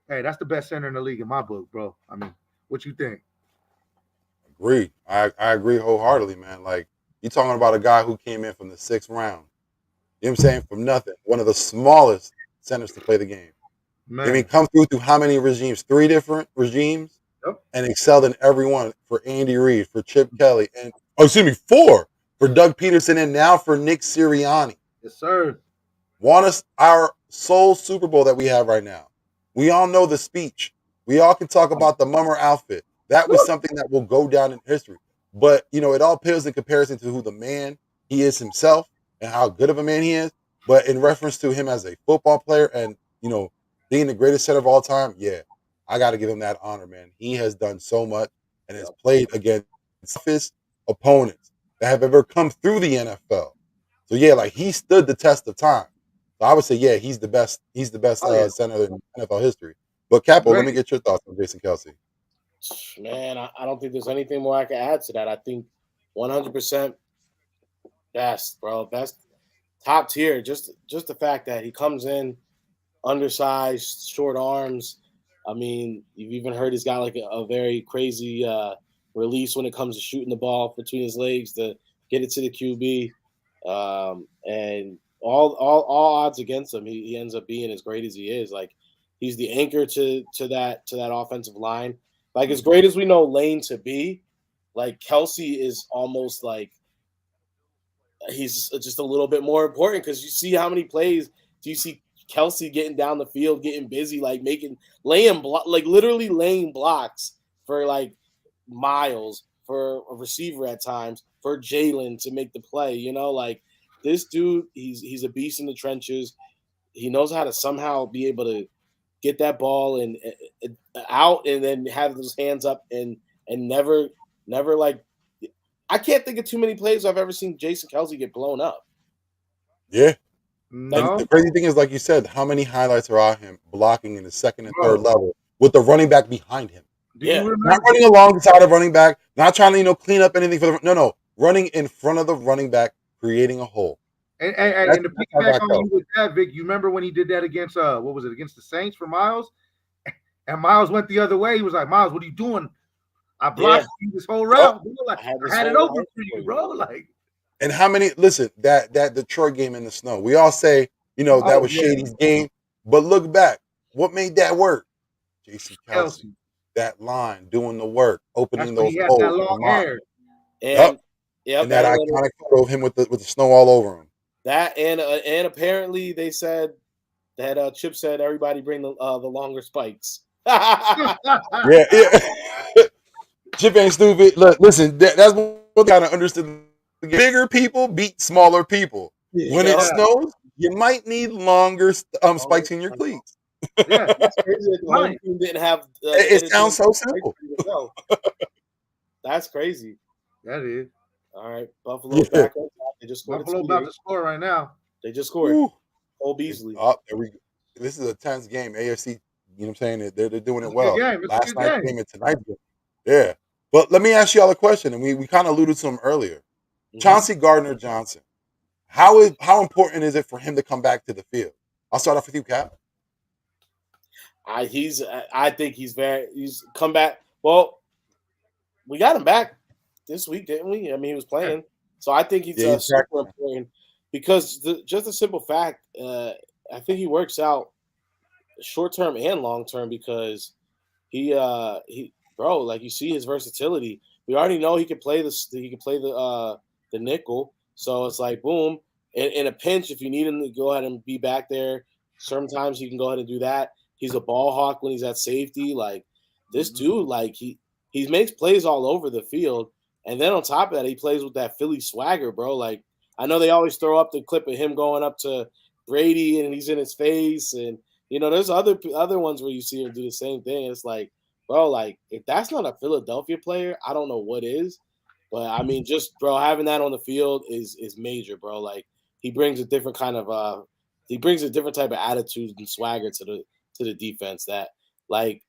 S2: hey, that's the best center in the league in my book, bro. I mean, what you think?
S1: Agree. I agree wholeheartedly, man. Like you talking about a guy who came in from the 6th round. You know what I'm saying? From nothing. One of the smallest centers to play the game. I mean,
S2: Man.
S1: come through how many regimes? 3 different regimes,
S2: Yep.
S1: and excelled in every one for Andy Reid, for Chip Kelly, and 4 for Doug Peterson, and now for Nick Sirianni.
S2: Yes, sir.
S1: Want us our sole Super Bowl that we have right now. We all know the speech. We all can talk about the mummer outfit. That was something that will go down in history. But it all pales in comparison to who the man he is himself and how good of a man he is. But in reference to him as a football player and being the greatest center of all time, yeah, I got to give him that honor, man. He has done so much and has played against toughest opponents that have ever come through the NFL. So yeah, like he stood the test of time. So I would say, yeah, he's the best. He's the best
S2: Oh yeah.
S1: center in NFL history. But Capo, let me
S2: Great.
S1: get your thoughts on Jason Kelsey.
S3: Man, I don't think there's anything more I can add to that. I think 100% best, bro. Best, top tier. Just the fact that he comes in undersized, short arms. I mean, you've even heard he's got like a very crazy release when it comes to shooting the ball between his legs to get it to the QB. And all odds against him, he ends up being as great as he is. Like he's the anchor to that offensive line. Like as great as we know Lane to be, like Kelsey is almost like he's just a little bit more important because you see how many plays do you see Kelsey getting down the field, getting busy, like like literally laying blocks for like Miles, for a receiver at times, for Jalen to make the play. Like this dude, he's a beast in the trenches. He knows how to somehow be able to get that ball and out, and then have those hands up and never like. I can't think of too many plays I've ever seen Jason Kelsey get blown up.
S1: Yeah, and
S2: No,
S1: the crazy thing is, like you said, how many highlights are on him blocking in the second and third
S2: bro.
S1: level with the running back behind him,
S2: Do you
S3: Yeah,
S1: not
S2: remember?
S1: running alongside of running back, not trying to clean up anything for the no, running in front of the running back, creating a hole. Like
S2: And to
S1: that's how
S2: piggyback
S1: that
S2: on
S1: goes.
S2: you with that, Vic, you remember when he did that against what was it against the Saints for Miles? And Miles went the other way. He was like, Miles, what are you doing? I
S3: yeah.
S2: blocked you this whole
S1: Yup.
S2: route. Like,
S3: I had this
S2: I had it
S3: whole
S2: open for you, bro. Like,
S1: And how many? Listen, that Detroit game in the snow. We all say, that
S2: oh
S1: was
S2: yeah,
S1: Shady's game, but look back. What made that work? Jason Kelsey.
S2: Kelsey.
S1: That line, doing the work,
S2: That's
S1: opening
S2: when
S1: those
S2: he had that
S1: holes for
S2: long
S1: Miles.
S2: hair.
S1: Yup.
S3: And yep,
S1: And that
S3: and
S1: iconic photo of him with the snow all over him.
S3: that and apparently they said that Chip said everybody bring the longer spikes. Yeah,
S1: Yeah, yeah. Chip ain't stupid. Look, listen, that's what kind of understood. Bigger people beat smaller people. When it
S2: Yeah,
S1: snows, you might need longer
S3: longer
S1: spikes in your
S3: spikes.
S1: cleats.
S2: yeah.
S3: That's crazy that the home
S2: Right.
S3: team didn't have
S1: It
S3: didn't
S1: sounds so
S3: spikes
S1: simple.
S3: ready to go. That's crazy.
S2: That is.
S3: All right, Buffalo's
S1: Yeah.
S3: back on top. They just scored a
S2: Buffalo about
S3: TD.
S2: to score right now.
S3: They just scored.
S1: Woo.
S3: Cole Beasley.
S1: There we go. This is a tense game. AFC, you know what I'm saying? They're doing
S2: It's
S1: it
S2: a good
S1: well.
S2: game. It's a
S1: Last
S2: good
S1: night's
S2: game.
S1: game and tonight's game. Yeah. But let me ask y'all a question, and we kind of alluded to him earlier.
S3: Mm-hmm.
S1: Chauncey Gardner Johnson. How important is it for him to come back to the field? I'll start off with you, Cap.
S3: I think he's come back. Well, we got him back this week, didn't we? I mean, he was playing, so I think he's
S1: Yeah, he's
S3: super
S1: practicing.
S3: important because just a simple fact. I think he works out short term and long term because he bro, like you see his versatility. We already know he can play the nickel. So it's like boom. In a pinch, if you need him to go ahead and be back there, sometimes he can go ahead and do that. He's a ball hawk when he's at safety. Like this dude, like he makes plays all over the field. And then on top of that, he plays with that Philly swagger, bro. Like I know they always throw up the clip of him going up to Brady and he's in his face, and there's other ones where you see him do the same thing. It's like, bro, like if that's not a Philadelphia player, I don't know what is. But I mean, just bro, having that on the field is major, bro. Like he brings a different kind of he brings a different type of attitude and swagger to the defense that like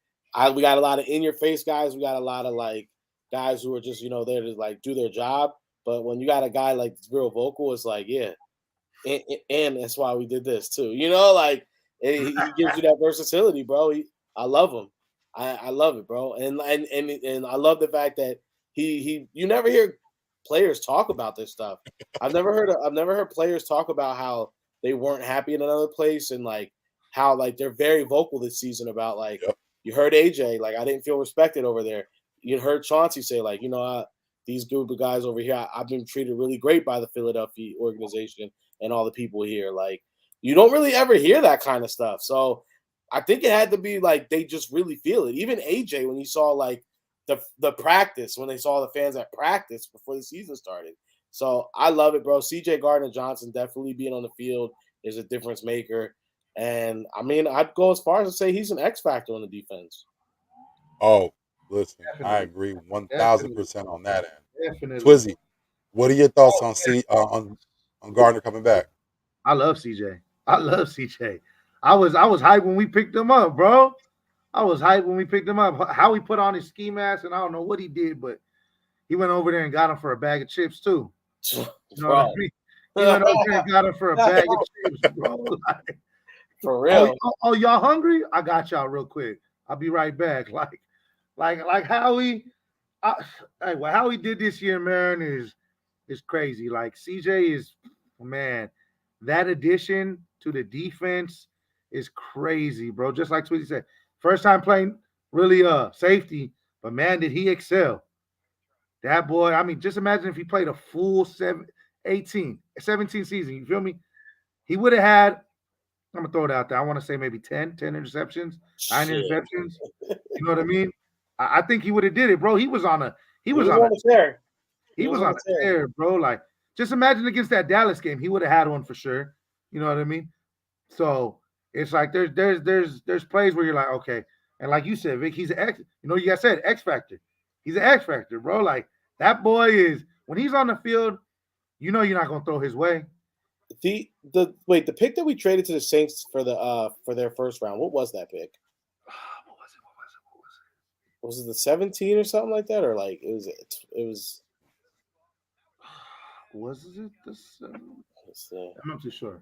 S3: we got a lot of in your face guys. We got a lot of like guys who are just there to like do their job. But when you got a guy like real vocal, it's like and that's why we did this too. Like he gives you that versatility, bro. I love him. I love it, bro. And I love the fact that you never hear players talk about this stuff. I've never heard players talk about how they weren't happy in another place and like how like they're very vocal this season about like
S1: Yep.
S3: you heard AJ like I didn't feel respected over there. You heard Chauncey say like these group of guys over here I've been treated really great by the Philadelphia organization and all the people here. Like you don't really ever hear that kind of stuff. So I think it had to be like they just really feel it. Even AJ when he saw like the practice when they saw the fans at practice before the season started. So I love it, bro. CJ Gardner-Johnson definitely being on the field is a difference maker. And I mean, I'd go as far as to say he's an X factor on the defense.
S1: Oh, listen,
S2: Definitely.
S1: I agree 1,000% on that end.
S2: Definitely.
S1: Twizzy, what are your thoughts on Gardner coming back?
S2: I love CJ. I love CJ. I was hyped when we picked him up, bro. I was hyped when we picked him up. How he put on his ski mask, and I don't know what he did, but he went over there and got him for a bag of chips too. You know what I mean? He went over there and got him for a bag of chips, bro. Like,
S3: for real.
S2: Oh, y'all hungry? I got y'all real quick. I'll be right back. Like how how he did this year, man, is crazy. Like CJ is, man, that addition to the defense is crazy, bro. Just like Twizzy said, first time playing really safety, but man, did he excel. That boy, I mean, just imagine if he played a full 17 season. You feel me? He would have had, I'm gonna throw it out there. I want to say maybe 10 interceptions, 9 interceptions. You know what I mean? I think he would have did it, bro. He was on a
S3: tear.
S2: He was on a tear, bro. Like, just imagine against that Dallas game, he would have had one for sure. You know what I mean? So it's like there's plays where you're like, okay, and like you said, Vic, he's an X. You know, you guys said X factor. He's an X factor, bro. Like that boy is when he's on the field, you know you're not gonna throw his way.
S3: The pick that we traded to the Saints for their first round, what was that pick?
S2: What was it?
S3: Was it the 17 or something like that, or like it was?
S2: Was it the 7? I'm not too sure.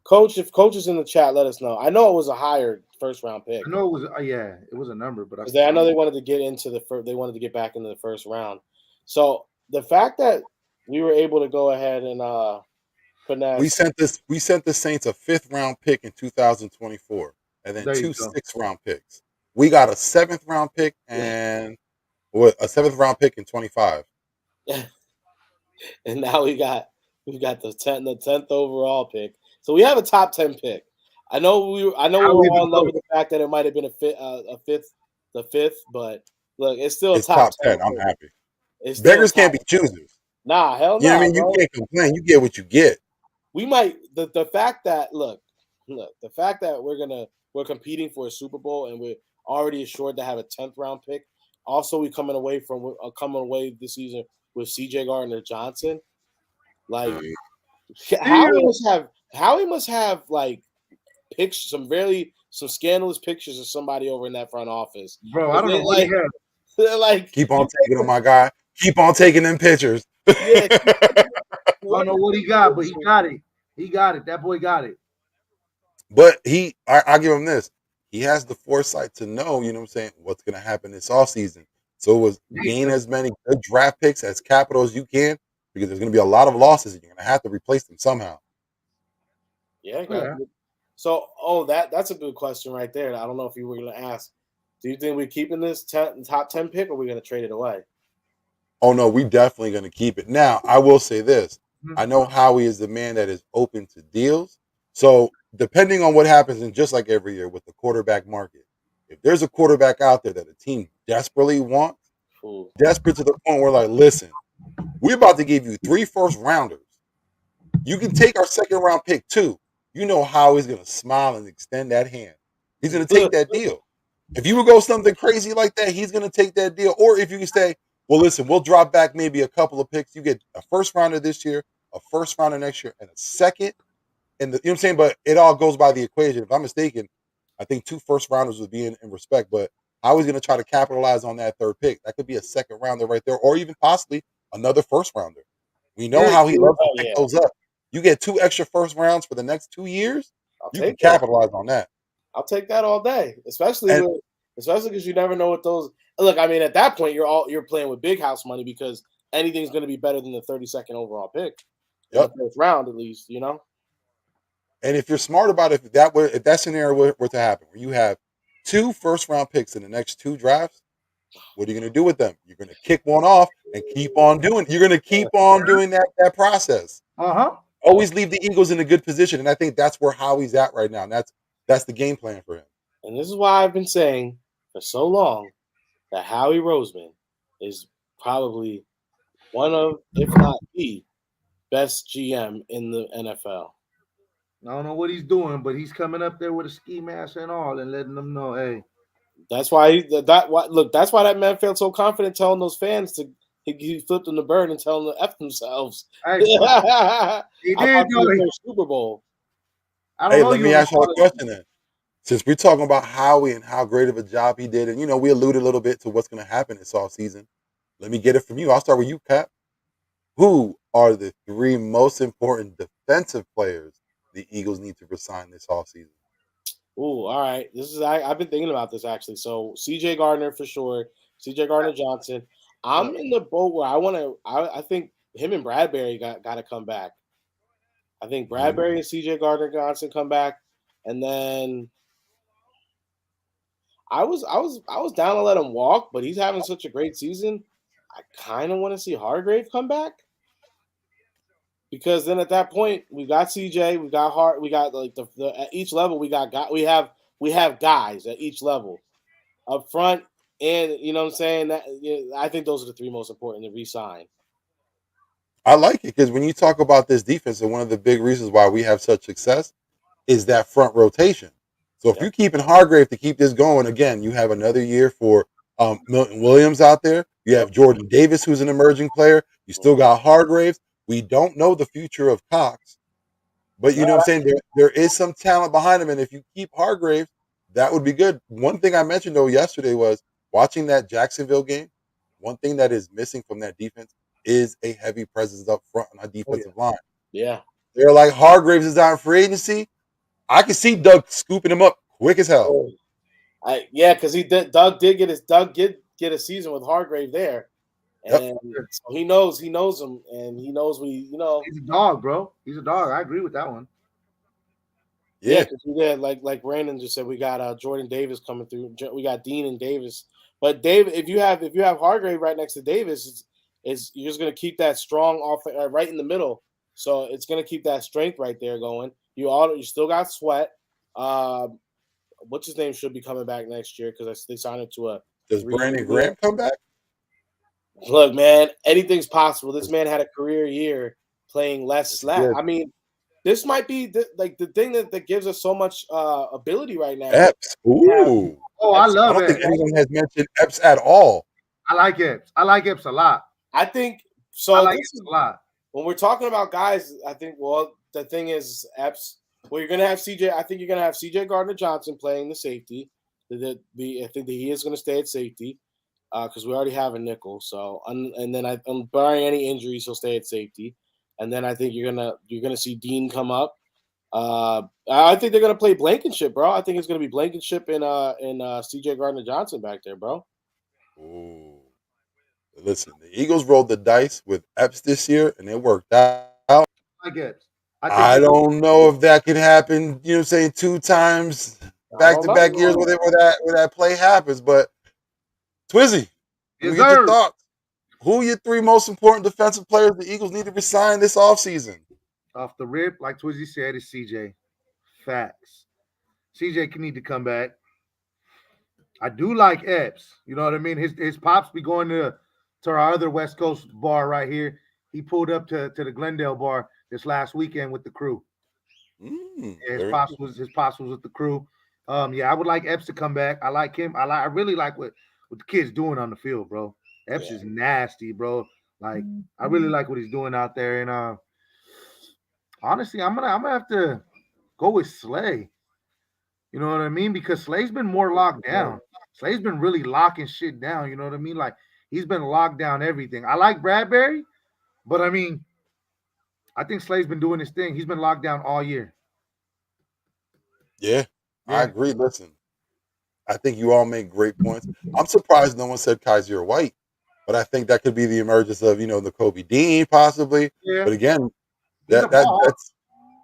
S3: Coach, if Coach is in the chat, let us know. I know it was a higher first round pick.
S2: I know it was. Yeah, it was a number, but
S3: I know they wanted to get into they wanted to get back into the first round. So the fact that we were able to go ahead and finesse.
S1: We sent the Saints a 5th round pick in 2024, and then 2 6th round picks. We got a 7th round pick and a 7th round pick in 25.
S3: And now we got the 10th overall pick. So we have a top 10 pick. I know we're all in love with the fact that it might have been the fifth, but look, it's still a top 10.
S1: I'm happy. Beggars can't be choosers.
S3: Nah, hell no.
S1: You know what I mean? You can't complain. You get what you get.
S3: We might the fact that the fact that we're competing for a Super Bowl and we're already assured to have a 10th round pick. Also, we coming away this season with CJ Gardner-Johnson. Like Howie must have like pictures, some scandalous pictures of somebody over in that front office.
S2: Bro, I don't know what he has.
S3: They're like,
S1: keep on taking them, my guy. Keep on taking them pictures.
S2: Yeah, I don't know what he got, but he got it. He got it. That boy got it.
S1: But I give him this. He has the foresight to know, you know what I'm saying, what's going to happen this offseason. So it was gain as many good draft picks as capital as you can, because there's going to be a lot of losses and you're going to have to replace them somehow.
S3: Yeah. So, that's a good question right there. I don't know if you were going to ask. Do you think we're keeping this top 10 pick, or are we going to trade it away?
S1: Oh, no, we definitely going to keep it. Now, I will say this. I know Howie is the man that is open to deals. So, depending on what happens, and just like every year with the quarterback market, if there's a quarterback out there that a team desperately wants, desperate to the point where, like, listen, we're about to give you 3 first-rounders. You can take our 2nd round pick, too. You know Howie's going to smile and extend that hand. He's going to take that deal. If you would go something crazy like that, he's going to take that deal. Or if you can say, well, listen, we'll drop back maybe a couple of picks. You get a 1st rounder this year, a 1st rounder next year, and a 2nd. And you know what I'm saying? But it all goes by the equation. If I'm mistaken, I think 2 first-rounders would be in respect, but how he's going to try to capitalize on that third pick? That could be a second rounder right there, or even possibly another first rounder. We know
S2: Yeah,
S1: how he loves to
S3: Oh
S1: pick
S3: yeah,
S1: those up. You get 2 extra first rounds for the next 2 years,
S3: I'll
S1: you can
S3: take that.
S1: capitalize on that.
S3: I'll take that all day,
S1: And
S3: especially because you never know what those. Look, I mean, at that point, you're playing with big house money because anything's going to be better than the 32nd overall pick in the
S1: yep.
S3: first round, at least. You know.
S1: And if you're smart about it, if that scenario were to happen, where you have 2 first-round picks in the next 2 drafts, what are you going to do with them? You're going to kick one off and keep on doing. You're going to keep on doing that process.
S2: Uh-huh.
S1: Always leave the Eagles in a good position, and I think that's where Howie's at right now. And that's the game plan for him.
S3: And this is why I've been saying for so long that Howie Roseman is probably one of, if not the best GM in the NFL.
S2: I don't know what he's doing, but he's coming up there with a ski mask and all and letting them know, hey.
S3: That's why that's why that man felt so confident telling those fans to he flipped them the bird and telling them to F themselves.
S2: Hey,
S3: I
S2: he
S3: thought
S2: did
S3: he
S2: know.
S3: was their Super Bowl.
S2: I don't
S1: Hey,
S2: know
S1: let
S2: you
S1: me
S2: on the
S1: ask you a
S2: college.
S1: question then. Since we're talking about Howie and how great of a job he did, and we alluded a little bit to what's going to happen this offseason. Let me get it from you. I'll start with you, Cap. Who are the 3 most important defensive players the Eagles need to resign this offseason?
S3: Ooh, all right. I've been thinking about this actually. So CJ Gardner for sure. CJ Gardner Johnson.
S2: Yeah.
S3: I'm in the boat where I think him and Bradbury got to come back. I think
S1: Mhm.
S3: Bradbury and CJ Gardner Johnson come back. And then I was down to let him walk, but he's having such a great season. I kind of want to see Hargrave come back because then at that point we got CJ, we got Hart, we got like the at each level we have guys at each level up front, and you know what I'm saying. I think those are the 3 most important to re-sign.
S1: I like it because when you talk about this defense, and one of the big reasons why we have such success is that front rotation. So if
S3: Yep.
S1: you're keeping Hargrave to keep this going, again, you have another year for Milton Williams out there. You
S3: Yep.
S1: have Jordan Davis, who's an emerging player. You still got Hargraves. We don't know the future of Cox, but you know what I'm saying? There is some talent behind him. And if you keep Hargraves, that would be good. One thing I mentioned, though, yesterday was watching that Jacksonville game. One thing that is missing from that defense is a heavy presence up front on our
S2: Oh, yeah.
S1: defensive line.
S3: Yeah.
S1: They're like Hargraves is out in free agency. I can see Doug scooping him up quick as hell.
S3: Because Doug did get a season with Hargrave there,
S1: Yep.
S3: and so he knows him, and he knows
S2: He's a dog, bro. He's a dog. I agree with that one.
S3: Yeah,
S1: Yeah.
S3: because we got like Brandon just said, we got Jordan Davis coming through. We got Dean and Davis, but David, if you have Hargrave right next to Davis, you're just gonna keep that strong off right in the middle. So it's gonna keep that strength right there going. You still got Sweat. What's his name should be coming back next year because they signed him to a
S1: Does
S3: 3-year
S1: Brandon
S3: deal.
S1: Graham come back?
S3: Look, man, anything's possible. This man had a career year playing less
S1: Yes, he
S3: snap.
S1: did.
S3: I mean, this might be the thing that gives us so much ability right now.
S1: Epps. Ooh.
S2: Oh, I
S1: I
S2: love
S1: don't think
S2: Epps.
S1: anyone has mentioned Epps at all.
S2: I like Epps. I like Epps a lot.
S3: I think
S2: I
S3: so.
S2: like
S3: This
S2: Epps
S3: is
S2: a lot.
S3: when we're talking about guys. I think the thing is Epps. Well, you're gonna have CJ. I think you're gonna have CJ Gardner Johnson playing the safety. I think that he is gonna stay at safety because we already have a nickel. So and then barring any injuries, he'll stay at safety. And then I think you're gonna see Dean come up. I think they're gonna play Blankenship, bro. I think it's gonna be Blankenship and CJ Gardner Johnson back there, bro.
S1: Ooh. Listen, the Eagles rolled the dice with Epps this year, and it worked out.
S2: I like Epps. I think
S1: I don't know if that could happen, 2 times
S3: I
S1: back
S3: don't
S1: to back years
S3: know.
S1: where that play happens. But Twizzy, let me get your
S2: deserves.
S1: thoughts. Who are your 3 most important defensive players the Eagles need to resign this offseason?
S2: Off the rip, like Twizzy said, is CJ. Facts. CJ can need to come back. I do like Epps. You know what I mean? His pops be going to our other West Coast bar right here. He pulled up to the Glendale bar this last weekend with the crew. Yeah,
S1: Very interesting.
S2: his pops was with the crew. Yeah, I would like Epps to come back. I like him. I really like what the kid's doing on the field, bro. Epps
S3: Yeah.
S2: is nasty, bro. Like I really like what he's doing out there. And honestly, I'm gonna have to go with Slay. You know what I mean? Because Slay's been more locked down. Slay's been really locking shit down. You know what I mean? Like he's been locked down everything. I like Bradbury, but I mean, I think Slay's been doing his thing. He's been locked down all year.
S1: Yeah, I
S2: Yeah.
S1: agree. Listen, I think you all make great points. I'm surprised no one said Kaiser White, but I think that could be the emergence of the Kobe Dean possibly.
S2: Yeah.
S1: But again,
S2: He's a
S1: that that
S2: ball.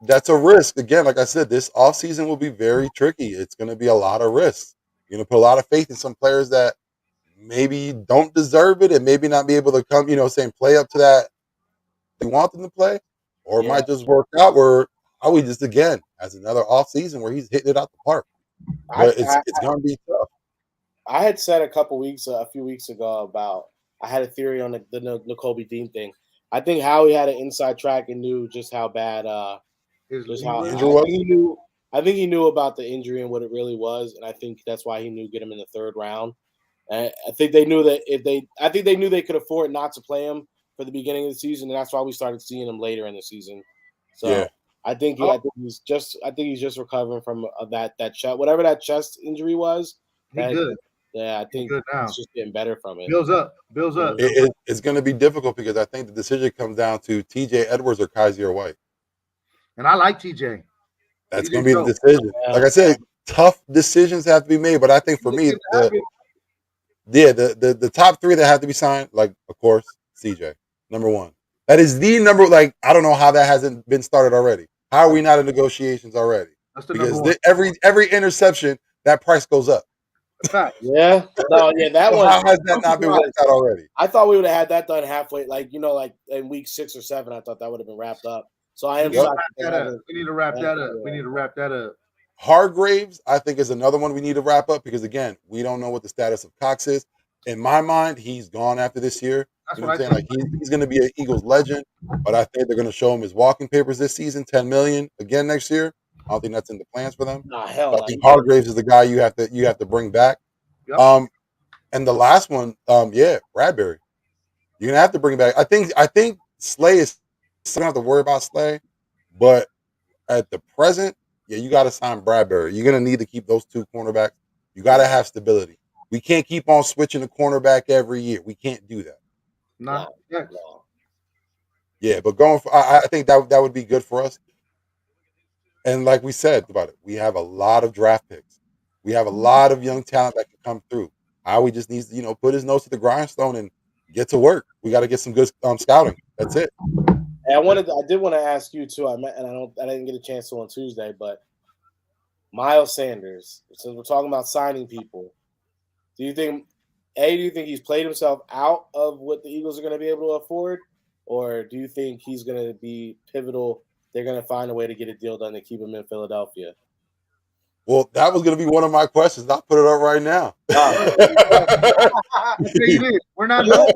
S1: that's a risk. Again, like I said, this offseason will be very tricky. It's going to be a lot of risks. You're going to put a lot of faith in some players that maybe don't deserve it and maybe not be able to come, saying play up to that you want them to play, or it
S3: Yeah.
S1: might just work out where how we just again as another offseason where he's hitting it out the park.
S3: I,
S1: But it's
S3: I
S1: it's going to be tough.
S3: I had said a few weeks ago about I had a theory on the Kobe Dean thing. I think Howie had an inside track and knew just how bad, just
S2: He
S3: how
S2: was.
S1: Injury
S3: I think
S1: was.
S3: he knew. I think he knew about the injury and what it really was, and I think that's why he knew get him in the third round. And I think they knew that I think they knew they could afford not to play him for the beginning of the season, and that's why we started seeing him later in the season.
S1: Yeah.
S3: So
S2: Oh,
S3: I think he's just recovering from that chest, whatever that chest injury was.
S2: he
S3: That
S2: good.
S3: yeah, I
S2: He
S3: think
S2: good
S3: he's
S2: now.
S3: just getting better from it.
S2: Bills up. Bills
S3: Yeah.
S2: up.
S1: It's going to be difficult because I think the decision comes down to T.J. Edwards or Kaiser White.
S2: And I like TJ.
S1: That's going
S2: TJ's
S1: to be the
S2: dope.
S1: decision.
S3: Yeah.
S1: Like I said, tough decisions have to be made. But I think for me, the top three that have to be signed, like of course, CJ, number one. That is the number. Like I don't know how that hasn't been started already. How are we not in negotiations already?
S2: That's the number
S1: Because
S2: one.
S1: every interception, that price goes up.
S2: Facts.
S3: Yeah. No, yeah, that
S1: So
S3: one.
S1: how has that
S3: I'm
S1: not been
S3: surprised.
S1: worked out already?
S3: I thought we would have had that done halfway, like in week 6 or 7. I thought that would have been wrapped up. So I
S2: We
S3: am
S2: need to
S1: Yep.
S3: shocked
S2: wrap
S3: that
S2: that
S3: they
S2: up.
S3: haven't.
S2: We need to wrap that up. We
S3: Yeah.
S2: need to wrap that up.
S1: Hargraves, I think, is another one we need to wrap up because again, we don't know what the status of Cox is. In my mind, he's gone after this year.
S2: That's
S1: You know
S2: what
S1: what
S2: I
S1: I'm saying?
S2: think.
S1: Like he's going to be an Eagles legend, but I think they're going to show him his walking papers this season, 10 million again next year. I don't think that's in the plans for them.
S3: Nah, hell
S1: But I
S3: no.
S1: think Hargraves is the guy you have to bring back.
S2: Yep.
S1: And the last one, yeah, Bradbury. You're gonna have to bring back. I think Slay is still gonna have to worry about Slay, but at the present, yeah, you got to sign Bradbury. You're gonna need to keep those two cornerbacks. You got to have stability. We can't keep on switching the cornerback every year. We can't do that.
S2: Nah.
S3: No,
S2: Facts.
S3: no.
S1: Yeah, but going for, I think that would be good for us. And like we said about it, we have a lot of draft picks. We have a lot of young talent that can come through. Howie just needs to, put his nose to the grindstone and get to work. We got to get some good scouting. That's it.
S3: And I did want to ask you too. I didn't get a chance to on Tuesday, but Miles Sanders. Since we're talking about signing people, do you think he's played himself out of what the Eagles are going to be able to afford, or do you think he's going to be pivotal? They're going to find a way to get a deal done to keep him in Philadelphia.
S1: Well, that was going to be one of my questions. I'll put it up right now.
S2: I'll tell you this. We're not known.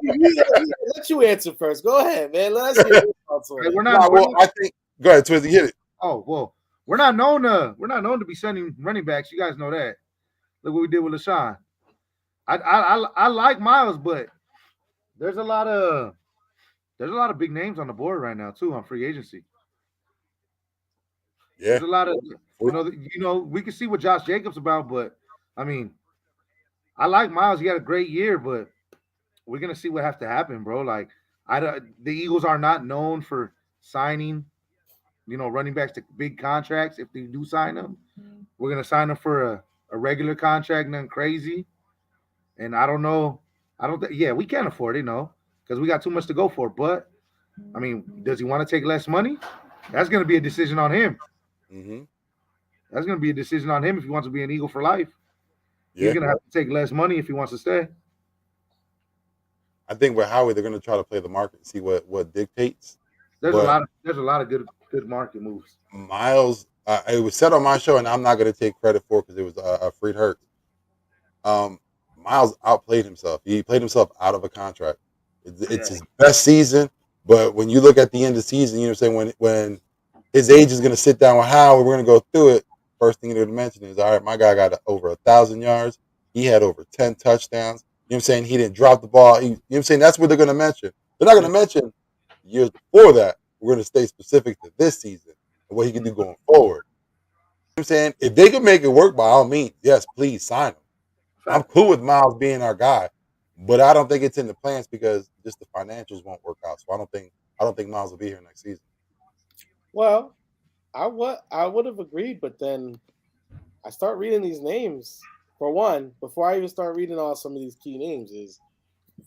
S3: Let you answer first. Go ahead, man. Let's get your thoughts on it.
S2: We're
S1: Nah,
S2: not.
S1: well, I think. Go ahead, Twizzy, hit it.
S2: Oh well, we're not known to be sending running backs. You guys know that. Look what we did with LaShawn. I like Miles, but there's a lot of big names on the board right now too on free agency.
S1: Yeah.
S2: There's a lot of we can see what Josh Jacobs about, but I mean, I like Miles. He had a great year, but we're gonna see what has to happen, bro. Like the Eagles are not known for signing, running backs to big contracts. If they do sign them, we're gonna sign them for a regular contract, nothing crazy. And I don't know. I don't think. Yeah, we can't afford it, because we got too much to go for. But I mean, does he want to take less money? That's gonna be a decision on him.
S1: Mm-hmm.
S2: That's gonna be a decision on him if he wants to be an Eagle for life. He's
S1: Yeah.
S2: gonna have to take less money if he wants to stay.
S1: I think with Howie, they're going to try to play the market and see what dictates.
S2: There's
S1: But
S2: a lot of good market moves.
S1: Miles, it was said on my show, and I'm not going to take credit for it because it was Freed Hurts. Miles outplayed himself. He played himself out of a contract. It's his best season, but when you look at the end of the season, you know what I'm saying, when his age is going to sit down with Howie, we're going to go through it. First thing they're going to mention is, all right, my guy got over 1,000 yards. He had over 10 touchdowns. You know what I'm saying? He didn't drop the ball. You know what I'm saying? That's what they're going to mention. They're not going to mention years before that. We're going to stay specific to this season and what he can do going forward. I'm saying? If they could make it work, by all means, yes, please sign him. I'm cool with Miles being our guy, but I don't think it's in the plans because just the financials won't work out. So I don't think Miles will be here next season.
S3: Well, I would have agreed, but then I start reading these names. For one, before I even start reading all some of these key names, is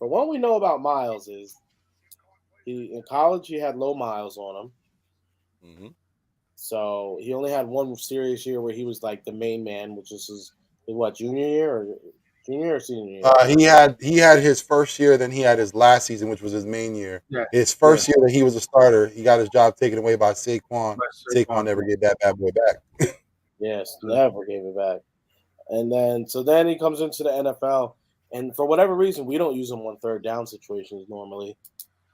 S3: for one we know about Miles is he in college he had low miles on him.
S1: Mm-hmm.
S3: So he only had one serious year where he was like the main man, which is his what junior or senior year.
S1: He had his first year, then he had his last season, which was his main year.
S2: Yeah.
S1: His first year that he was a starter, he got his job taken away by Saquon. Saquon never gave that bad boy back.
S3: Yes, never gave it back. And then he comes into the NFL, and for whatever reason, we don't use him on third down situations normally.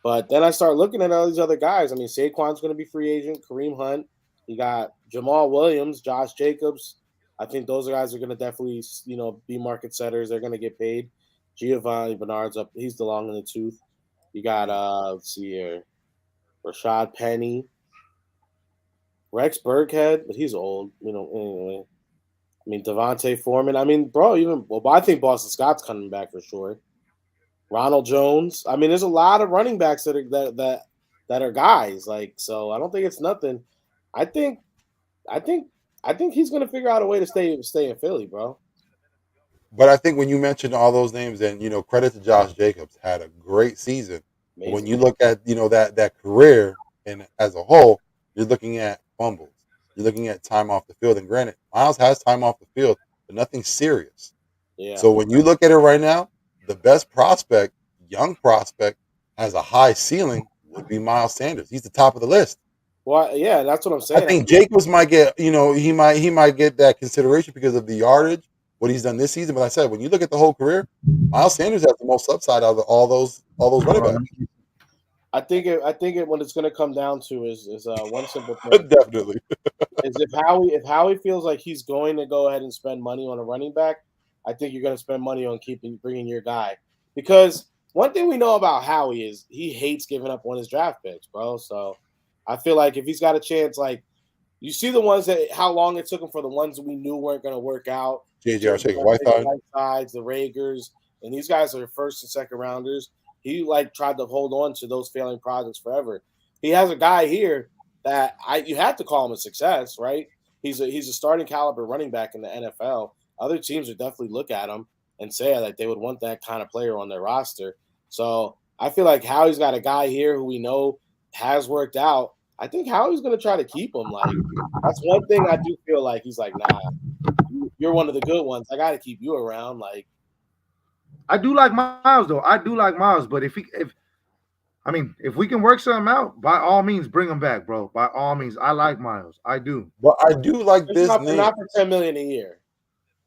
S3: But then I start looking at all these other guys. I mean, Saquon's going to be free agent. Kareem Hunt. You got Jamal Williams, Josh Jacobs. I think those guys are going to definitely, be market setters. They're going to get paid. Giovanni Bernard's up. He's the long in the tooth. You got, let's see here, Rashad Penny, Rex Burkhead, but he's old. Anyway. I mean, Devontae Foreman. I mean, bro, I think Boston Scott's coming back for sure. Ronald Jones. I mean, there's a lot of running backs that are guys. Like, so I don't think it's nothing. I think he's gonna figure out a way to stay in Philly, bro.
S1: But I think when you mentioned all those names, and credit to Josh Jacobs, had a great season. But when you look at that career and as a whole, you're looking at fumbles. You're looking at time off the field. And granted, Miles has time off the field, but nothing serious.
S3: Yeah.
S1: So when you look at it right now, the best prospect, young prospect, has a high ceiling would be Miles Sanders. He's the top of the list.
S3: Well, yeah, that's what I'm saying.
S1: I think Jacobs might get, he might get that consideration because of the yardage, what he's done this season. But like I said, when you look at the whole career, Miles Sanders has the most upside out of all those running backs.
S3: I think what it's going to come down to is one simple thing.
S1: Definitely.
S3: Is if Howie feels like he's going to go ahead and spend money on a running back, I think you're going to spend money on bringing your guy. Because one thing we know about Howie is he hates giving up on his draft picks, bro. So I feel like if he's got a chance, like you see the ones that how long it took him for the ones that we knew weren't going to work out.
S1: JJ Whitesides,
S3: the Ragers, and these guys are first and second rounders. He tried to hold on to those failing projects forever. He has a guy here that you have to call him a success, right? He's a starting caliber running back in the NFL. Other teams would definitely look at him and say that they would want that kind of player on their roster. So I feel like Howie's got a guy here who we know has worked out. I think Howie's going to try to keep him. Like that's one thing I do feel like he's like, nah, you're one of the good ones. I got to keep you around. Like.
S2: I do like Miles, though. I do like Miles, but if we can work something out, by all means, bring him back, bro. By all means, I like Miles. I do.
S1: But I do like this name.
S3: Not for $10 million a year.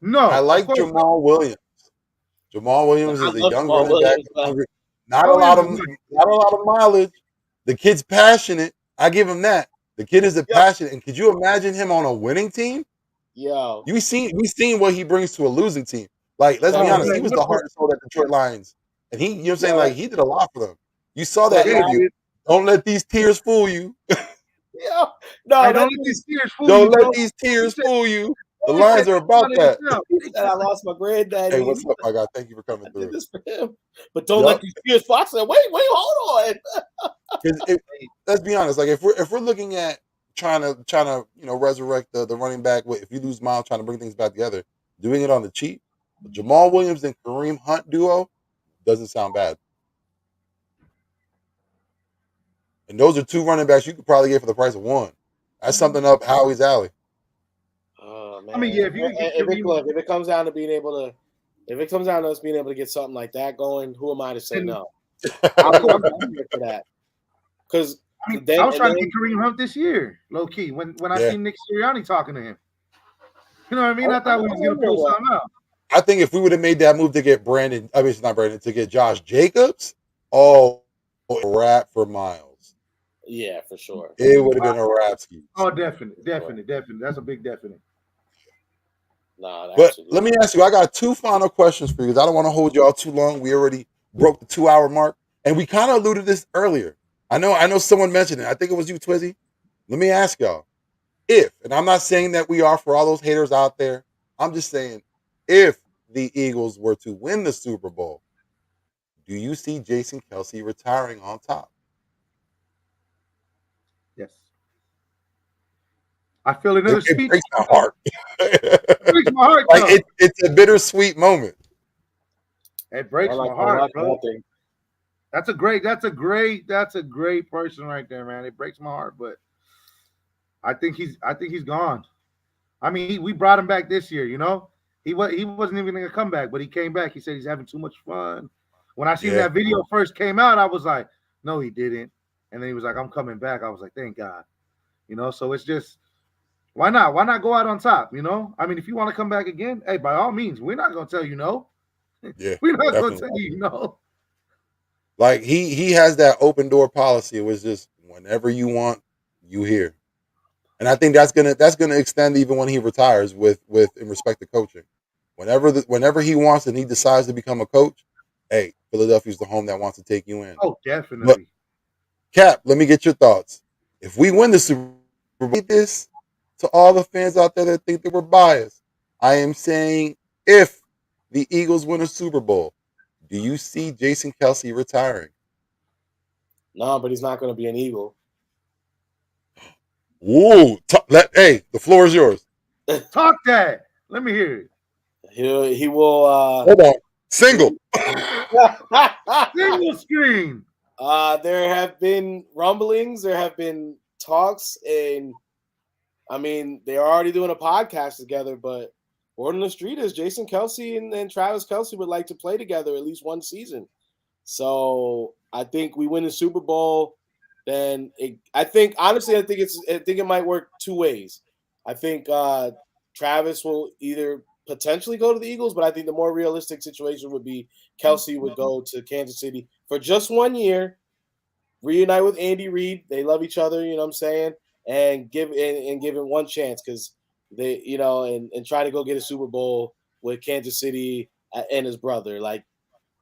S2: No,
S1: I like Jamal Williams. Jamal Williams is a young running back. Not a lot of mileage. The kid's passionate. I give him that. The kid is passionate. And could you imagine him on a winning team?
S3: Yo,
S1: we seen what he brings to a losing team. Like, let's be honest, he was the heart and soul of the Detroit Lions. And he, what I'm saying? Like, he did a lot for them. You saw that interview. Don't let these tears fool you.
S3: Yeah. No,
S2: don't let these tears fool
S1: you.
S2: Don't
S1: let these tears fool you. The Lions are about that.
S3: He said, I lost my granddaddy.
S1: Hey, what's up, my guy? Thank you for coming through.
S3: This for him. But don't let these tears fall. I said, wait, hold
S1: on. Let's be honest. Like, if we're looking at trying to resurrect the running back, if you lose Miles, trying to bring things back together, doing it on the cheap, the Jamal Williams and Kareem Hunt duo doesn't sound bad. And those are two running backs you could probably get for the price of one. That's something up Howie's alley.
S3: Oh man!
S2: I mean, yeah.
S3: If it comes down to being able to, if it comes down to us being able to get something like that going, who am I to say no? I'm here for that. Because
S2: I was trying to get Kareem Hunt this year, low key. When I seen Nick Sirianni talking to him, you know what I mean? I thought we was gonna pull something out.
S1: I think if we would have made that move to get to get Josh Jacobs, a wrap for Miles.
S3: Yeah, for sure.
S1: It would have been a wrap scheme.
S2: Oh, definitely. That's a big definite.
S3: Nah,
S1: but let me ask you, I got two final questions for you because I don't want to hold y'all too long. We already broke the 2-hour mark, and we kind of alluded to this earlier. I know someone mentioned it. I think it was you, Twizzy. Let me ask y'all. and I'm not saying that we are for all those haters out there, I'm just saying if the Eagles were to win the Super Bowl, do you see Jason Kelsey retiring on top?
S2: Yes. I feel another
S1: It
S2: speech.
S1: breaks my heart.
S2: It breaks my heart,
S1: Like
S2: though.
S1: it's a bittersweet moment.
S2: It breaks my
S3: I
S2: heart,
S3: like
S2: bro.
S3: nothing.
S2: That's a great person right there, man. It breaks my heart, but I think he's gone. I mean, we brought him back this year, you know. He wasn't even gonna come back, but he came back. He said he's having too much fun. When I seen
S1: Yeah,
S2: that video first came out, I was like, no, he didn't. And then he was like, I'm coming back. I was like, thank God. You know, so it's just why not? Why not go out on top? You know, I mean, if you want to come back again, hey, by all means, we're not gonna tell you no.
S1: yeah,
S2: We're not gonna
S1: definitely.
S2: tell you no.
S1: Like he has that open door policy. It was just whenever you want, you here. And I think that's gonna extend even when he retires with in respect to coaching. Whenever he wants and he decides to become a coach, hey, Philadelphia's the home that wants to take you in.
S2: Oh,
S1: But
S2: definitely.
S1: Cap, let me get your thoughts. If we win the Super Bowl, this to all the fans out there that think that we're biased. I am saying if the Eagles win a Super Bowl, do you see Jason Kelsey retiring?
S3: No, but he's not going to be an Eagle.
S1: Ooh, hey, the floor is yours.
S2: Talk that. Let me hear it.
S3: He will.
S1: Hold on, single.
S2: Single screen.
S3: There have been rumblings. There have been talks, and I mean, they're already doing a podcast together. But word on the street is Jason Kelsey and Travis Kelsey would like to play together at least one season. So I think we win the Super Bowl. Then I think honestly, I think it might work two ways. I think Travis will either potentially go to the Eagles, but I think the more realistic situation would be Kelsey would go to Kansas City for just 1 year, reunite with Andy Reid. They love each other, you know what I'm saying, and give him one chance because they, and try to go get a Super Bowl with Kansas City and his brother.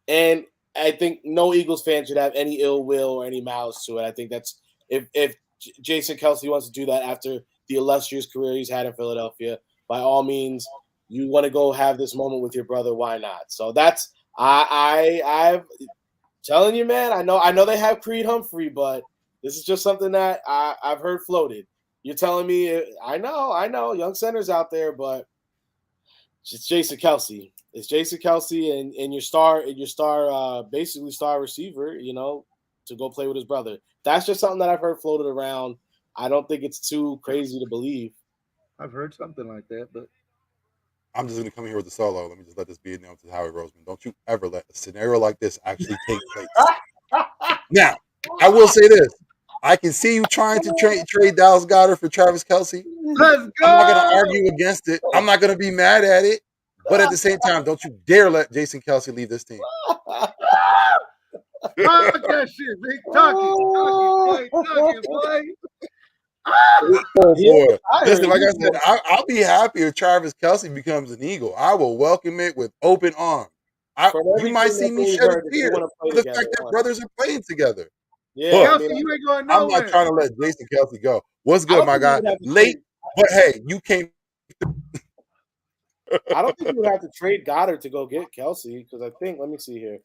S3: And I think no Eagles fan should have any ill will or any malice to it. I think that's if Jason Kelsey wants to do that after the illustrious career he's had in Philadelphia, by all means, you want to go have this moment with your brother, why not? So that's I'm telling you, man. I know they have Creed Humphrey, but this is just something that I've heard floated. You're telling me I know, young centers out there, but it's Jason Kelsey. It's Jason Kelsey and basically star receiver, to go play with his brother. That's just something that I've heard floated around. I don't think it's too crazy to believe.
S2: I've heard something like that, but
S1: I'm just gonna come here with the solo. Let me just let this be announced to Howie Roseman. Don't you ever let a scenario like this actually take place. Now, I will say this. I can see you trying to trade Dallas Goedert for Travis Kelsey.
S2: let's
S1: I'm not gonna
S2: go.
S1: argue against it. I'm not gonna be mad at it. But at the same time, don't you dare let Jason Kelsey leave this team.
S2: Talk that shit, Vic. Talk it, boy.
S1: Oh boy. Listen, like I said, I'll be happy if Travis Kelsey becomes an Eagle. I will welcome it with open arms.
S3: From
S1: You might
S3: everything
S1: see
S3: that
S1: me
S3: we've
S1: shed a
S3: heard, that they
S1: tear
S3: want to
S1: for
S3: play
S1: the
S3: together.
S1: fact that brothers are playing together.
S3: Yeah,
S1: But
S2: Kelsey, you ain't going
S1: I'm not
S2: nowhere.
S1: trying to let Jason Kelsey go. What's
S3: I
S1: good,
S3: don't
S1: my
S3: think we
S1: guy?
S3: would have to
S1: Late, but hey, you came.
S3: I don't think you would have to trade Goddard to go get Kelsey because I think. Let me see here.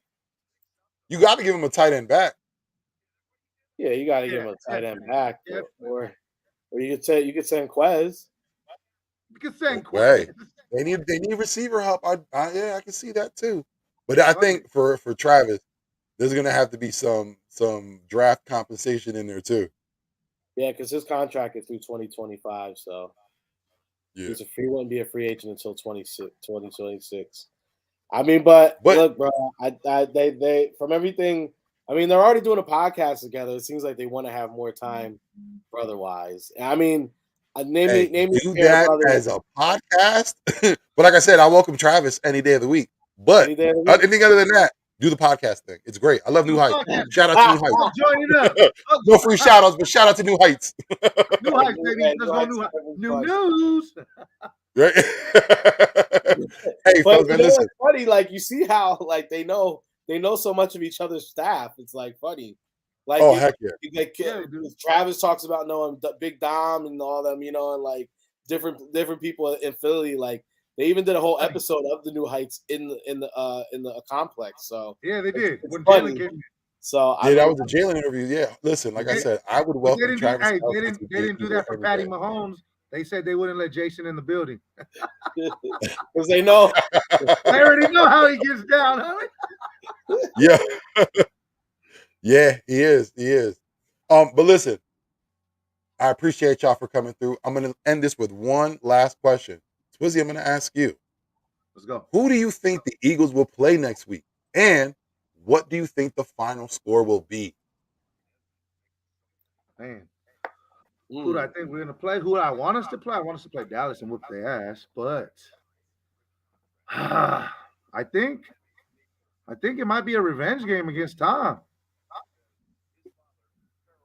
S1: You got to give him a tight end back.
S3: Yeah, you got to give him a tight end back, or you could send Quez.
S2: You can send
S1: Hey,
S2: Quez.
S1: they need receiver help. I can see that too. But I
S2: 100.
S1: think for Travis, there's gonna have to be some draft compensation in there too.
S3: Yeah, because his contract is through 2025, so
S1: Yeah,
S3: he wouldn't be a free agent until 2026. I mean, but
S1: but
S3: look, bro, they from everything. I mean, they're already doing a podcast together. It seems like they want to have more time, brother-wise. I mean, name
S1: hey,
S3: me
S1: do
S3: a pair of
S1: that
S3: brothers
S1: as a podcast. But like I said, I welcome Travis any day of the week. But
S3: any day of the week.
S1: anything other than that, do the podcast thing. It's great. I love New Heights. Shout out to New Heights.
S2: Join it up.
S1: No free shout outs, but shout out to New Heights.
S2: New Heights, baby. Let's go new news.
S1: Right? Hey,
S3: But
S1: fellas, man, listen.
S3: it's funny. Like you see how like they know so much of each other's staff. It's like funny. Like,
S1: Oh heck yeah.
S2: Yeah, they do.
S3: Travis talks about knowing Big Dom and all them, and like different people in Philly. Like, they even did a whole episode of the New Heights in the complex. So
S2: Yeah, they did.
S3: it's
S2: When
S3: funny.
S2: Jalen came,
S3: So
S1: Yeah, that was a Jalen interview. Yeah, listen, like I
S2: they,
S1: said, I would
S2: but they
S1: welcome
S2: didn't do.
S1: Travis
S2: Hey,
S1: Kelce to
S2: they
S1: be an
S2: didn't do
S1: Eagle
S2: that for
S1: every
S2: Patty
S1: day.
S2: Mahomes. They said they wouldn't let Jason in the building.
S3: because they know.
S2: They already know how he gets down, huh?
S1: Yeah, yeah, he is. He is. But listen, I appreciate y'all for coming through. I'm gonna end this with one last question. Swizzy, I'm gonna ask you.
S2: Let's go.
S1: Who do you think the Eagles will play next week? And what do you think the final score will be?
S2: Man, who do I think we're gonna play? Who do I want us to play? I want us to play Dallas and whoop their ass, but I think it might be a revenge game against Tom.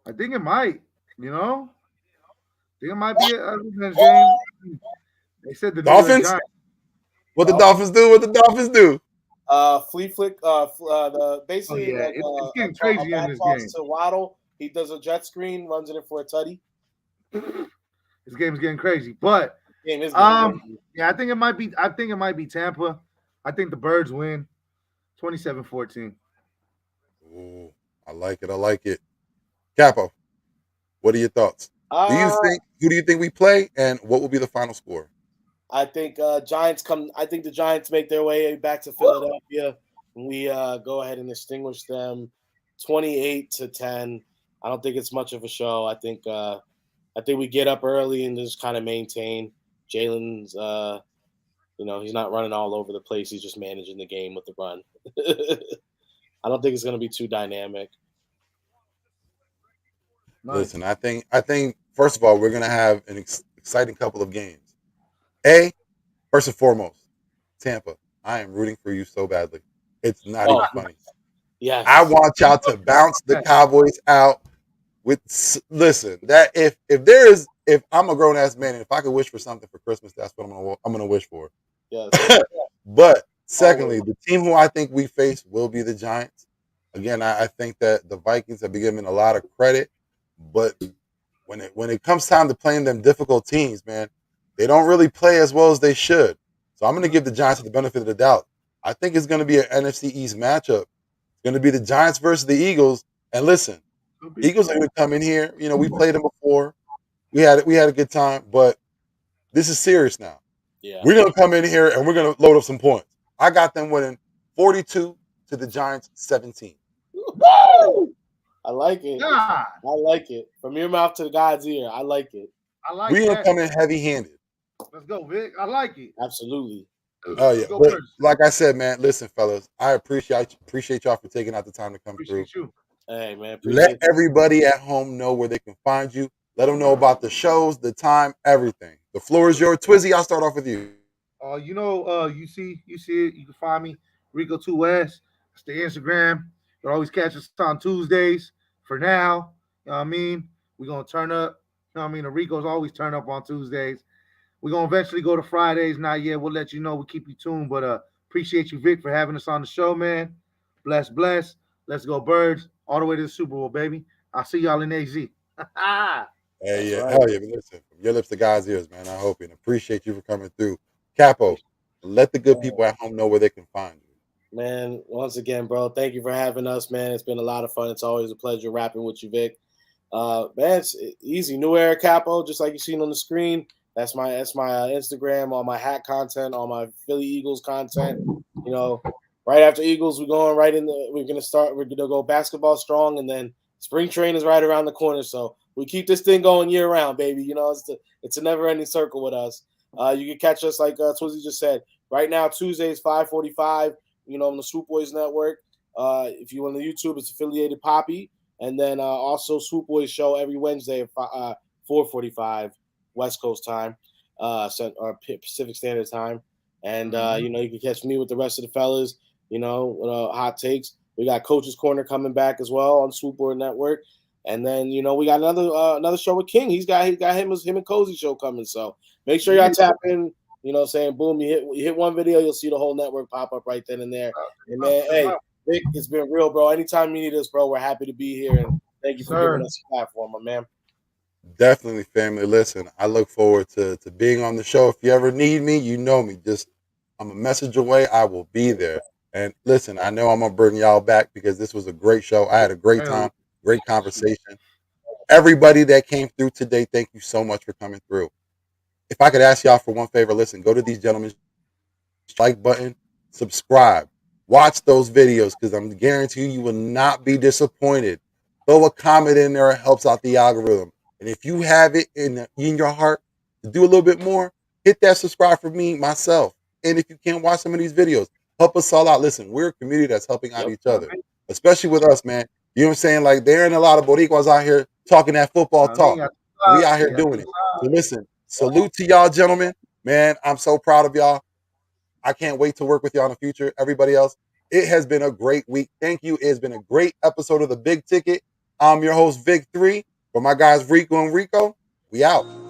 S2: I think it might. I think it might be a revenge game. They said the New York
S1: Dolphins?
S2: Giants.
S1: What the Dolphins do? What the Dolphins do?
S3: Flea flick, the basically
S2: yeah,
S3: like
S2: it's getting
S3: a
S2: crazy in
S3: back
S2: this
S3: toss
S2: game.
S3: to Waddle. He does a jet screen, runs it in for a tutty.
S2: This game's getting crazy, but
S3: Game is getting crazy.
S2: yeah, I think it might be. I think it might be Tampa. I think the Birds win, 27-14.
S1: Ooh, I like it. I like it. Capo, what are your thoughts? Who do you think we play, and what will be the final score?
S3: I think Giants come. I think the Giants make their way back to Philadelphia. We go ahead and extinguish them, 28-10. I don't think it's much of a show. I think we get up early and just kind of maintain. Jalen's, he's not running all over the place. He's just managing the game with the run. I don't think it's going to be too dynamic.
S1: Nice. Listen, I think first of all, we're gonna have an exciting couple of games. First and foremost, Tampa. I am rooting for you so badly. It's not even funny.
S3: Yes.
S1: I want y'all to bounce the Cowboys out. Listen, that if I'm a grown ass man and if I could wish for something for Christmas, that's what I'm gonna wish for.
S3: Yes.
S1: But secondly, the team who I think we face will be the Giants. Again, I think that the Vikings have been given a lot of credit, but when it comes time to playing them difficult teams, man, they don't really play as well as they should. So I'm going to give the Giants the benefit of the doubt. I think it's going to be an NFC East matchup. It's going to be the Giants versus the Eagles. And listen, Eagles are going to come in here. We played them before. We had a good time, but this is serious now.
S3: Yeah.
S1: We're going to come in here and we're going to load up some points. I got them winning 42 to the Giants 17.
S3: Woo! I like it.
S2: God.
S3: I like it. From your mouth to God's ear. I like it.
S1: We're going to come in heavy-handed.
S2: Let's go, Vic. I like it.
S3: Absolutely.
S1: Oh yeah. But like I said, man, listen, fellas, I appreciate y'all for taking out the time to come through.
S2: You.
S3: Hey, man.
S1: Let everybody at home know where they can find you. Let them know about the shows, the time, everything. The floor is yours. Twizzy, I'll start off with you.
S2: You see it. You can find me, Rico2S. It's the Instagram. You'll always catch us on Tuesdays for now. You know what I mean? We're going to turn up. You know what I mean? The Ricos always turn up on Tuesdays. We're going to eventually go to Fridays. Not yet. We'll let you know. We'll keep you tuned. But appreciate you, Vic, for having us on the show, man. Bless. Let's go, Birds. All the way to the Super Bowl, baby. I'll see y'all in AZ.
S1: Hey, yeah.
S3: right.
S1: Hell yeah. But listen, from your lips to God's ears, man. I hope and appreciate you for coming through. Capo, let the good people at home know where they can find you.
S3: Man, once again, bro, thank you for having us, man. It's been a lot of fun. It's always a pleasure rapping with you, Vic. Man, it's easy. New Era Capo, just like you seen on the screen. That's my Instagram, all my hat content, all my Philly Eagles content. Right after Eagles, we're gonna go basketball strong, and then spring training is right around the corner. So we keep this thing going year round, baby. It's a never ending circle with us. You can catch us like Twizzy just said. Right now, Tuesdays 5:45. On the Swoop Boys network. If you on the YouTube, it's affiliated Papi, and then also Swoop Boys show every Wednesday at 4:45 West Coast time, or Pacific Standard Time. And you can catch me with the rest of the fellas. Hot takes. We got Coach's Corner coming back as well on Swoop Boy Network, and then we got another show with King. He's got him and Cozy show coming. So make sure y'all tap in. Saying boom, you hit one video, you'll see the whole network pop up right then and there. And man, hey, Vic, it's been real, bro. Anytime you need us, bro, we're happy to be here. And Thank you for
S2: Sir.
S3: giving us a platform, my man.
S1: Definitely, family. Listen, I look forward to being on the show. If you ever need me, you know me. Just I'm a message away. I will be there. And listen, I know I'm gonna bring y'all back because this was a great show. I had a great
S2: Hell,
S1: time, great conversation. Everybody that came through today, thank you so much for coming through. If I could ask y'all for one favor, listen, go to these gentlemen's like button, subscribe, watch those videos because I'm guaranteeing you will not be disappointed. Throw a comment in there; it helps out the algorithm. And if you have it in your heart to do a little bit more, hit that subscribe for me myself. And if you can't watch some of these videos, help us all out. Listen, we're a community that's helping out
S3: Yep.
S1: each other, especially with us, man. You know what I'm saying? Like there ain't a lot of Boricuas out here talking that football
S2: he
S1: talk.
S2: got
S1: We out here
S2: he got
S1: doing it. So listen, salute to y'all, gentlemen. Man, I'm so proud of y'all. I can't wait to work with y'all in the future. Everybody else, it has been a great week. Thank you. It has been a great episode of The Big Ticket. I'm your host, Vick3. For my guys, Rico and Rico, we out.